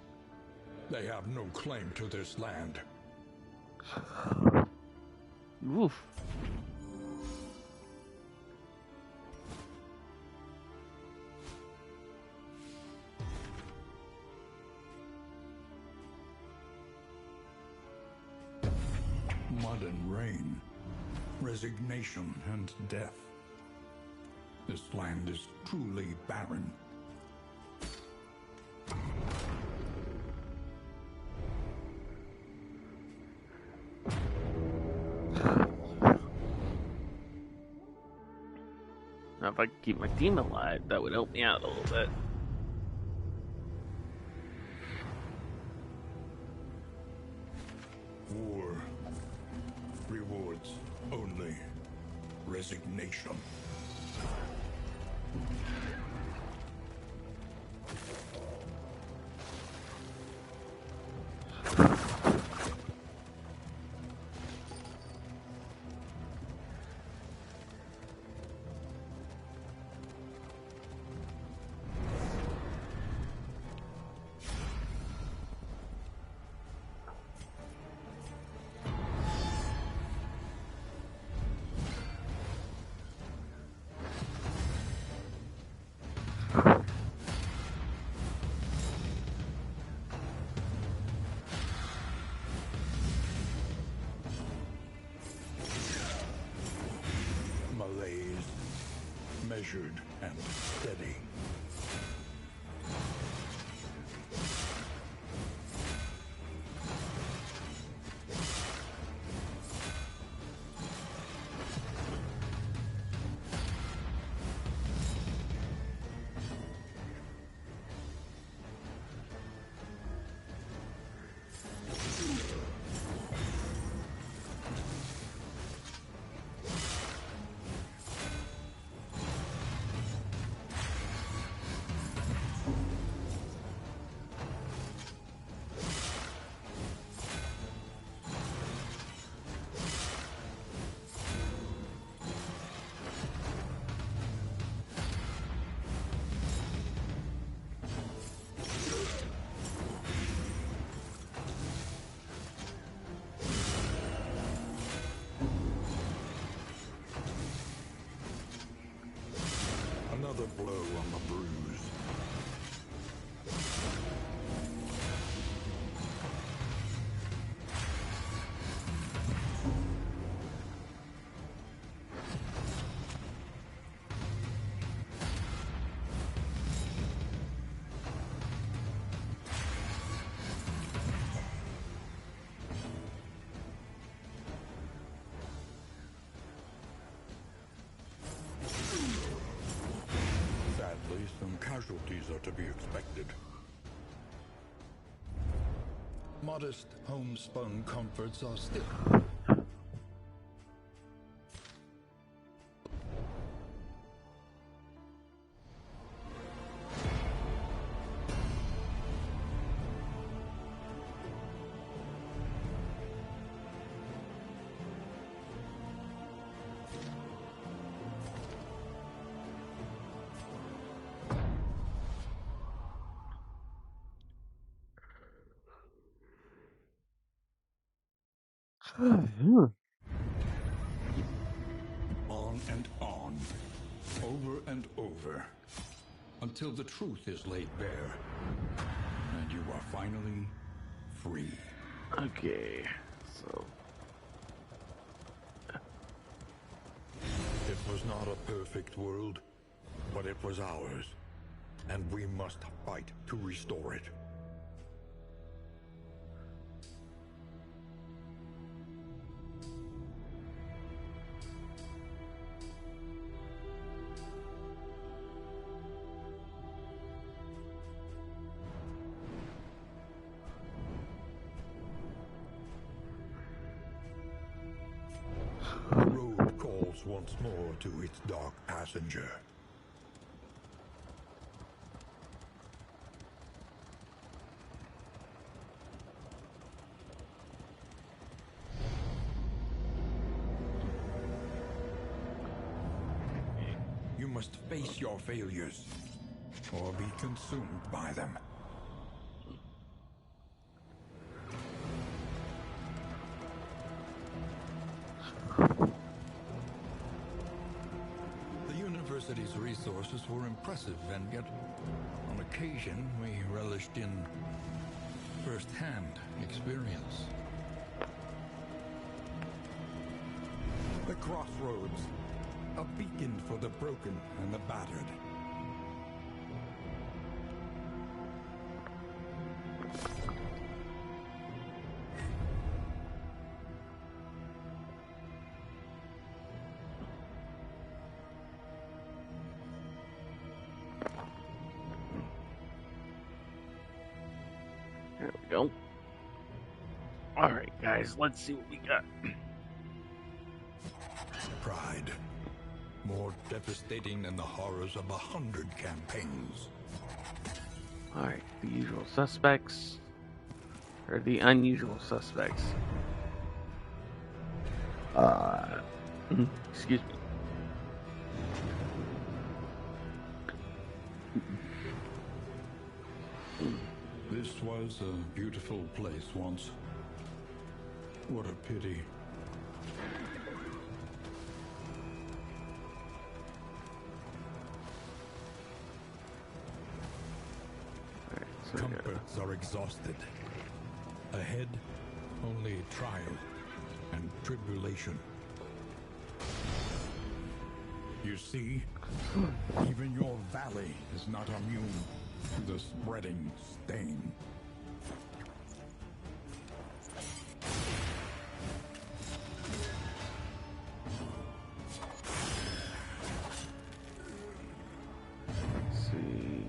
They have no claim to this land. Oof. Mud and rain, resignation and death. This land is truly barren. Now, if I could keep my team alive, that would help me out a little bit. War rewards only resignation. Malaise, measured and steady. Another blow on the bruise. Sadly, some casualties are to be expected. Modest homespun comforts are still. On and on, over and over, until the truth is laid bare, and you are finally free. Okay, so It was not a perfect world, but it was ours, and we must fight to restore it. once more to its dark passenger. You must face your failures, or be consumed by them. The university's resources were impressive, and yet, on occasion, we relished in first-hand experience. The Crossroads, a beacon for the broken and the battered. There we go. Alright, guys, let's see what we got. Pride. More devastating than the horrors of 100 campaigns. Alright, the usual suspects. Or the unusual suspects. Excuse me. This was a beautiful place once. What a pity. Alright, so we got- Comforts are exhausted. Ahead, only trial and tribulation. You see, even your valley is not immune to the spreading stain. let's see.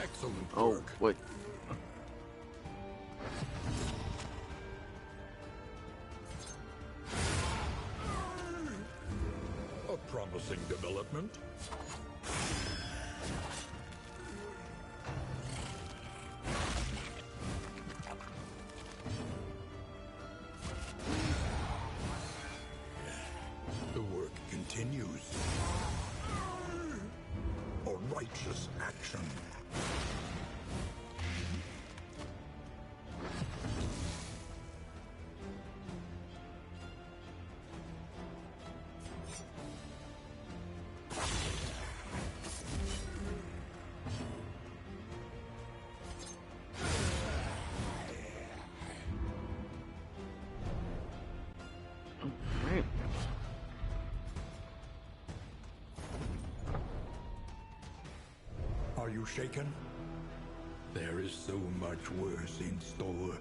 Excellent Oh, work. what? A promising development. The work continues. A righteous action. Right. Are you shaken? There is so much worse in store.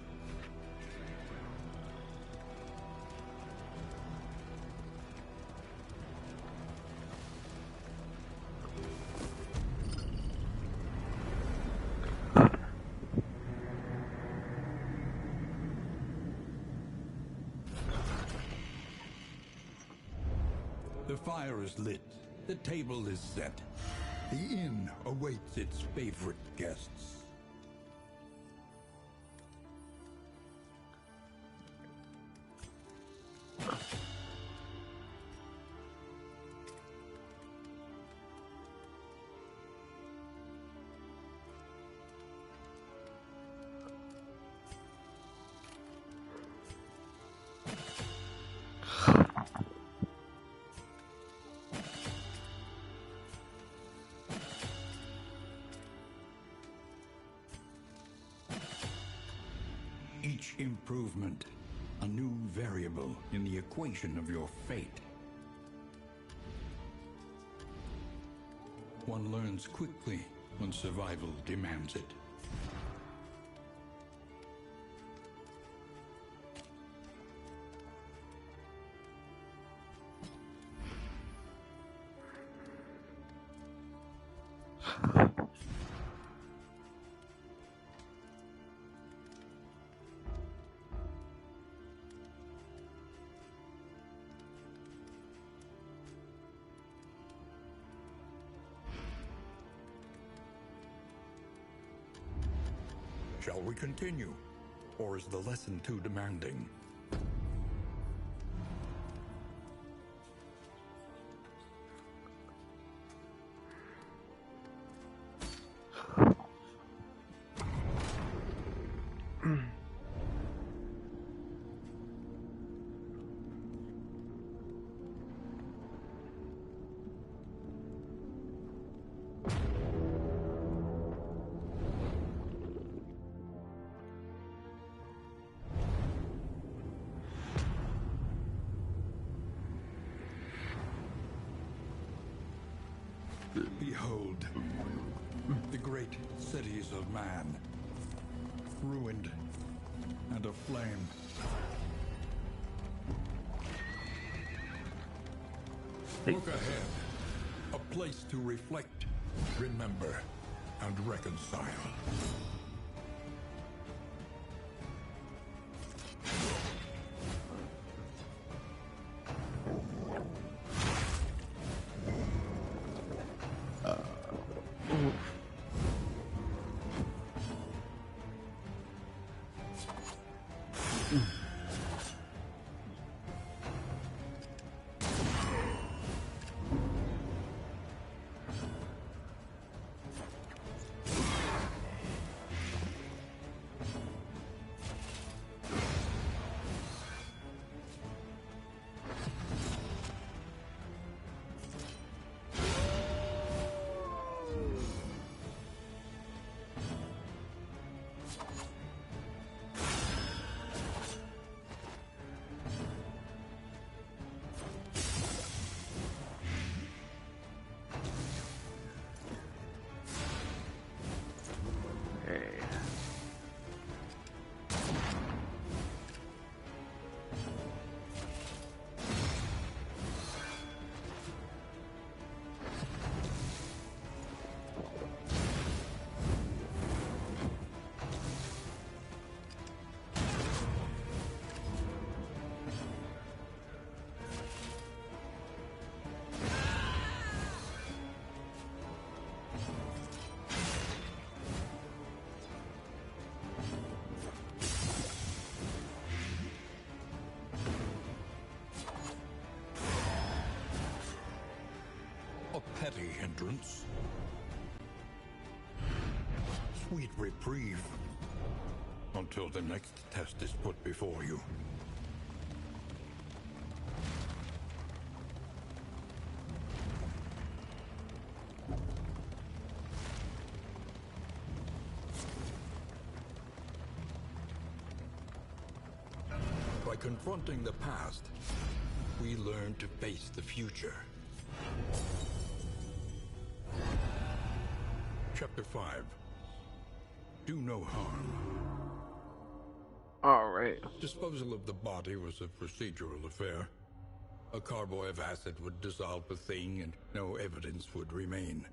The fire is lit. The table is set. The inn awaits its favorite guests. Each improvement, a new variable in the equation of your fate. One learns quickly when survival demands it. Shall we continue, or is the lesson too demanding? Behold, the great cities of man, ruined and aflame. Look ahead, a place to reflect, remember, and reconcile. A petty hindrance. Sweet reprieve. Until the next test is put before you. By confronting the past, we learn to face the future. Chapter 5. Do no harm. Alright. Disposal of the body was a procedural affair. A carboy of acid would dissolve the thing and no evidence would remain.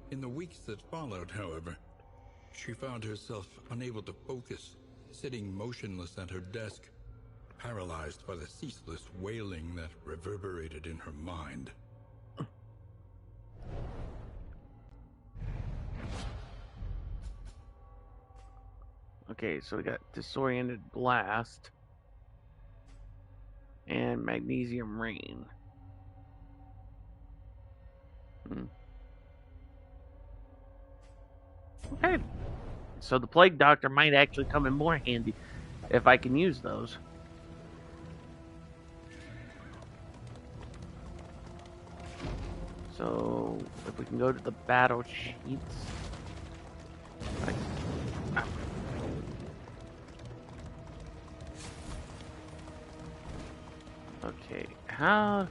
In the weeks that followed, however, she found herself unable to focus, sitting motionless at her desk, paralyzed by the ceaseless wailing that reverberated in her mind. Okay, so we got Disoriented Blast and Magnesium Rain. Okay. So the Plague Doctor might actually come in more handy if I can use those. So if we can go to the battle sheets. Okay, how...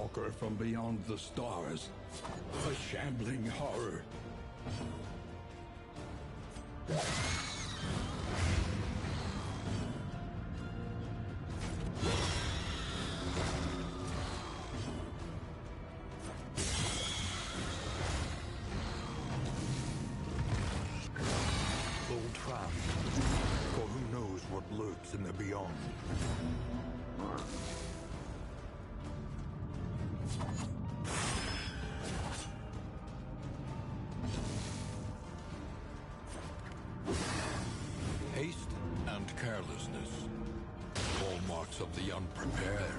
stalker from beyond the stars. A shambling horror. Trap, for who knows what lurks in the beyond. Haste and carelessness, hallmarks of the unprepared.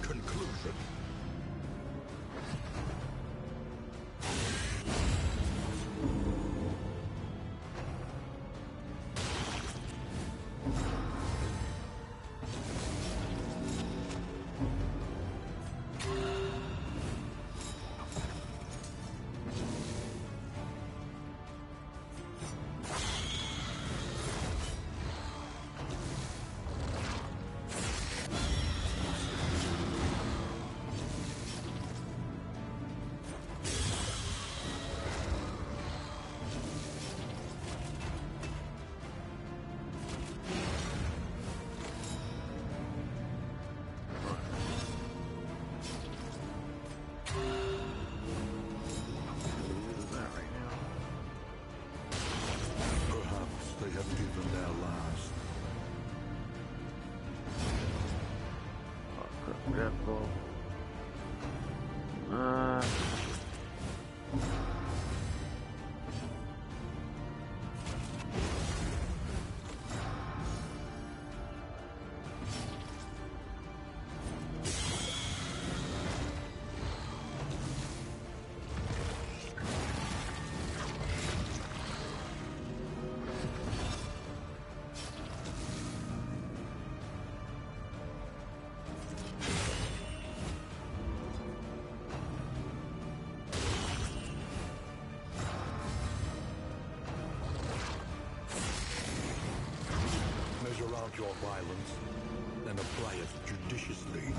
Conclusion. Forgetful. Measure out your violence and apply it judiciously.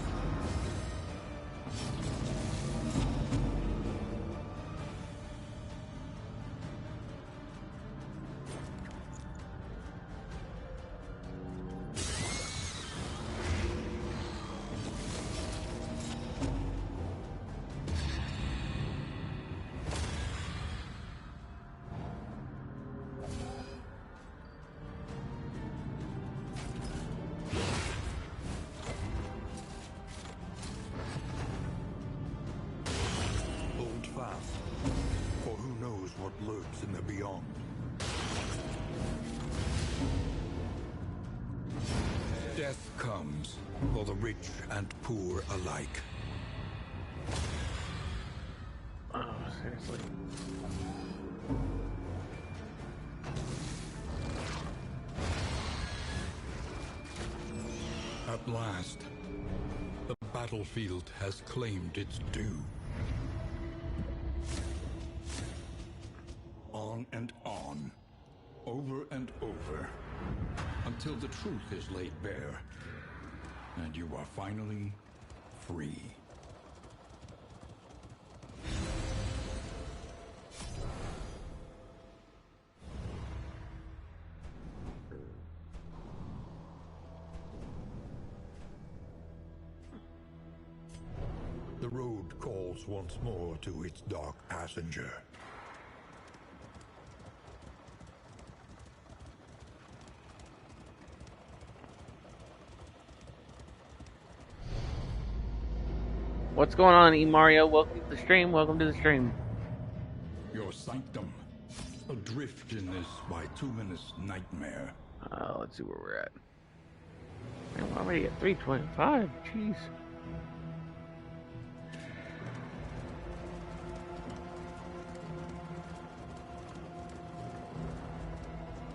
For who knows what lurks in the beyond. Death comes for the rich and poor alike. Oh, seriously. At last, the battlefield has claimed its due. On and on, over and over, until the truth is laid bare, and you are finally free. road calls once more to its dark passenger. What's going on, E Mario? Welcome to the stream. Welcome to the stream. Your sanctum, adrift in this bituminous nightmare. Let's see where we're at. Man, we're already at 325. Jeez.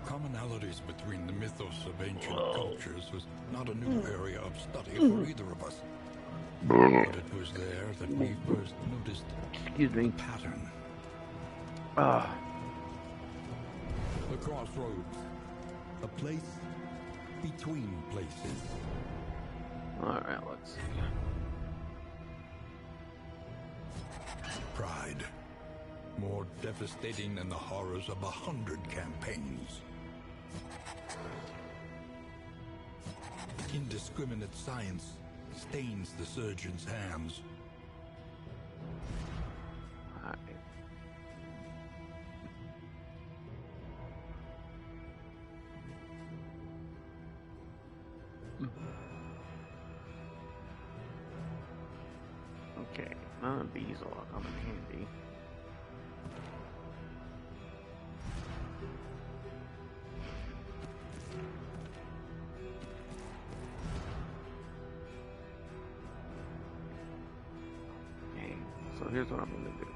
Commonalities between the mythos of ancient cultures was not a new area of study for either of us. But it was there that we first noticed Excuse me. pattern. Ah. The crossroads. A place between places. Alright, let's see. Pride. More devastating than the horrors of 100 campaigns. Indiscriminate science stains the surgeon's hands. Alright. Okay, none of these will come in handy. Okay, so here's what I'm gonna do.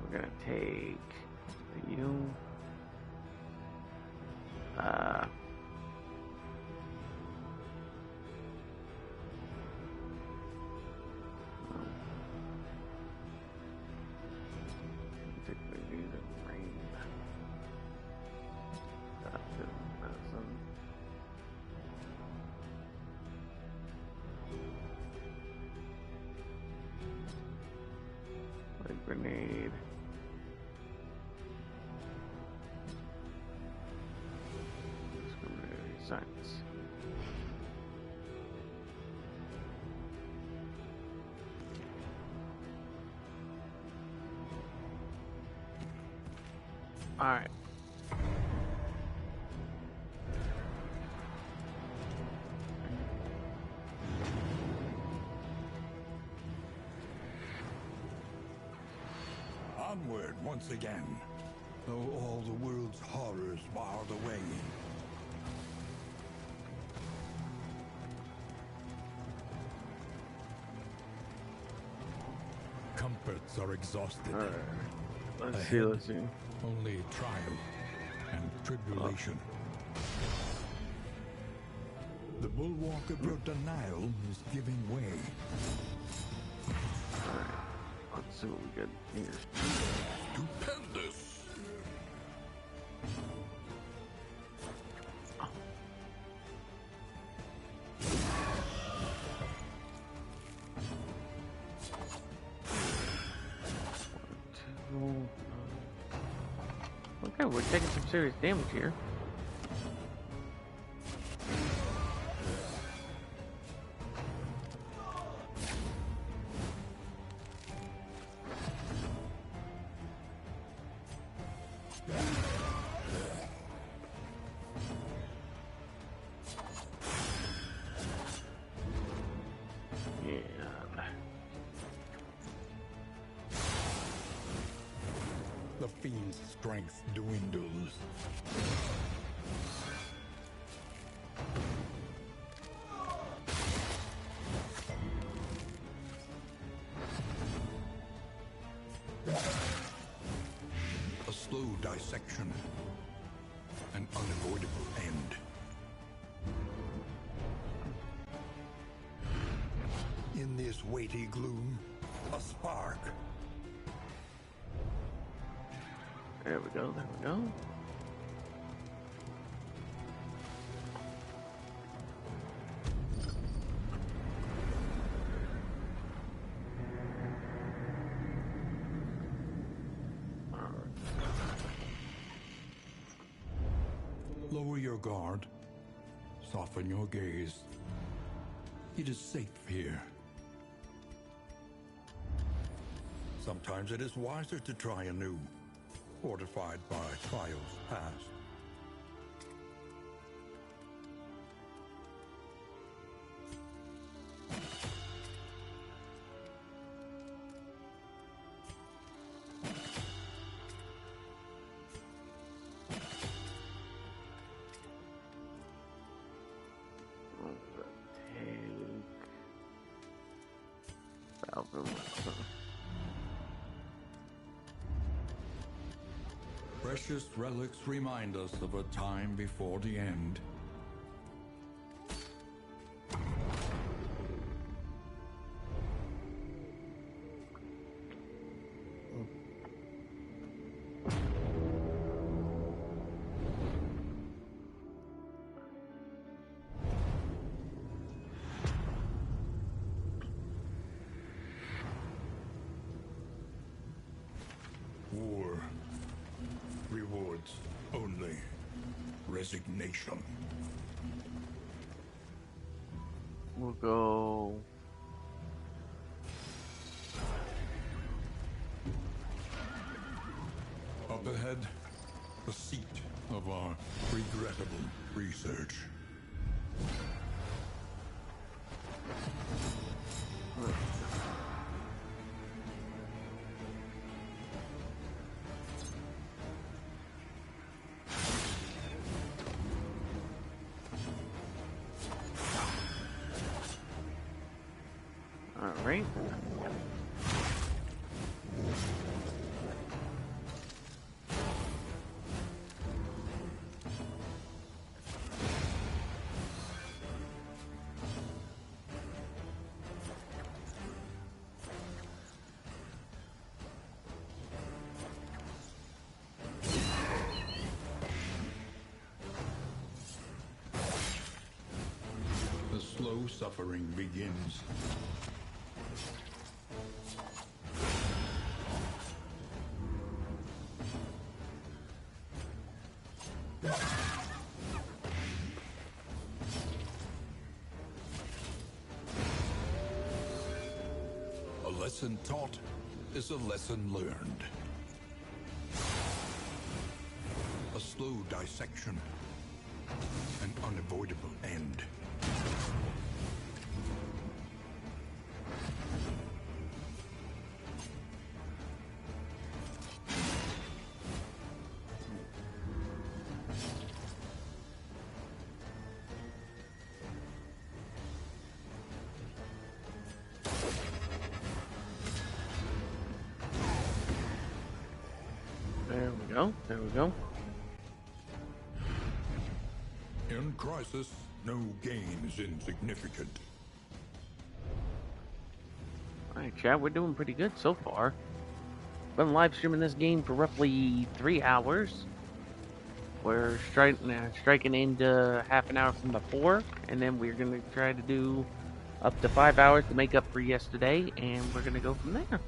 We're gonna take you. Take the use of rain. Medicine. Light grenade. Discriminatory science. All right. Onward once again, though all the world's horrors bar the way. Comforts are exhausted. All right. Let's see. Ahead. Let's see. Only trial and tribulation. The bulwark of your denial is giving way. All right. Let's see what we get here. Stupendous! Okay, we're taking some serious damage here. The fiend's strength dwindles. A slow dissection. An unavoidable end. In this weighty gloom, a spark. There we go, there we go. Lower your guard. Soften your gaze. It is safe here. Sometimes it is wiser to try anew, fortified by trials past. Precious relics remind us of a time before the end. War rewards only resignation. We'll go. Up ahead, the seat of our regrettable research. All right. The slow suffering begins. A lesson taught is a lesson learned. A slow dissection, an unavoidable end. There we go. There we go. In crisis, no gain is insignificant. Alright, chat, we're doing pretty good so far. Been live streaming this game for roughly 3 hours. We're striking into half an hour from the 4, and then we're going to try to do up to 5 hours to make up for yesterday, and we're going to go from there.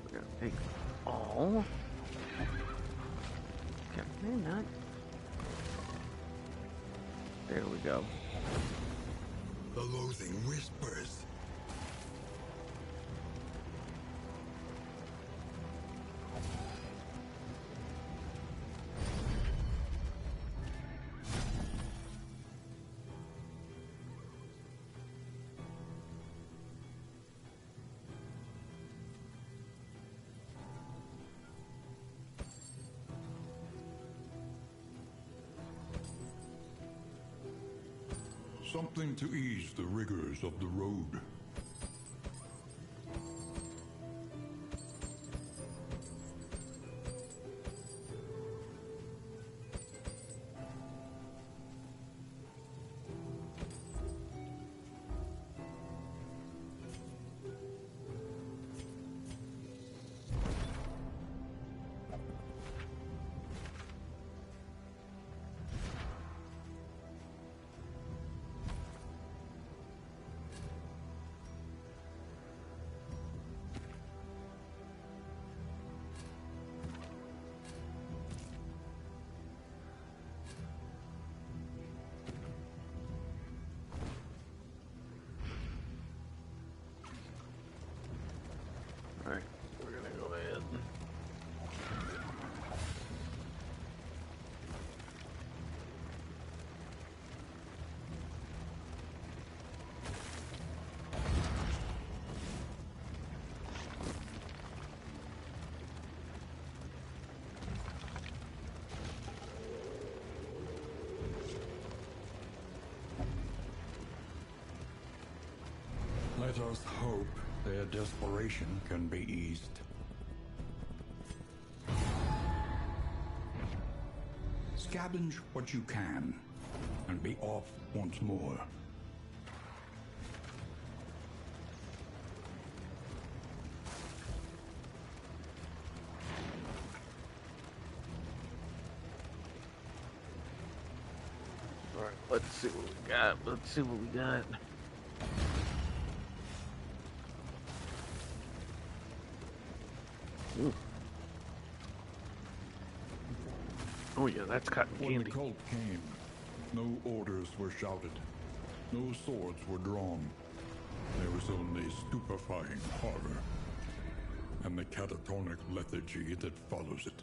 We're going to take all. Okay, not. There we go. The loathing whispers. Something to ease the rigors of the road. Let us hope their desperation can be eased. Scavenge what you can, and be off once more. Alright, let's see what we got. Let's see what we got. Ooh. Oh yeah, that's cotton When candy. the cult came, no orders were shouted, no swords were drawn. There was only stupefying horror, and the catatonic lethargy that follows it.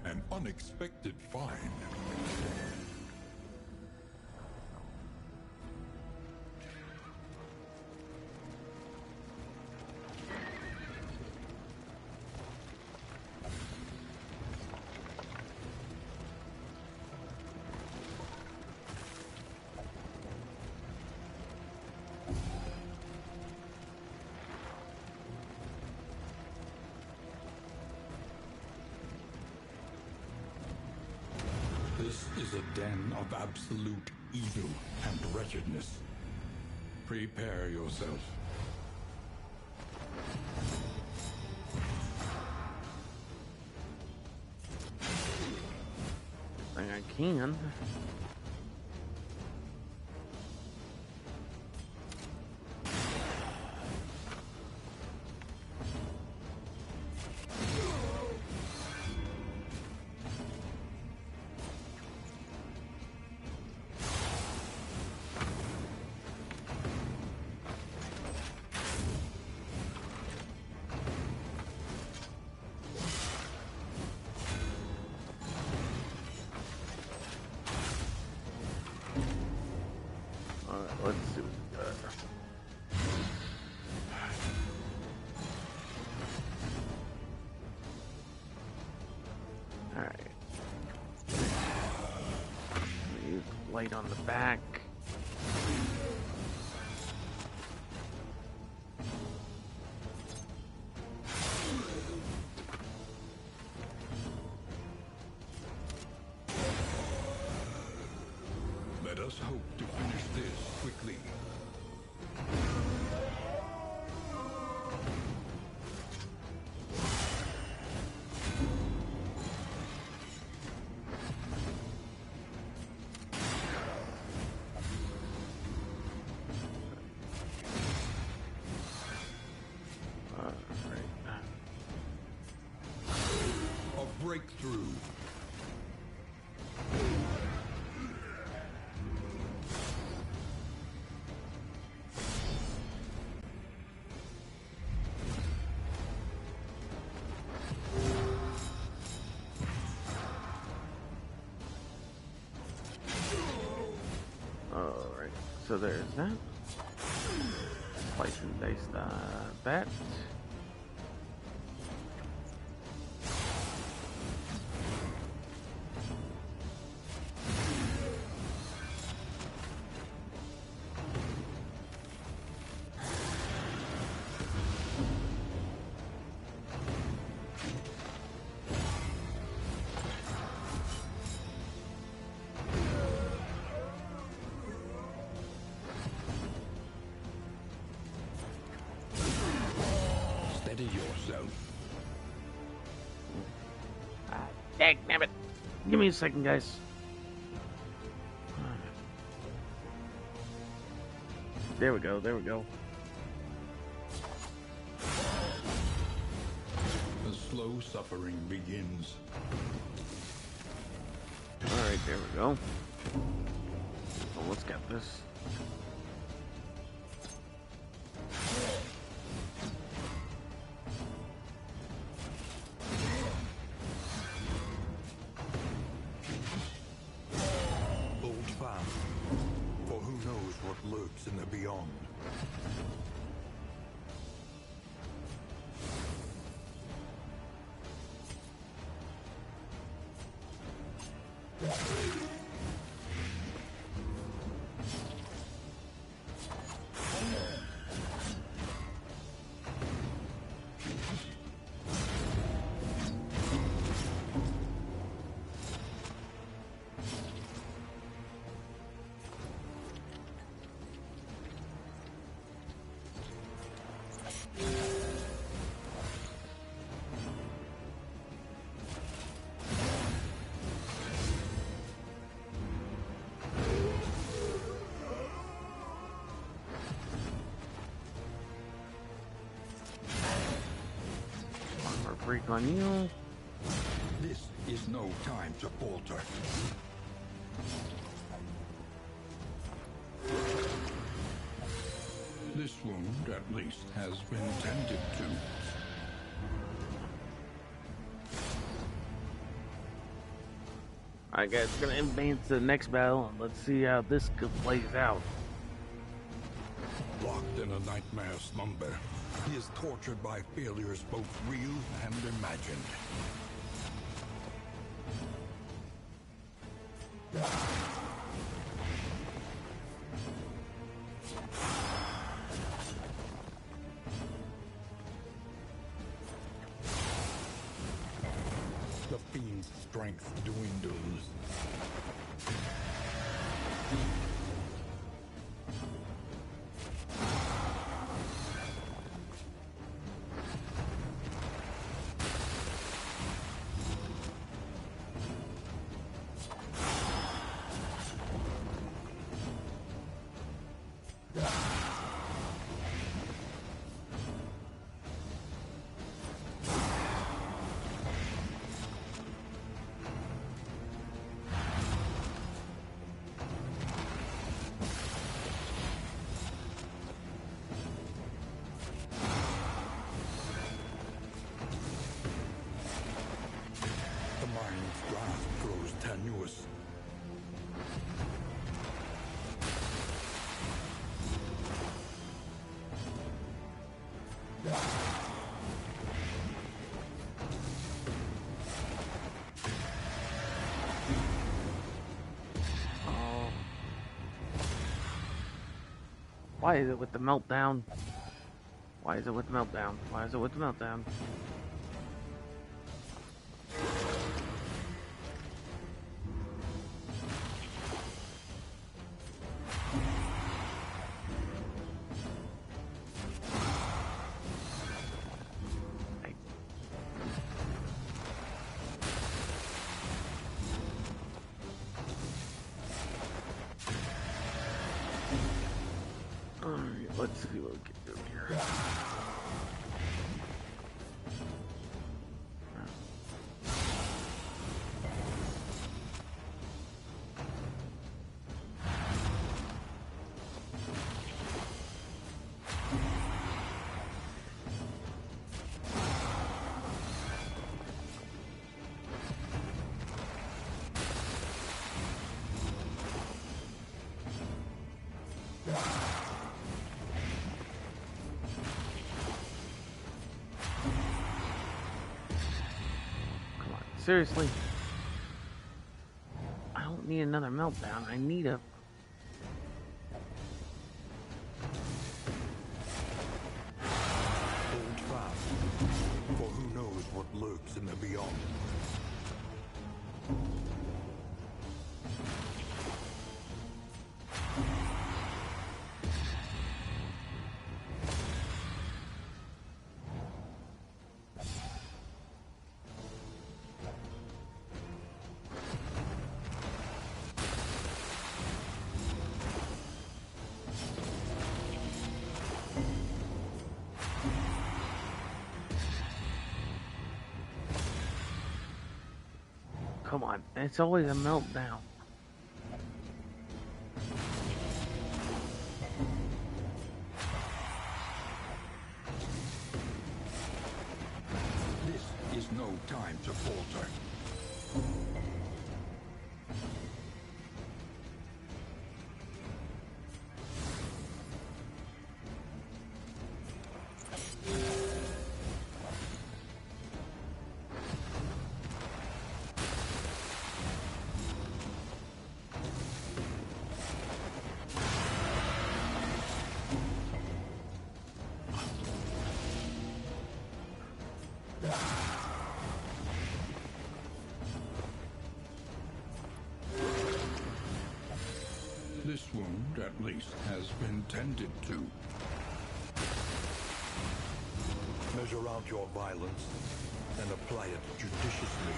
An unexpected find. This is a den of absolute evil and wretchedness. Prepare yourself. I think I can. Alright, let's see what we got. Alright. Use light on the back. Let us hope to finish this quickly. Alright. A breakthrough. Alright, so there's that. Slice and dice that. Steady yourself. Dagnabbit. Give me a second, guys. There we go, there we go. The slow suffering begins. Alright, there we go. So let's get this. Hold fast, for who knows what lurks in the beyond. freak on you. This is no time to falter. This wound, at least, has been tended to. Alright guys, we're gonna advance to the next battle and let's see how this plays out. Locked in a nightmare slumber, he is tortured by failures both real and imagined. The fiend's strength dwindles. The mind's grasp grows tenuous. Oh. Why is it with the meltdown? Why is it with the meltdown? Why is it with the meltdown? Alright, let's see what we can do here. Come on, seriously? I don't need another meltdown. I need a... Hold fast, for who knows what lurks in the beyond. Come on, it's always a meltdown. This is no time to falter. This wound, at least, has been tended to. Measure out your violence and apply it judiciously.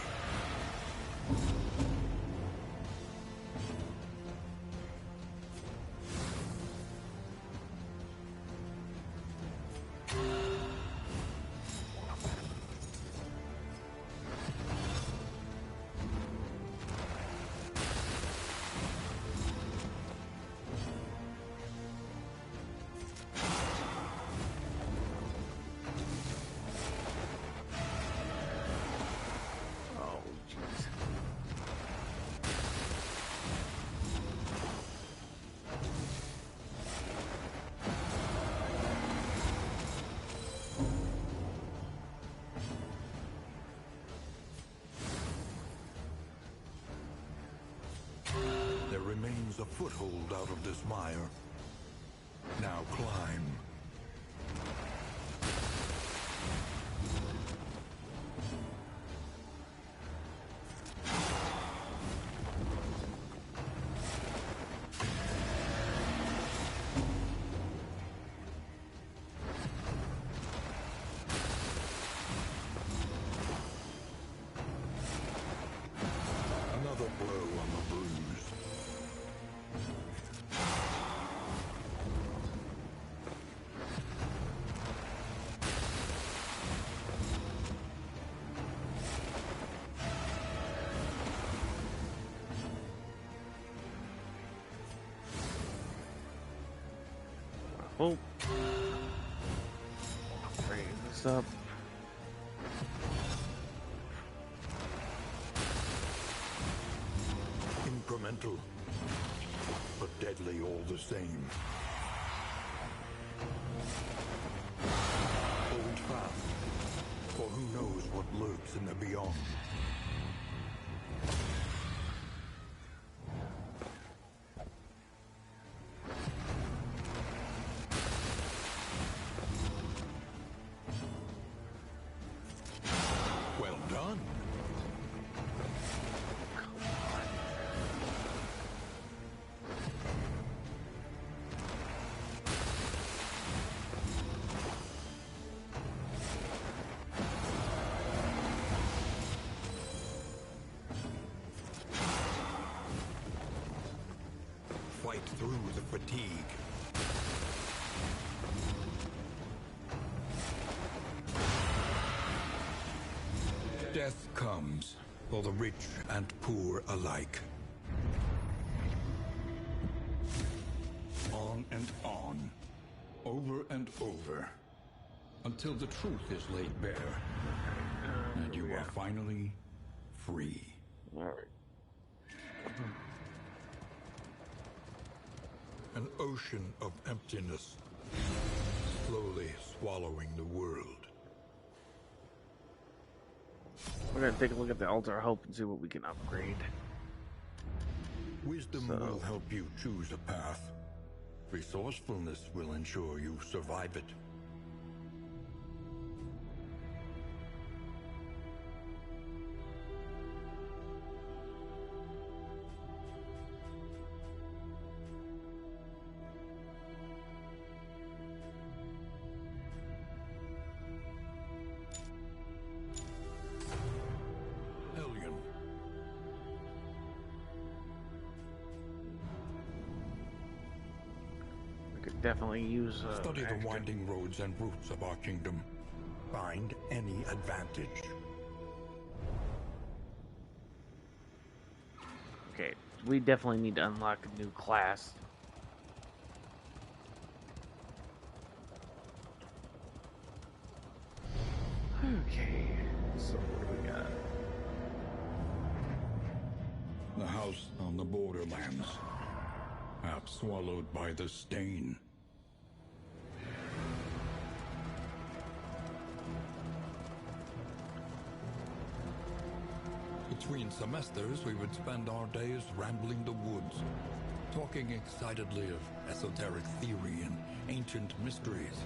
humans a foothold out of this mire. Now climb. Another blow on the bruise. Oh. Raise this up. Incremental, but deadly all the same. Hold fast, for who knows what lurks in the beyond. Well done. Fight through the fatigue. Death comes for the rich and poor alike. On and on, over and over, until the truth is laid bare, and you are finally free. Alright. An ocean of emptiness, slowly swallowing the world. We're gonna take a look at the Altar of Hope and see what we can upgrade. Wisdom will help you choose a path. Resourcefulness will ensure you survive it. Hellion. We could definitely use Study the extra- winding roads and routes of our kingdom. Find any advantage. Okay, we definitely need to unlock a new class. Okay, so what do we got? The house on the borderlands. Half swallowed by the stain. Between semesters, we would spend our days rambling the woods, talking excitedly of esoteric theory and ancient mysteries.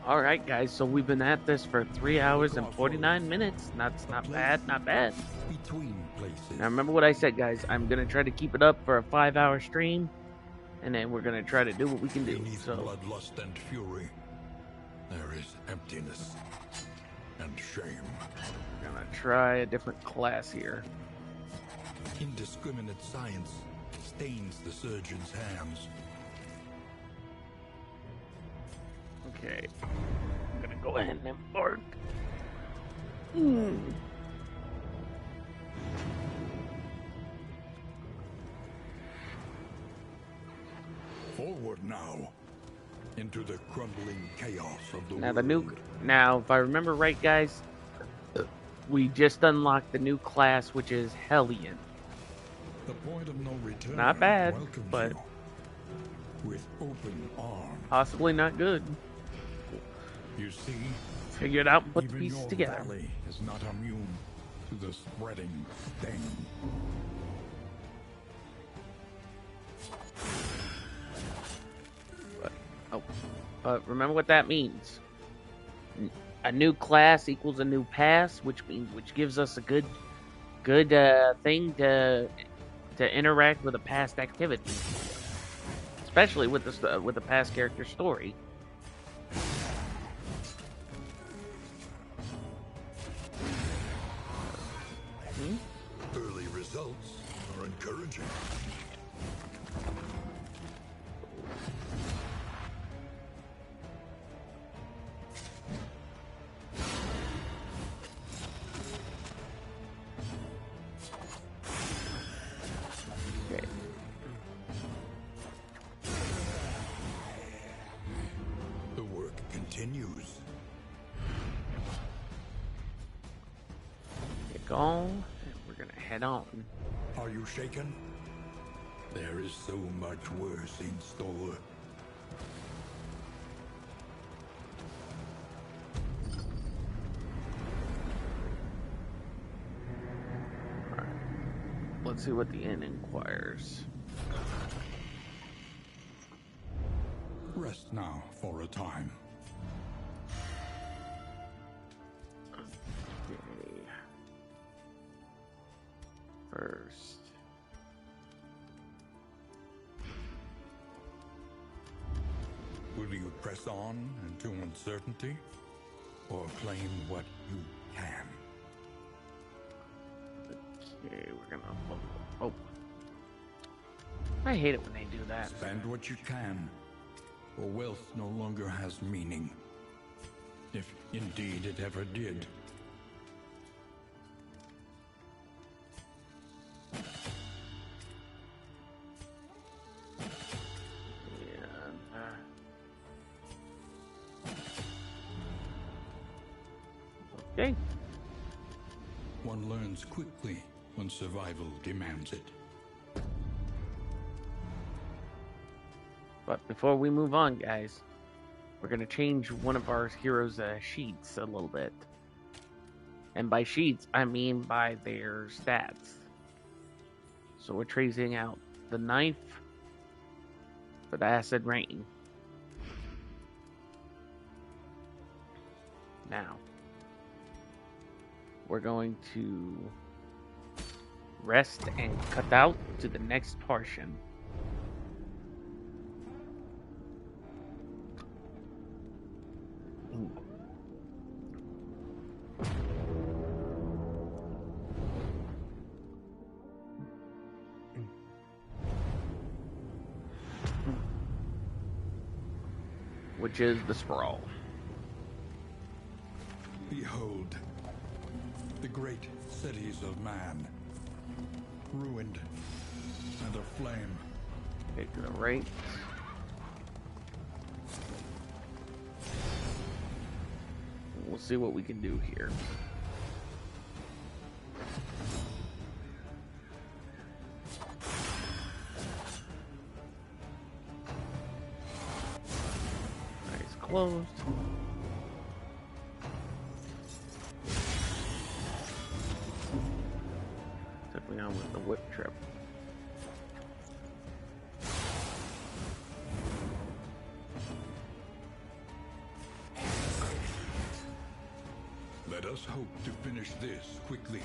Alright guys, so we've been at this for 3 hours and 49 minutes. That's not bad, not bad. Between places. Now remember what I said, guys. I'm gonna try to keep it up for a 5-hour stream, and then we're gonna try to do what we can do. Beneath So bloodlust and fury, there is emptiness and shame. we're gonna try a different class here. Indiscriminate science stains the surgeon's hands. Okay, I'm gonna go ahead and embark. Forward now, into the crumbling chaos of the Now world. the new, now if I remember right, guys, we just unlocked the new class, which is Hellion. The point of no return. Not bad, welcomes but- you with open arms. Possibly not good. You see, Figure it out and put the even pieces your together. valley is not immune to the spreading stain. Oh, but remember what that means. A new class equals a new pass, which gives us a good thing to interact with a past activity, especially with the past character story. Early results are encouraging. Okay. The work continues. Get going. We're gonna head on. Are you shaken? There is so much worse in store. Let's see what the inn inquires. Rest now for a time. Okay. First. Will you press on into uncertainty, or claim what you can? Okay, we're gonna. Oh. I hate it when they do that. Spend what you can, or wealth no longer has meaning. If indeed it ever did. Okay. One learns quickly when survival demands it. But before we move on, guys, we're going to change one of our heroes' sheets a little bit. And by sheets, I mean by their stats. So we're tracing out the knife for the acid rain. Now, we're going to rest and cut out to the next portion. Which is the sprawl. Behold, the great cities of man, ruined and aflame. Okay, to the right. We'll see what we can do here. Nice, closed. Took me on with the whip trip. Let us hope to finish this quickly.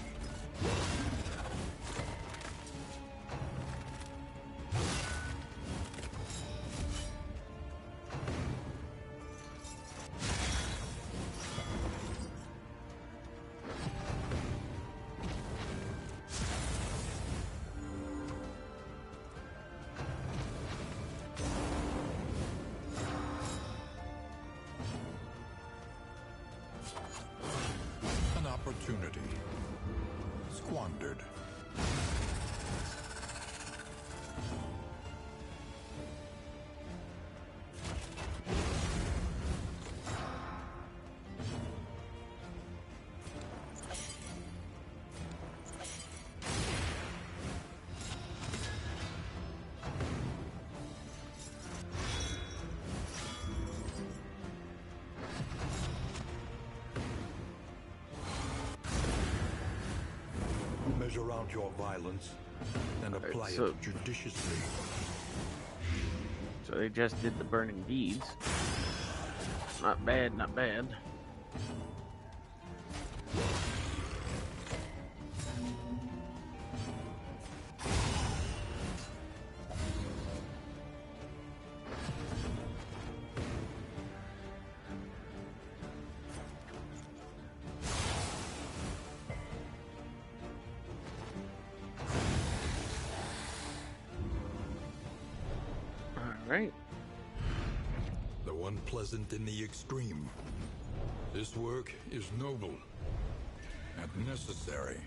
An opportunity squandered. Measure out your violence and apply so- it judiciously. So they just did the burning deeds. Not bad, not bad. Right. Though unpleasant in the extreme, this work is noble and necessary.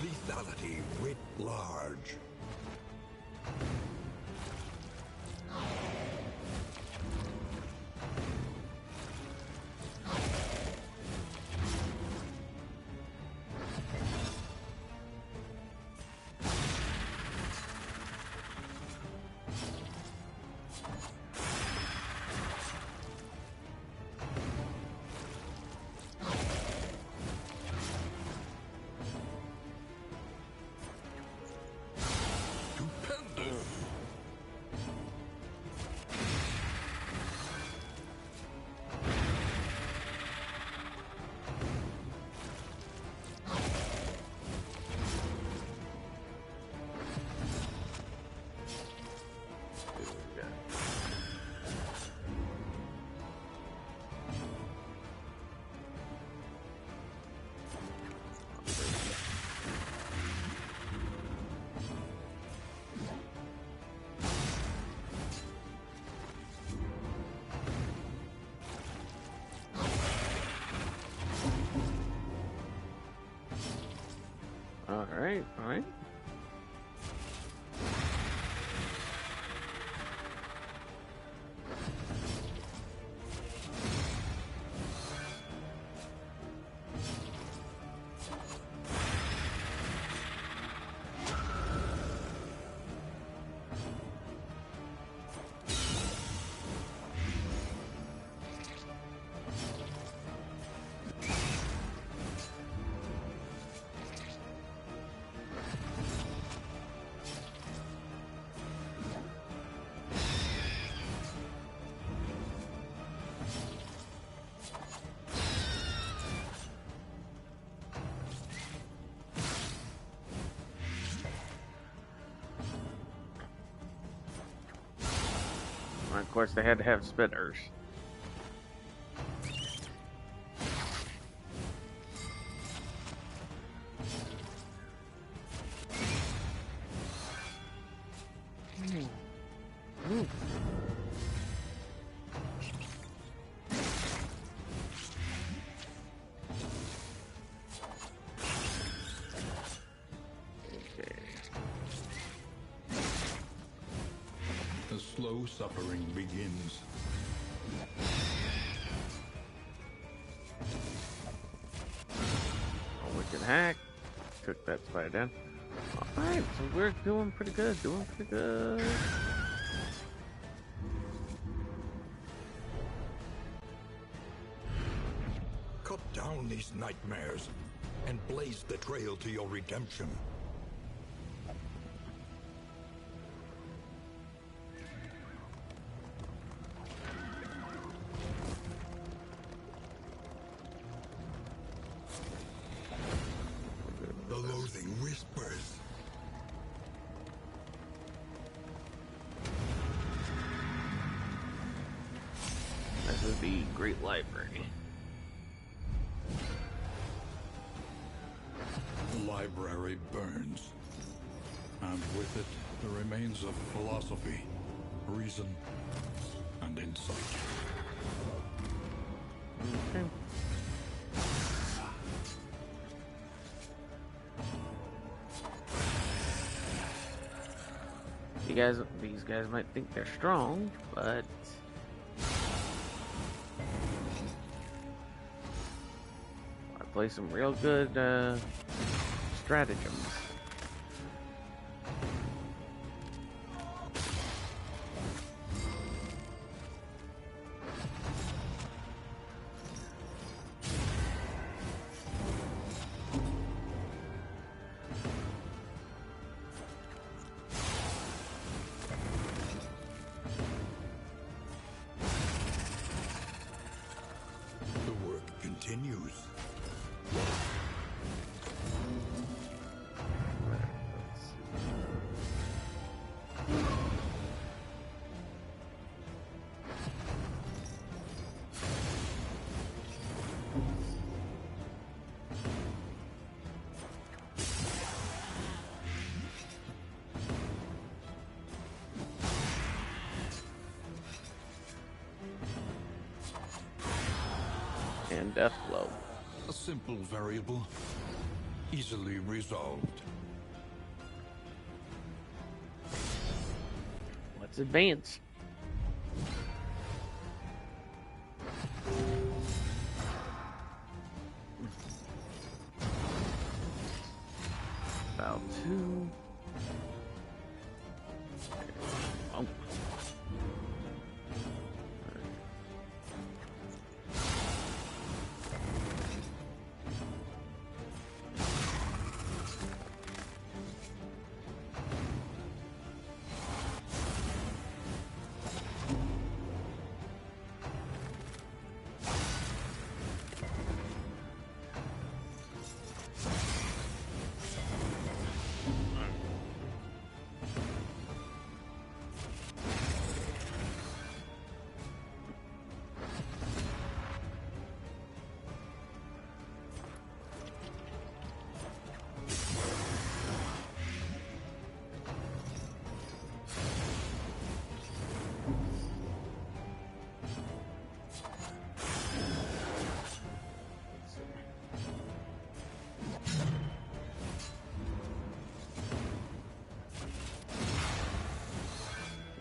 Lethality writ large. All right, all right. And of course, they had to have spitters. slow suffering begins. Oh, we can hack. Took that spider down. Alright, so we're doing pretty good. Doing pretty good. Cut down these nightmares and blaze the trail to your redemption. The loathing whispers. This is the Great Library. The library burns, and with it the remains of philosophy, reason, and insight. Okay. These guys might think they're strong, but I play some real good stratagems. The work continues. And death blow. A simple variable, easily resolved. Let's advance. About 2. Oh.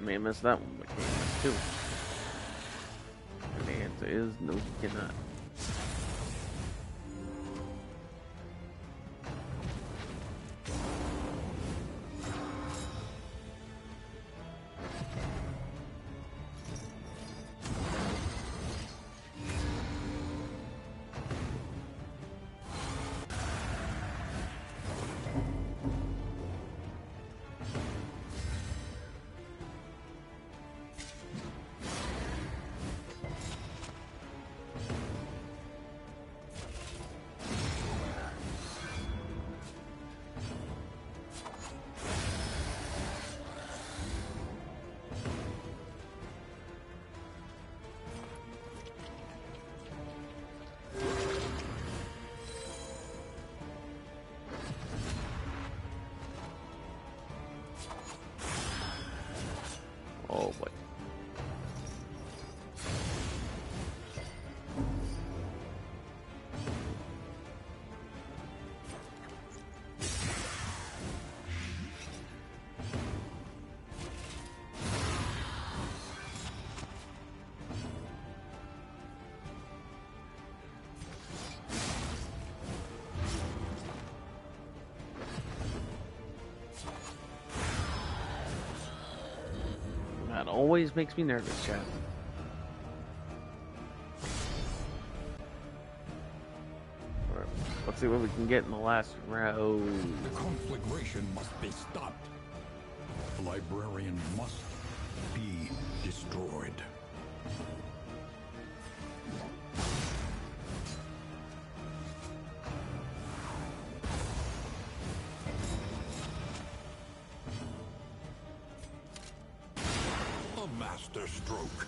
May have missed that one, but can't miss two. And the answer is no, you cannot. That always makes me nervous, chat. Alright, let's see what we can get in the last round. The conflagration must be stopped. The librarian must be destroyed. A master stroke.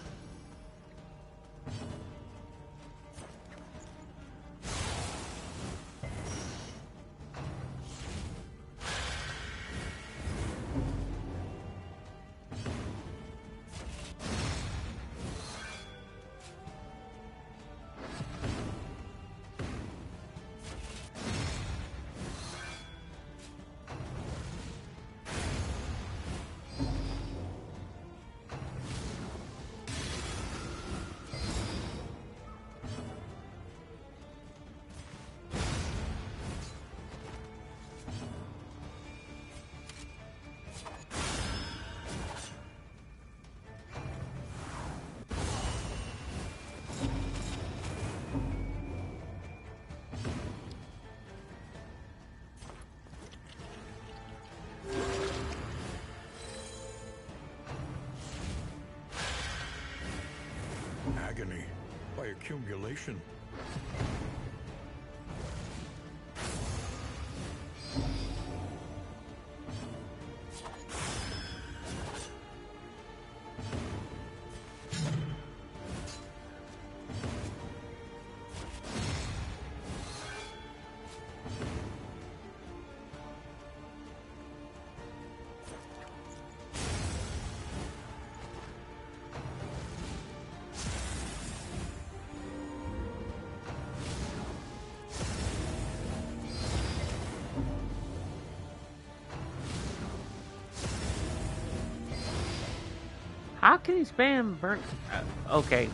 Agony by accumulation. How can he spam burn? Okay.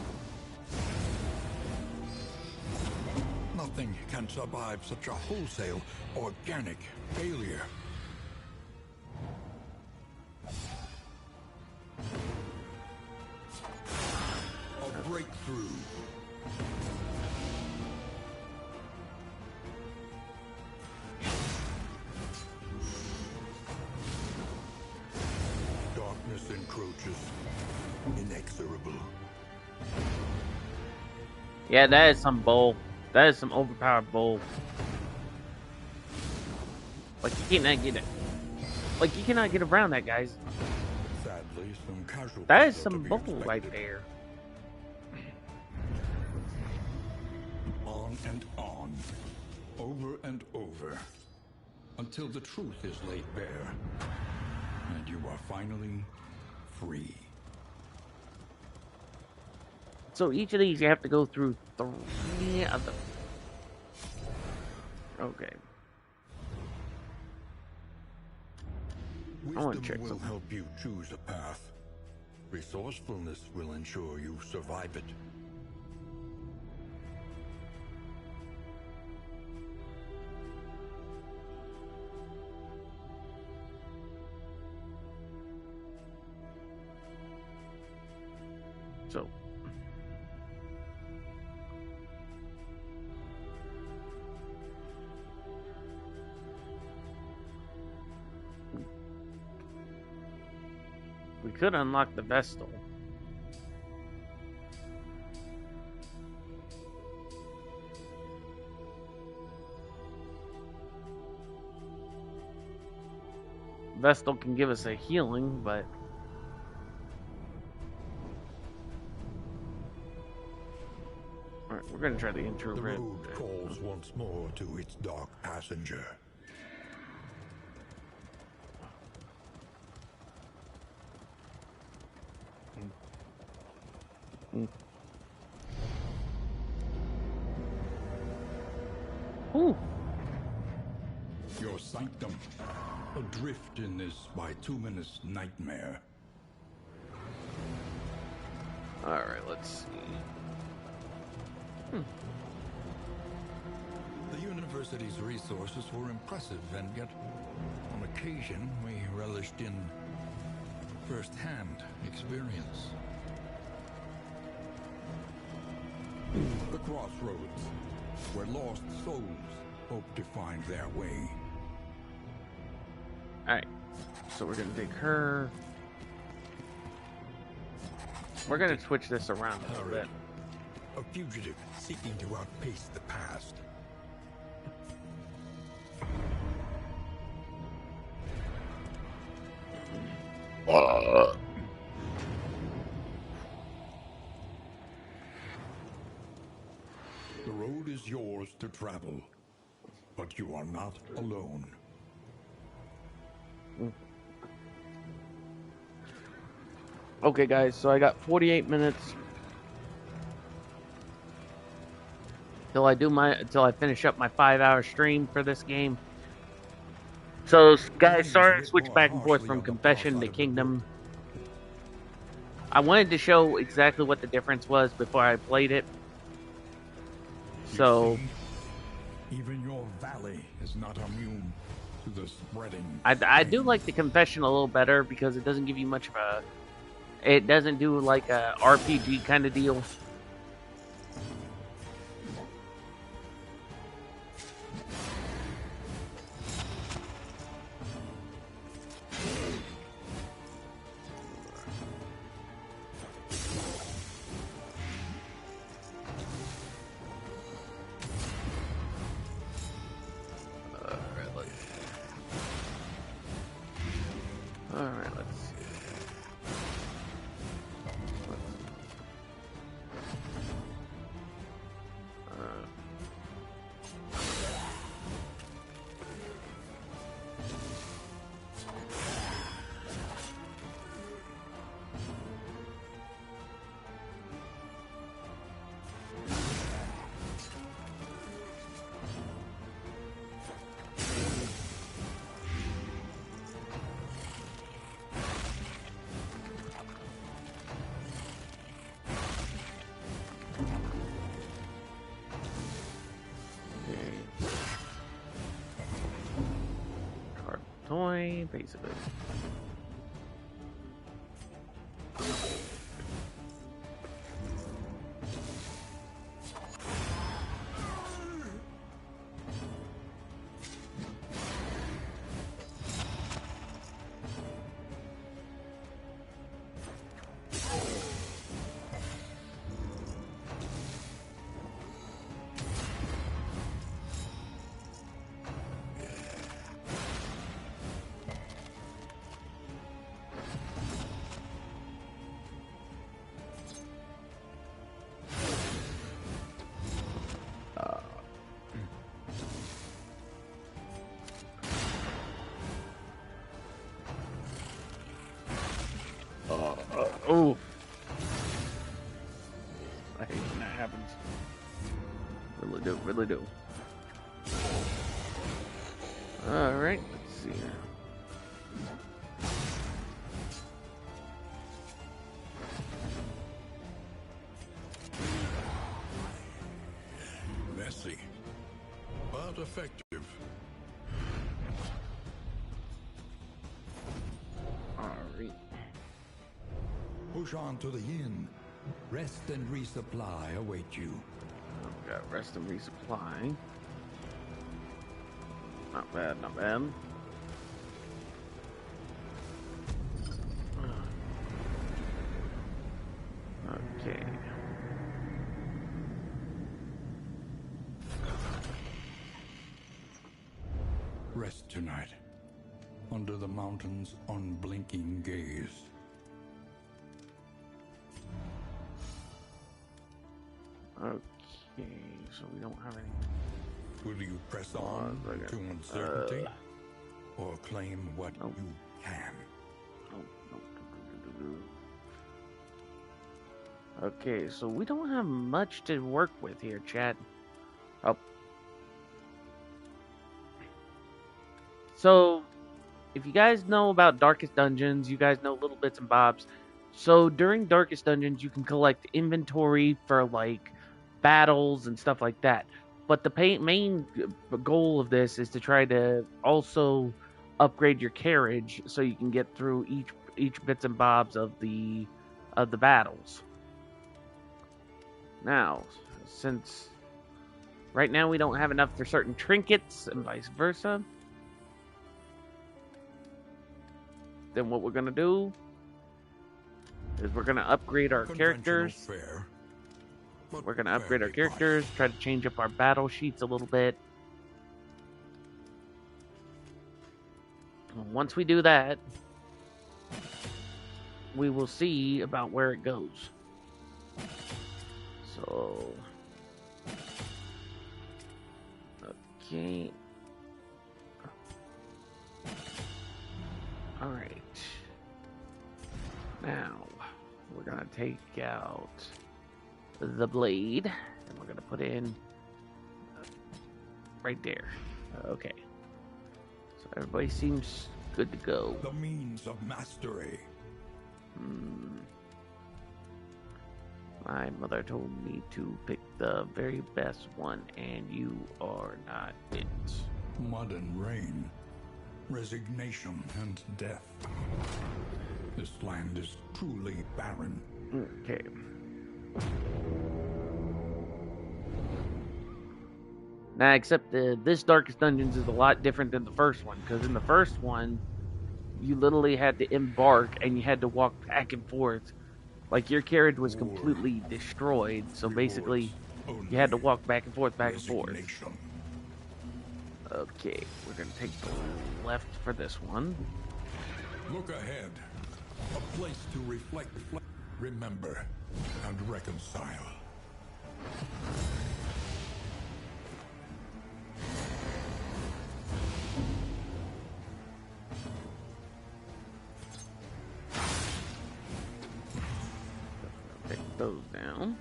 Nothing can survive such a wholesale, organic failure. A breakthrough. Darkness encroaches, inexorable. Yeah, that is some bull. That is some overpowered bull. Like, you cannot get it. Like, you cannot get around that, guys. Sadly, some casualties. That is are some to be bull expected. right there. On and on, over and over, until the truth is laid bare, and you are finally free. So each of these you have to go through 3 of them. Okay. I wanna Wisdom check will something. help you choose a path. Resourcefulness will ensure you survive it. So. We could unlock the Vestal. Vestal can give us a healing, but alright, we're gonna try the intro The red. road calls once more to its dark passenger. Ooh. Your sanctum, adrift in this bituminous nightmare. Alright, let's see. The university's resources were impressive, and yet, on occasion, we relished in first-hand experience. The crossroads, where lost souls hope to find their way. Alright, so we're gonna take her. We're gonna switch this around a little bit. A fugitive seeking to outpace the past. The road is yours to travel, but you are not alone. Okay, guys, so I got 48 minutes till I finish up my 5-hour stream for this game. So, guys, sorry I switched back and forth from Confession to Kingdom. I wanted to show exactly what the difference was before I played it. So, even your valley is not immune to the spreading. I do like the Confession a little better because it doesn't give you much of a... It doesn't do like a RPG kind of deal. Alright, let's see. Toy, basically. Oh, I hate when that happens. Really do, really do. Alright, let's see here. Messy, but effective. Alright. Push on to the inn. Rest and resupply await you. I've got rest and resupply. Not bad, not bad. Okay. Rest tonight, under the mountain's unblinking gaze. Okay, so we don't have any. Will you press on to uncertainty, or claim what you can? Okay, so we don't have much to work with here, chat. Oh. So, if you guys know about Darkest Dungeons, you guys know little bits and bobs. So, during Darkest Dungeons, you can collect inventory for, like, battles and stuff like that. But the main goal of this is to try to also upgrade your carriage so you can get through each bits and bobs of the battles. Now, since right now we don't have enough for certain trinkets and vice versa, then what we're gonna do is we're gonna upgrade our characters. Fare, We're gonna upgrade our fairly characters, try to change up our battle sheets a little bit. Once we do that, we will see about where it goes. So, okay. All right. Now, we're gonna take out the blade, and we're gonna put in right there. Okay. So everybody seems good to go. The means of mastery. My mother told me to pick the very best one, and you are not it. Mud and rain. Resignation and death. This land is truly barren. Okay. Now, except this Darkest Dungeons is a lot different than the first one, because in the first one, you literally had to embark and you had to walk back and forth. Like, your carriage was completely destroyed, so basically, you had to walk back and forth, back and forth. Okay, we're gonna take the left for this one. Look ahead. A place to reflect, remember, and reconcile. Take those down.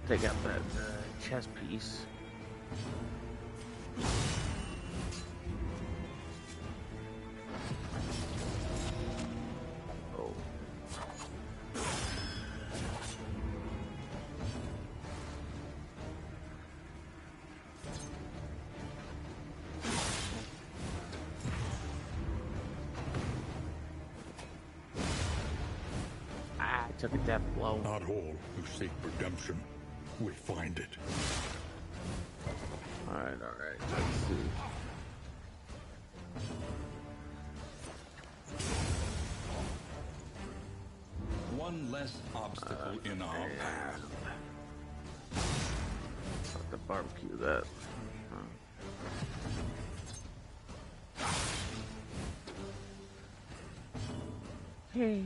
Take out that chess piece. Oh. I took a death blow. Not all who seek redemption will find it. Alright, let's see. One less obstacle in our path. Have to barbecue that. Hey.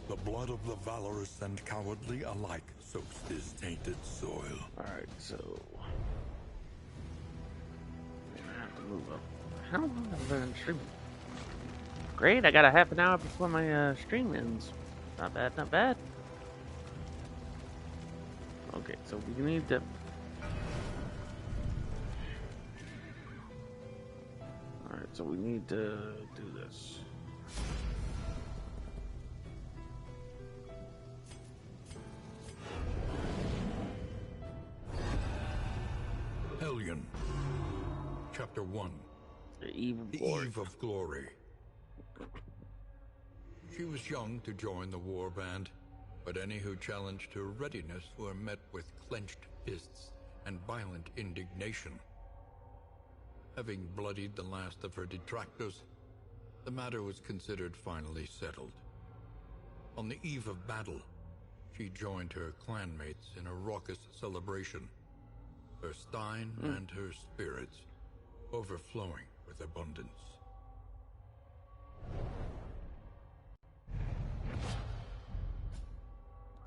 The blood of the valorous and cowardly alike soaks this tainted soil. Alright, so I have to move up. How long have I been streaming? Great, I got a half an hour before my stream ends. Not bad, not bad. Okay, so we need to. Alright, so we need to do this. Edition. Chapter 1. The Eve of The Glory. Eve of Glory. She was young to join the war band, but any who challenged her readiness were met with clenched fists and violent indignation. Having bloodied the last of her detractors, the matter was considered finally settled. On the eve of battle, she joined her clanmates in a raucous celebration, her stein and her spirits overflowing with abundance.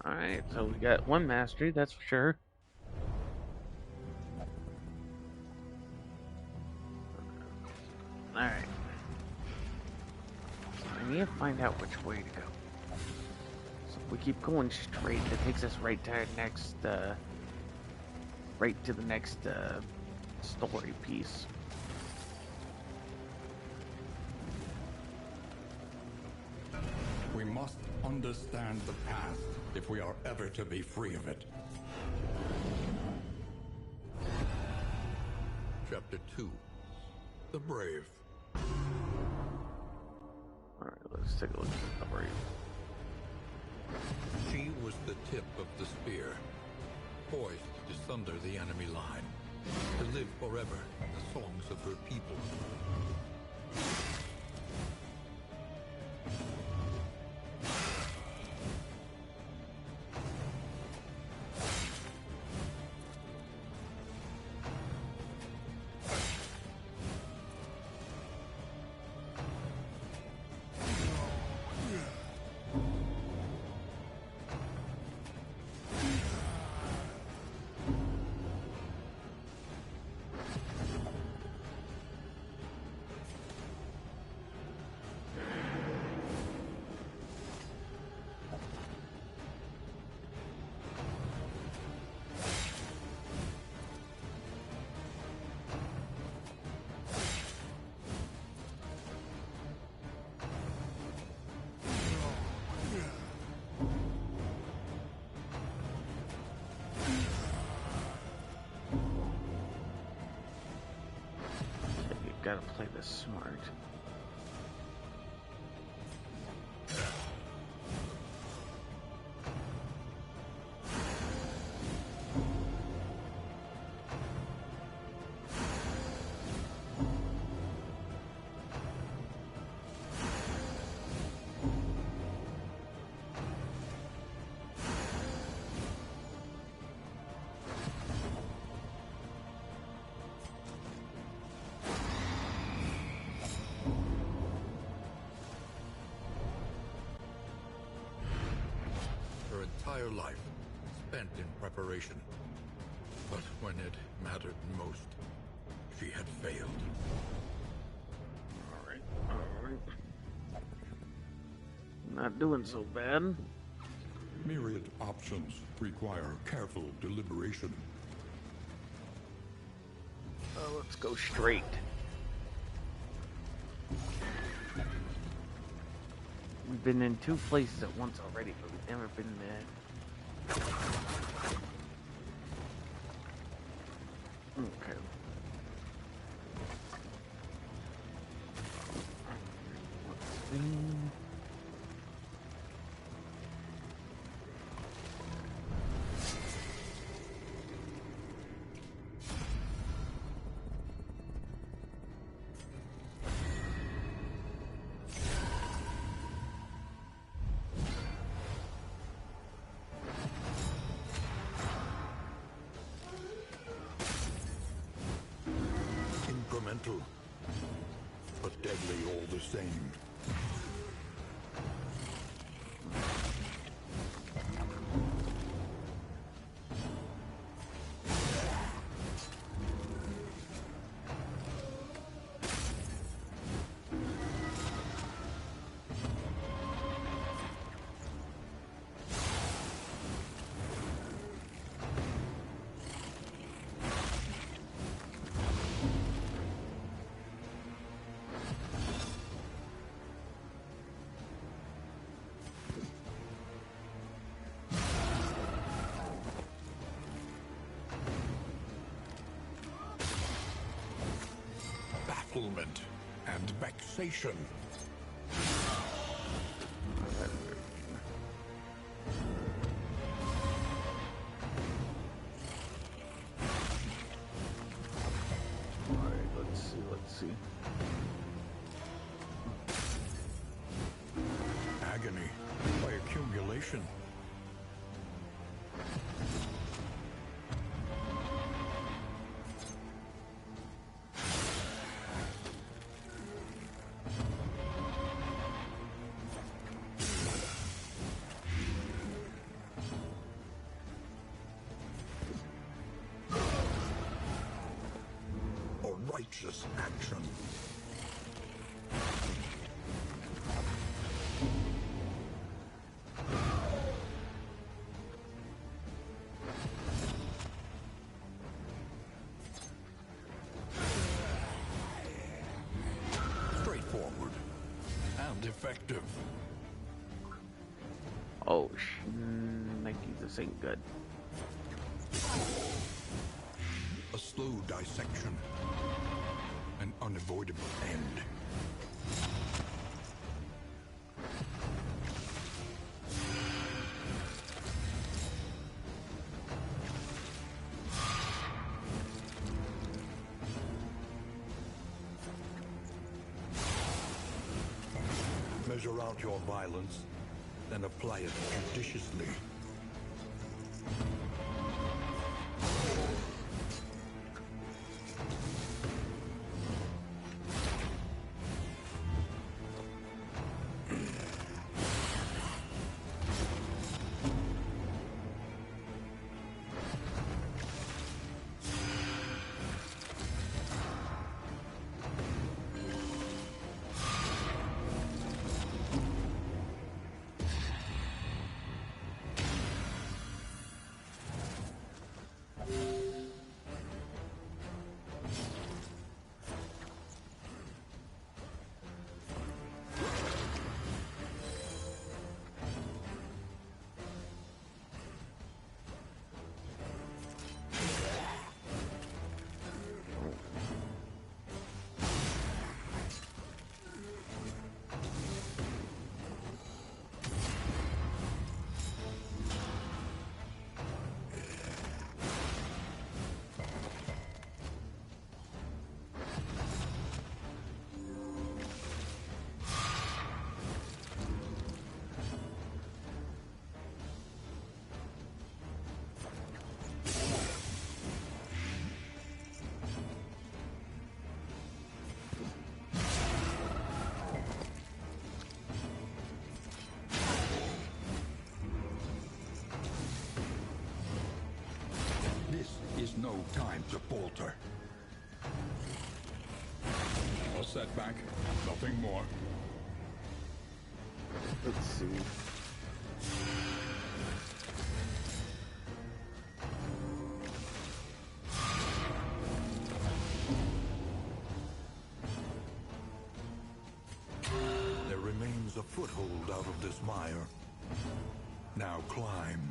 Alright, so we got one mastery, that's for sure. Alright. I need to find out which way to go. So if we keep going straight, that takes us right to our next, right to the next, story piece. We must understand the past if we are ever to be free of it. Chapter 2. The Brave. Alright, let's take a look at the Brave. She was the tip of the spear, poised to sunder the enemy line, to live forever in the songs of her people. Gotta play this smart. Her entire life spent in preparation. But when it mattered most, she had failed. Alright, alright. Not doing so bad. Myriad options require careful deliberation. Let's go straight. We've been in two places at once already, but we've never been there. Okay. Let's see. Incremental, but deadly all the same. belittlement and vexation. Alright, let's see. Agony by accumulation. A righteous action. Straightforward and effective. Oh, Nikes, this ain't good. A slow dissection. An unavoidable end. Measure out your violence, then apply it judiciously. Is no time to falter. A setback, nothing more. Let's see. There remains a foothold out of this mire. Now climb.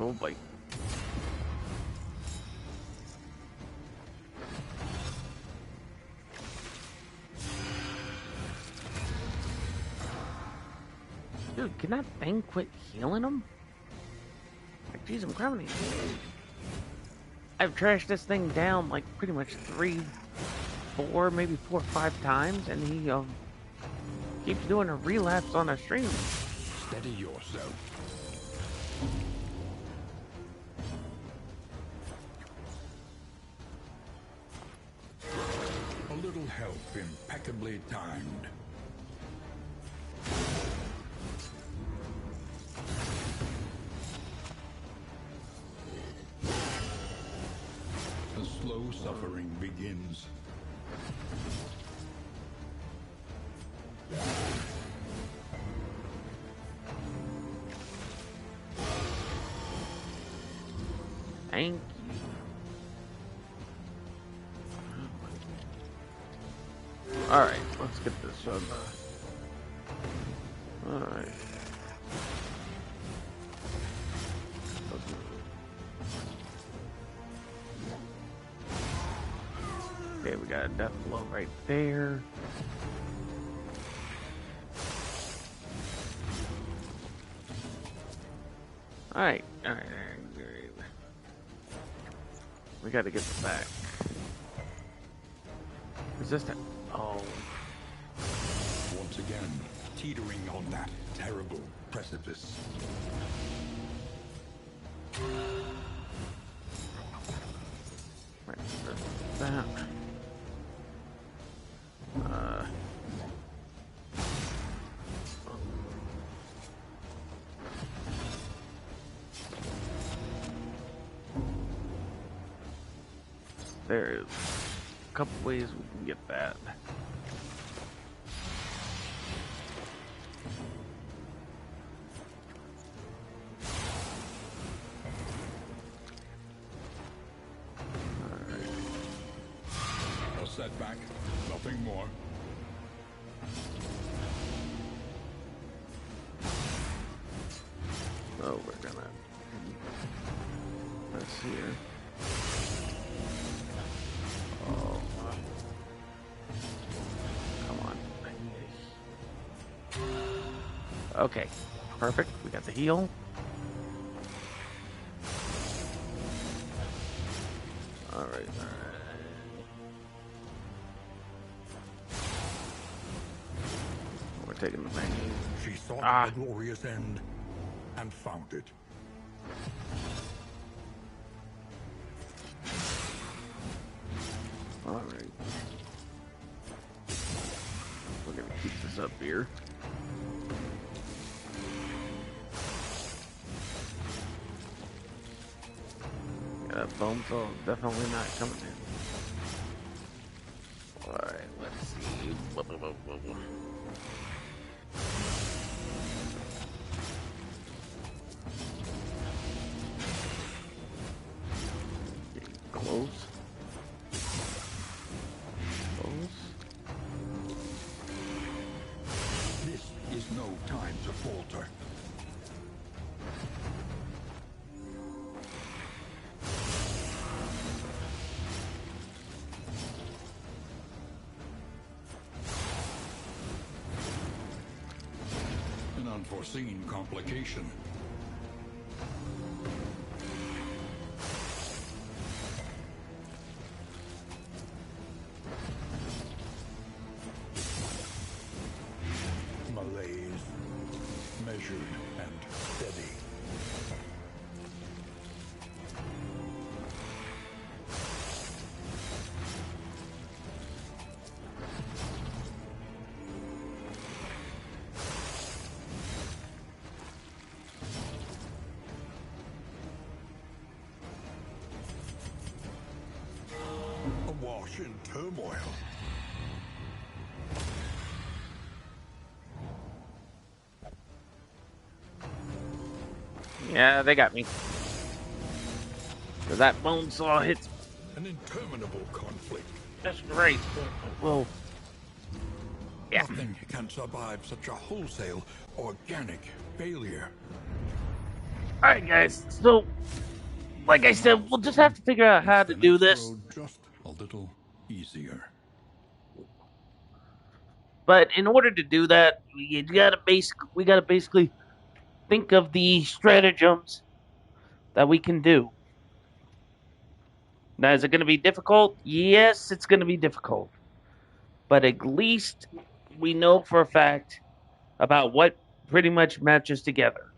Oh boy. Dude, can that thing quit healing him? Like, jeez, I'm grabbing it. I've trashed this thing down like pretty much 3, 4, maybe 4 or 5 times, and he keeps doing a relapse on a stream. Steady yourself. A little help impeccably timed. The slow suffering begins. Thank you. Alright, let's get this on. Alright. Okay, we got a death blow right there. Alright, alright. We gotta get the back. Is this the... Oh. Once again, teetering on that terrible precipice. Right, that. There is a couple ways we can get that. A setback, nothing more. So we're gonna this here. Oh, come on. Okay, perfect. We got the heal. All right. We're taking the main. She sought a glorious end and found it. All right. We're gonna keep this up here. Yeah, bone saw definitely not coming in. Alright, let's see. Getting close. This is no time to falter. An unforeseen complication. Malaise, measured and steady. Awash in turmoil. Yeah, they got me. So that bone saw hits. An interminable conflict. That's right. Well, yeah. Nothing can survive such a wholesale, organic failure. Alright, guys. So, like I said, we'll just have to figure out how to do this. Road just a little easier. But in order to do that, we gotta basically think of the stratagems that we can do. Now, is it going to be difficult? Yes, it's going to be difficult. But at least we know for a fact about what pretty much matches together.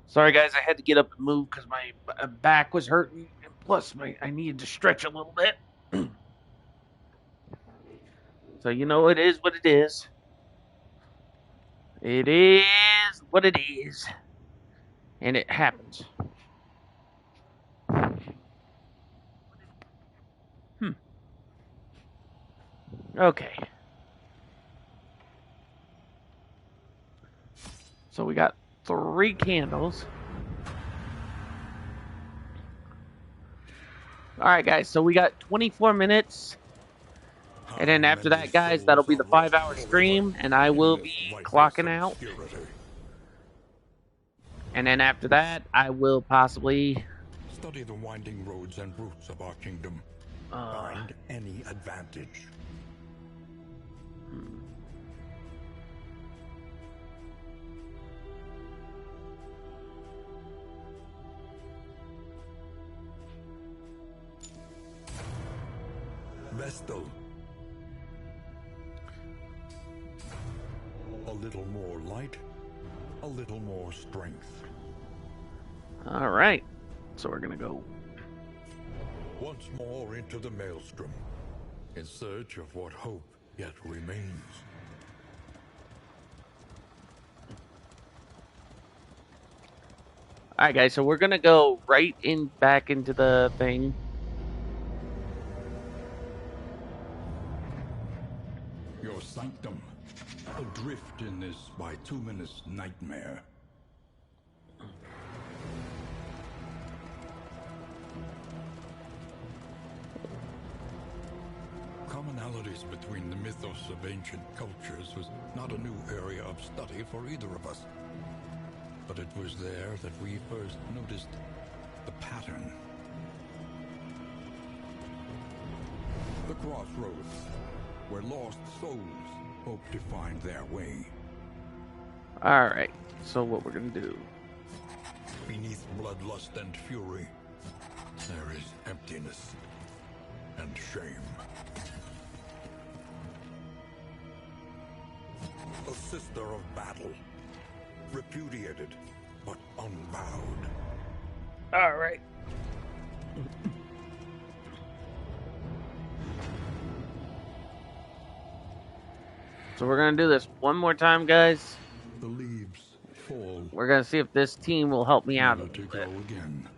Sorry, guys, I had to get up and move because my back was hurting. And plus, I needed to stretch a little bit. So, you know, it is what it is. It is what it is. And it happens. Okay. So we got 3 candles. Alright, guys, so we got 24 minutes. And then after that, guys, that'll be the 5-hour stream, and I will be clocking out. And then after that, I will possibly Study the winding roads and routes of our kingdom. Find any advantage. Vestal. A little more light, a little more strength. Alright. So we're gonna go. Once more into the maelstrom, in search of what hope yet remains. Alright, guys, so we're gonna go right in back into the thing. Your sanctum, adrift in this bituminous nightmare. Commonalities between the mythos of ancient cultures was not a new area of study for either of us. But it was there that we first noticed the pattern. The crossroads, where lost souls hope to find their way. Alright, so what we're gonna do. Beneath bloodlust and fury, there is emptiness and shame. A sister of battle, repudiated but unbowed. Alright. So we're gonna do this one more time, guys. The leaves fall. We're gonna see if this team will help me out a Never to little bit. go again.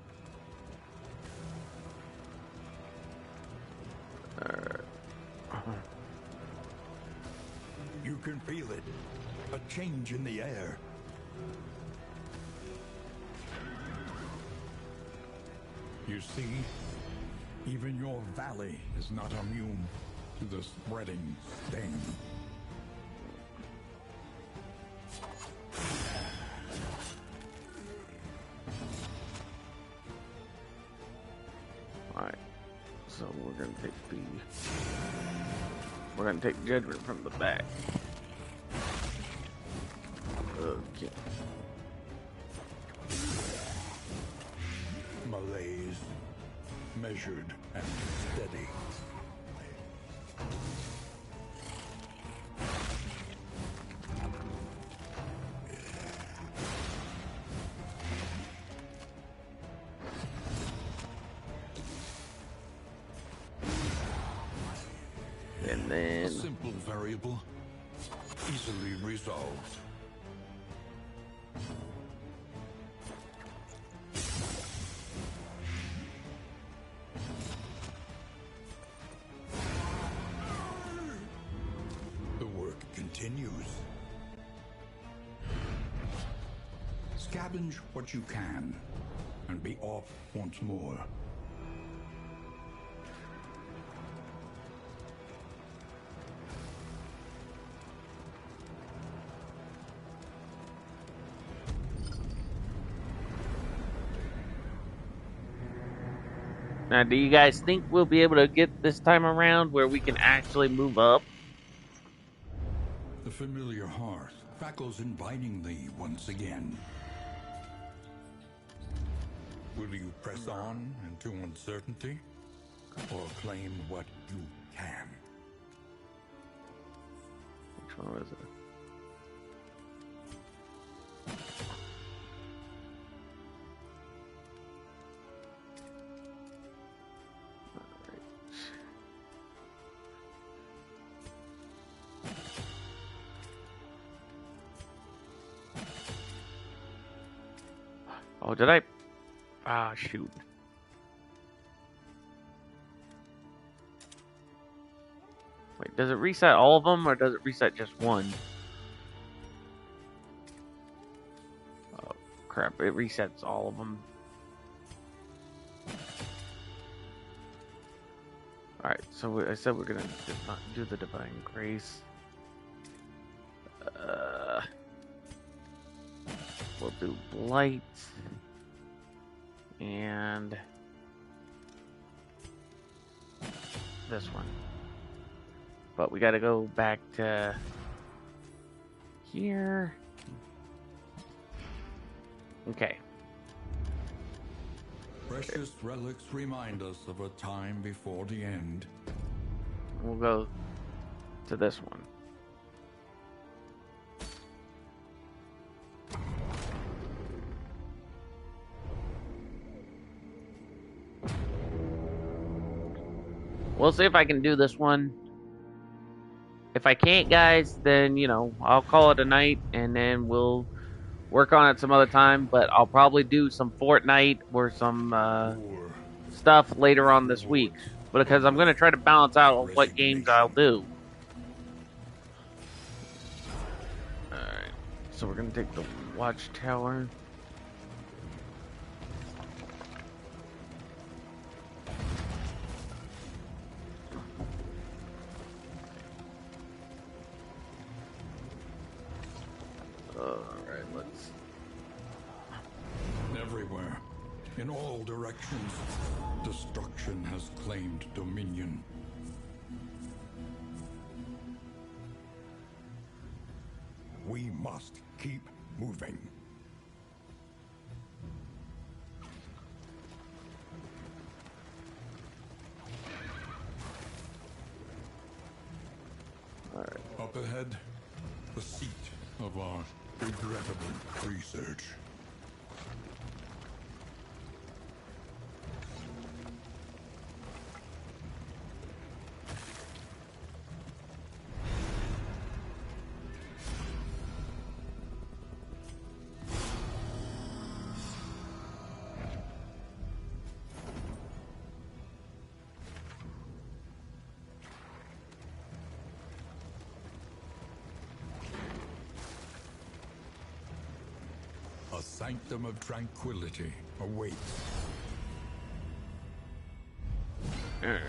You can feel it. A change in the air. You see, even your valley is not immune to the spreading stain. Alright. So we're gonna take judgment from the back. Okay. Malaise, measured and steady. And A then simple variable, easily resolved. The work continues. Scavenge what you can, and be off once more. now, do you guys think we'll be able to get this time around where we can actually move up? The familiar hearth crackles inviting thee once again. Will you press on into uncertainty, or claim what you can? Which one was it? Oh, did I? Ah, shoot. Wait, does it reset all of them, or does it reset just one? crap, it resets all of them. Alright, so I said we're gonna not do the Divine Grace. We'll do Blight. And this one. But we gotta go back to here. Okay. Precious relics remind us of a time before the end. We'll go to this one. We'll see if I can do this one. If I can't, guys, then, you know, I'll call it a night, and then we'll work on it some other time. But I'll probably do some Fortnite or some stuff later on this week. Because I'm going to try to balance out what games I'll do. Alright, so we're going to take the Watchtower. Alright, let's... Everywhere, in all directions, destruction has claimed dominion. We must keep moving. Alright. Up ahead, the seat of our regrettable research. A sanctum of tranquility awaits. Alright.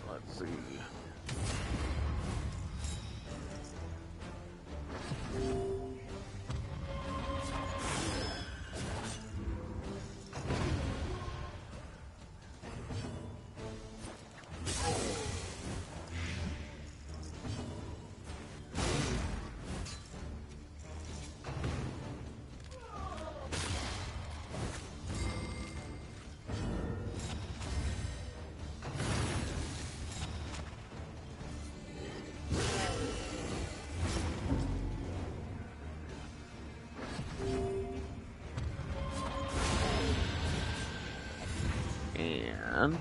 Let's see. And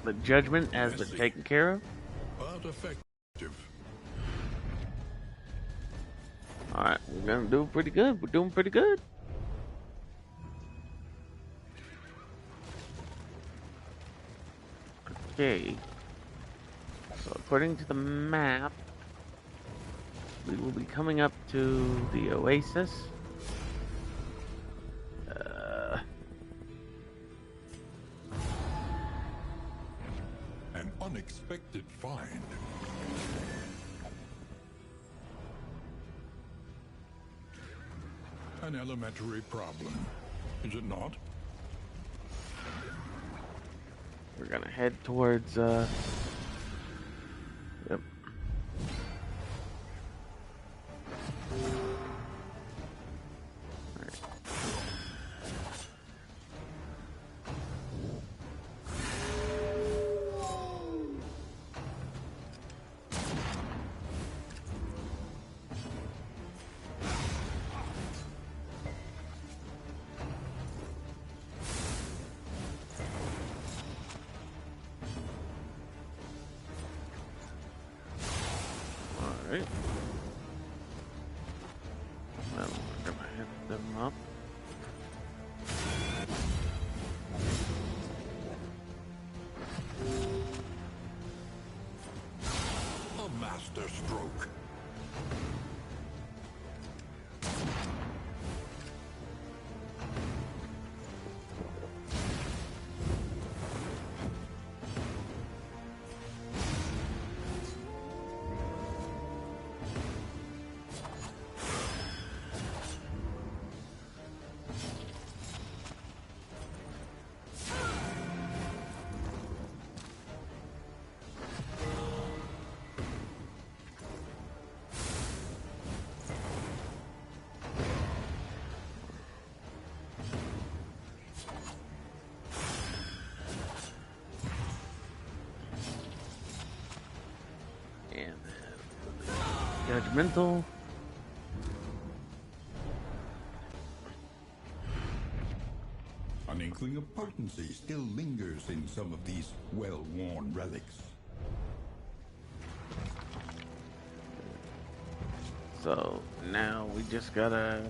the judgment has been taken care of. But effective. Alright, we're gonna do pretty good. We're doing pretty good. Okay. So according to the map, we will be coming up to the Oasis. An unexpected find. An elementary problem, is it not? We're gonna head towards, yep. Alright. Alright. Well, I'm gonna hit them up. A master stroke. And then Judgmental. An inkling of potency still lingers in some of these well-worn relics. So now we just gotta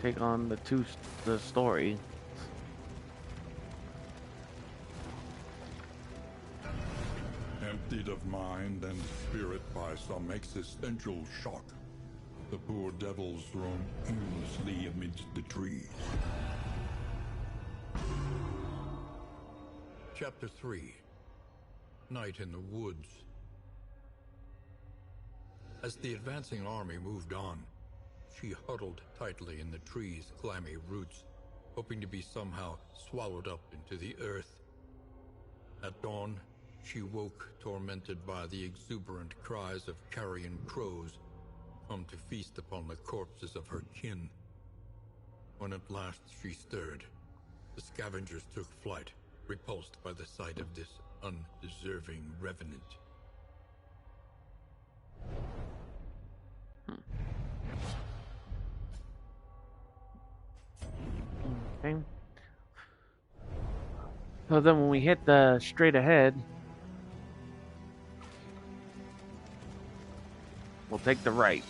take on the story. Emptied of mind and spirit by some existential shock, the poor devils roam aimlessly amidst the trees. Chapter 3. Night in the Woods. As the advancing army moved on, she huddled tightly in the tree's clammy roots, hoping to be somehow swallowed up into the earth. At dawn, she woke tormented by the exuberant cries of carrion crows, come to feast upon the corpses of her kin. When at last she stirred, the scavengers took flight, repulsed by the sight of this undeserving revenant. Okay. So then when we hit the straight ahead, we'll take the right.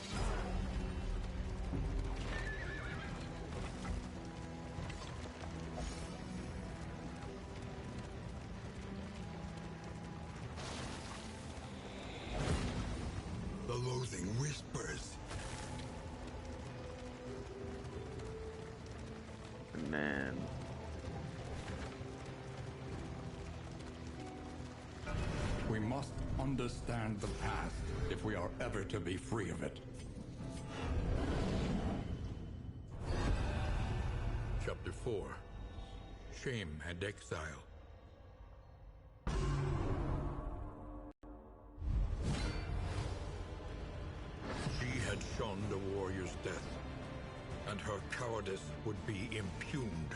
The loathing whispers. And then We must understand the past if we are ever to be free of it. Chapter 4. Shame and Exile. She had shunned a warrior's death, and her cowardice would be impugned.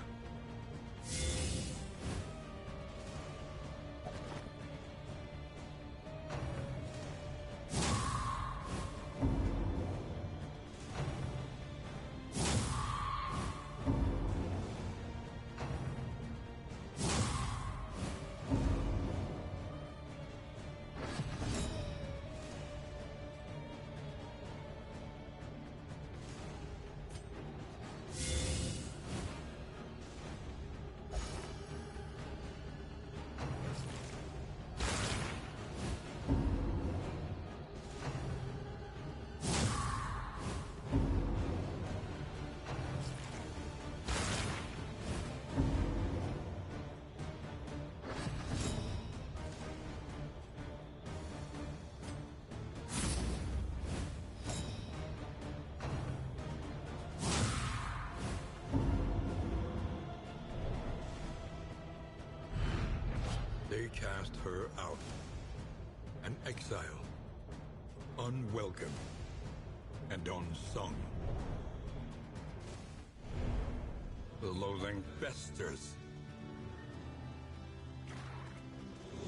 They cast her out. An exile. Unwelcome. And unsung. The loathing festers.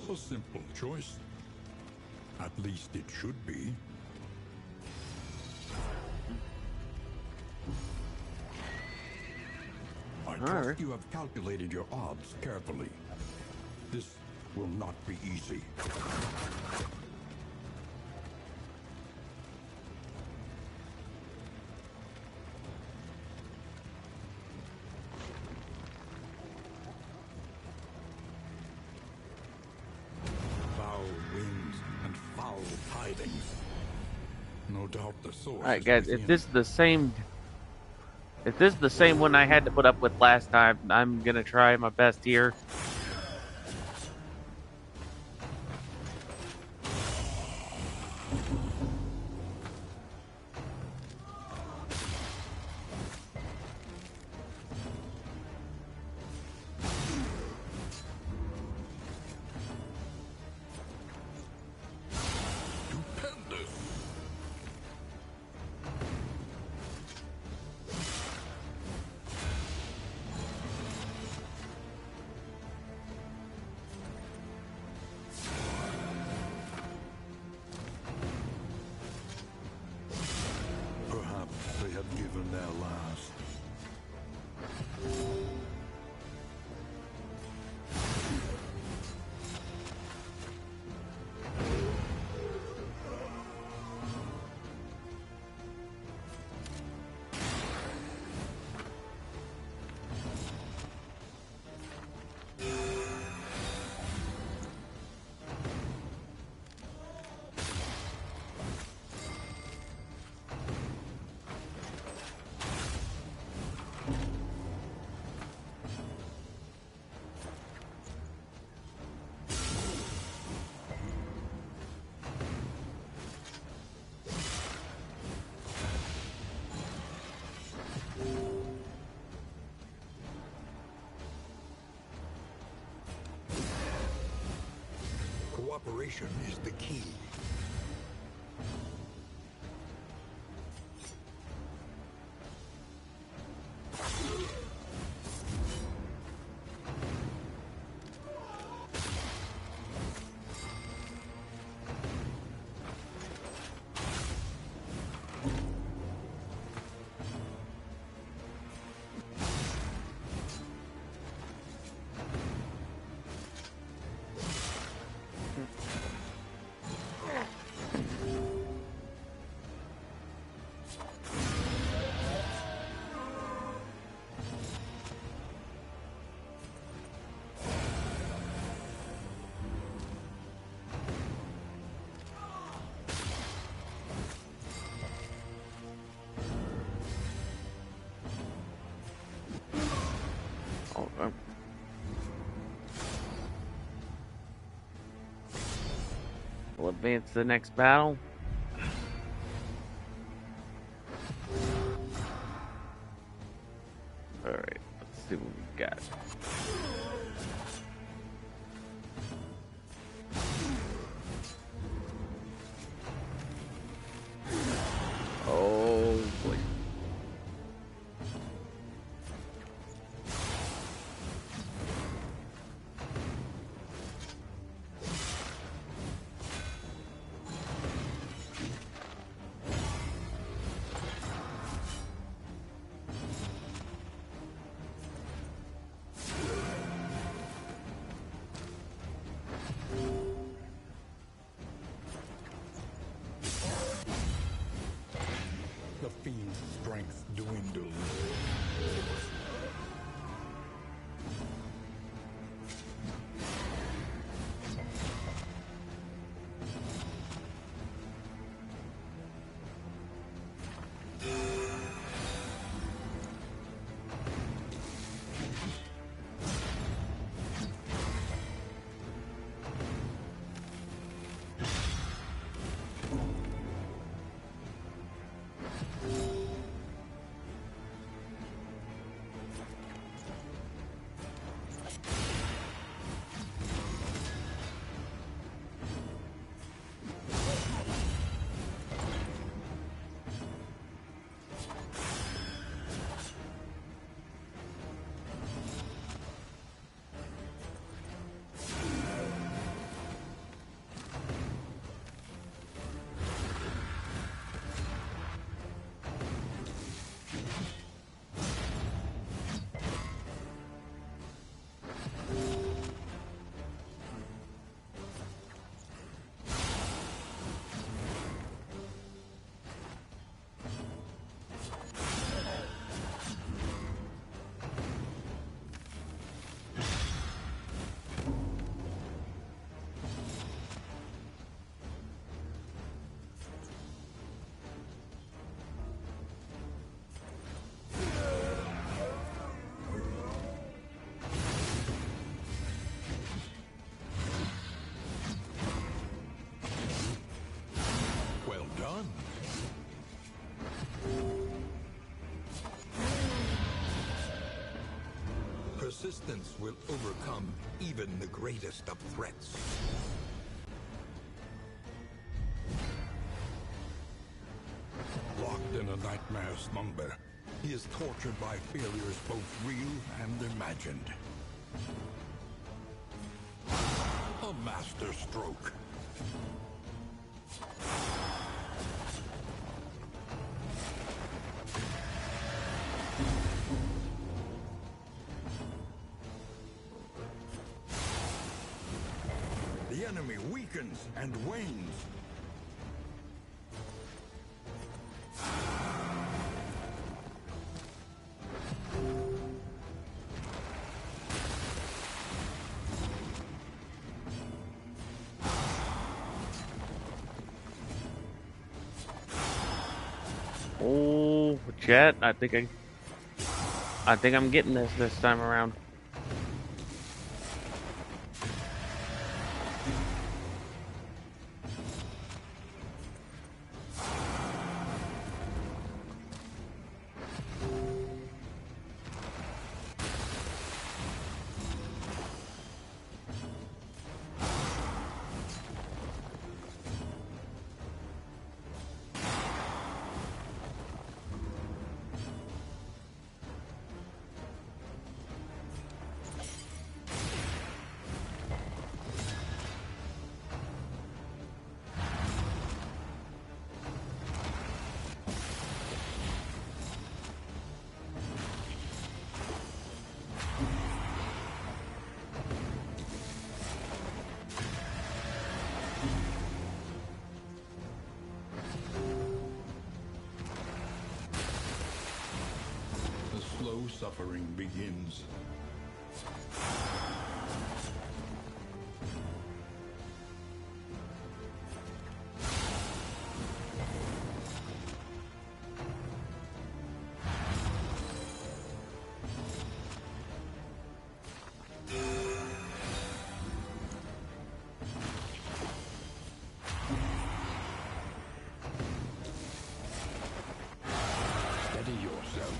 A simple choice. At least it should be. I trust you have calculated your odds carefully. This will not be easy. foul tidings. No doubt the source. All right, is guys. If within. this is the same one I had to put up with last time, I'm gonna try my best here. Stupendous. Perhaps they have given their last. Cooperation is the key. Oh, we'll advance to the next battle. All right, let's see what we got. Oh boy. persistence will overcome even the greatest of threats. Locked in a nightmare slumber, he is tortured by failures both real and imagined. A master stroke. The enemy weakens and wanes. Oh, chat! I think I'm getting this time around. Slow suffering begins. Steady yourself.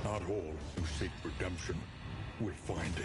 Not all who seek redemption will find it.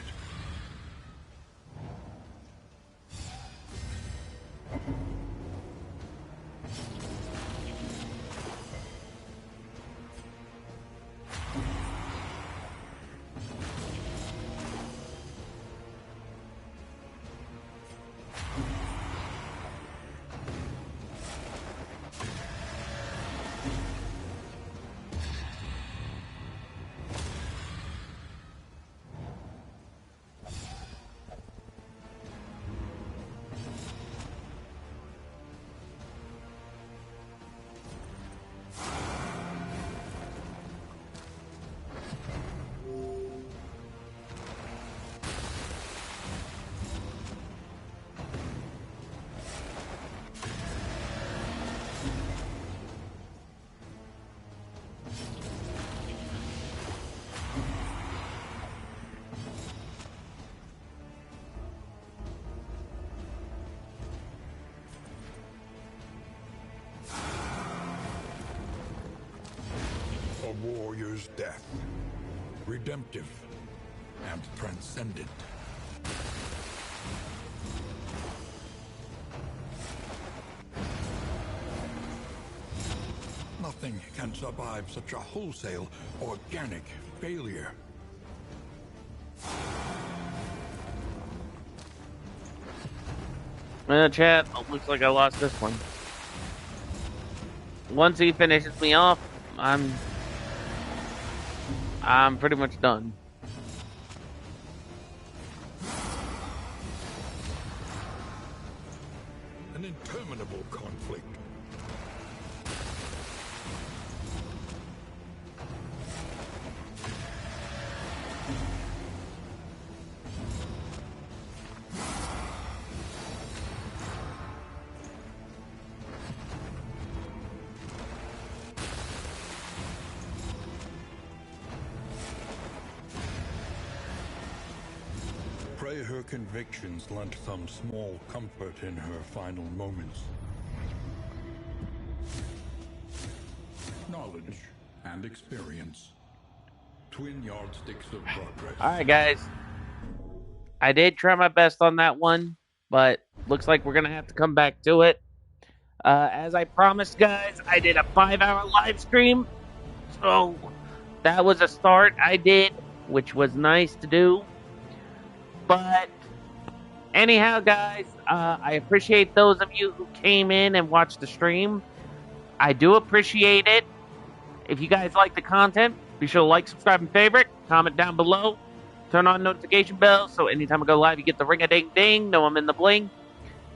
A warrior's death, redemptive and transcendent. Nothing can survive such a wholesale, organic failure. Chat, looks like I lost this one. Once he finishes me off, I'm pretty much done. An interminable conflict. pray her convictions lent some small comfort in her final moments. Knowledge and experience. Twin yardsticks of progress. Alright, guys. I did try my best on that one, but looks like we're going to have to come back to it. As I promised, guys, I did a 5-hour live stream. So, that was a start I did, which was nice to do. But, anyhow, guys, I appreciate those of you who came in and watched the stream. I do appreciate it. If you guys like the content, be sure to like, subscribe, and favorite. Comment down below. Turn on notification bells so anytime I go live, you get the ring-a-ding-ding. Know I'm in the bling.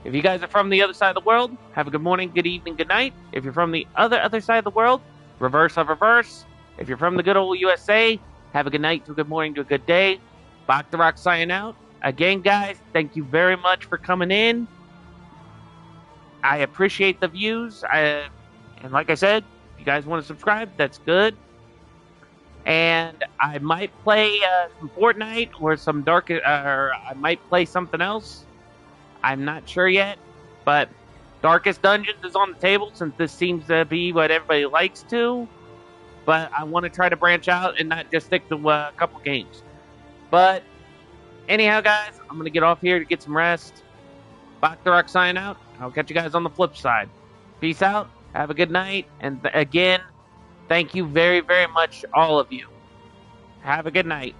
If you guys are from the other side of the world, have a good morning, good evening, good night. If you're from the other side of the world, reverse of reverse. If you're from the good old USA, have a good night to a good morning to a good day. Bach the Rock signing out. Again, guys, thank you very much for coming in. I appreciate the views. And like I said, if you guys want to subscribe, that's good. And I might play some Fortnite or some or I might play something else. I'm not sure yet, but Darkest Dungeons is on the table since this seems to be what everybody likes to. But I want to try to branch out and not just stick to a couple games. But anyhow, guys, I'm going to get off here to get some rest. Bach the Rock signing out. I'll catch you guys on the flip side. Peace out. Have a good night. And again, thank you very, very much, all of you. Have a good night.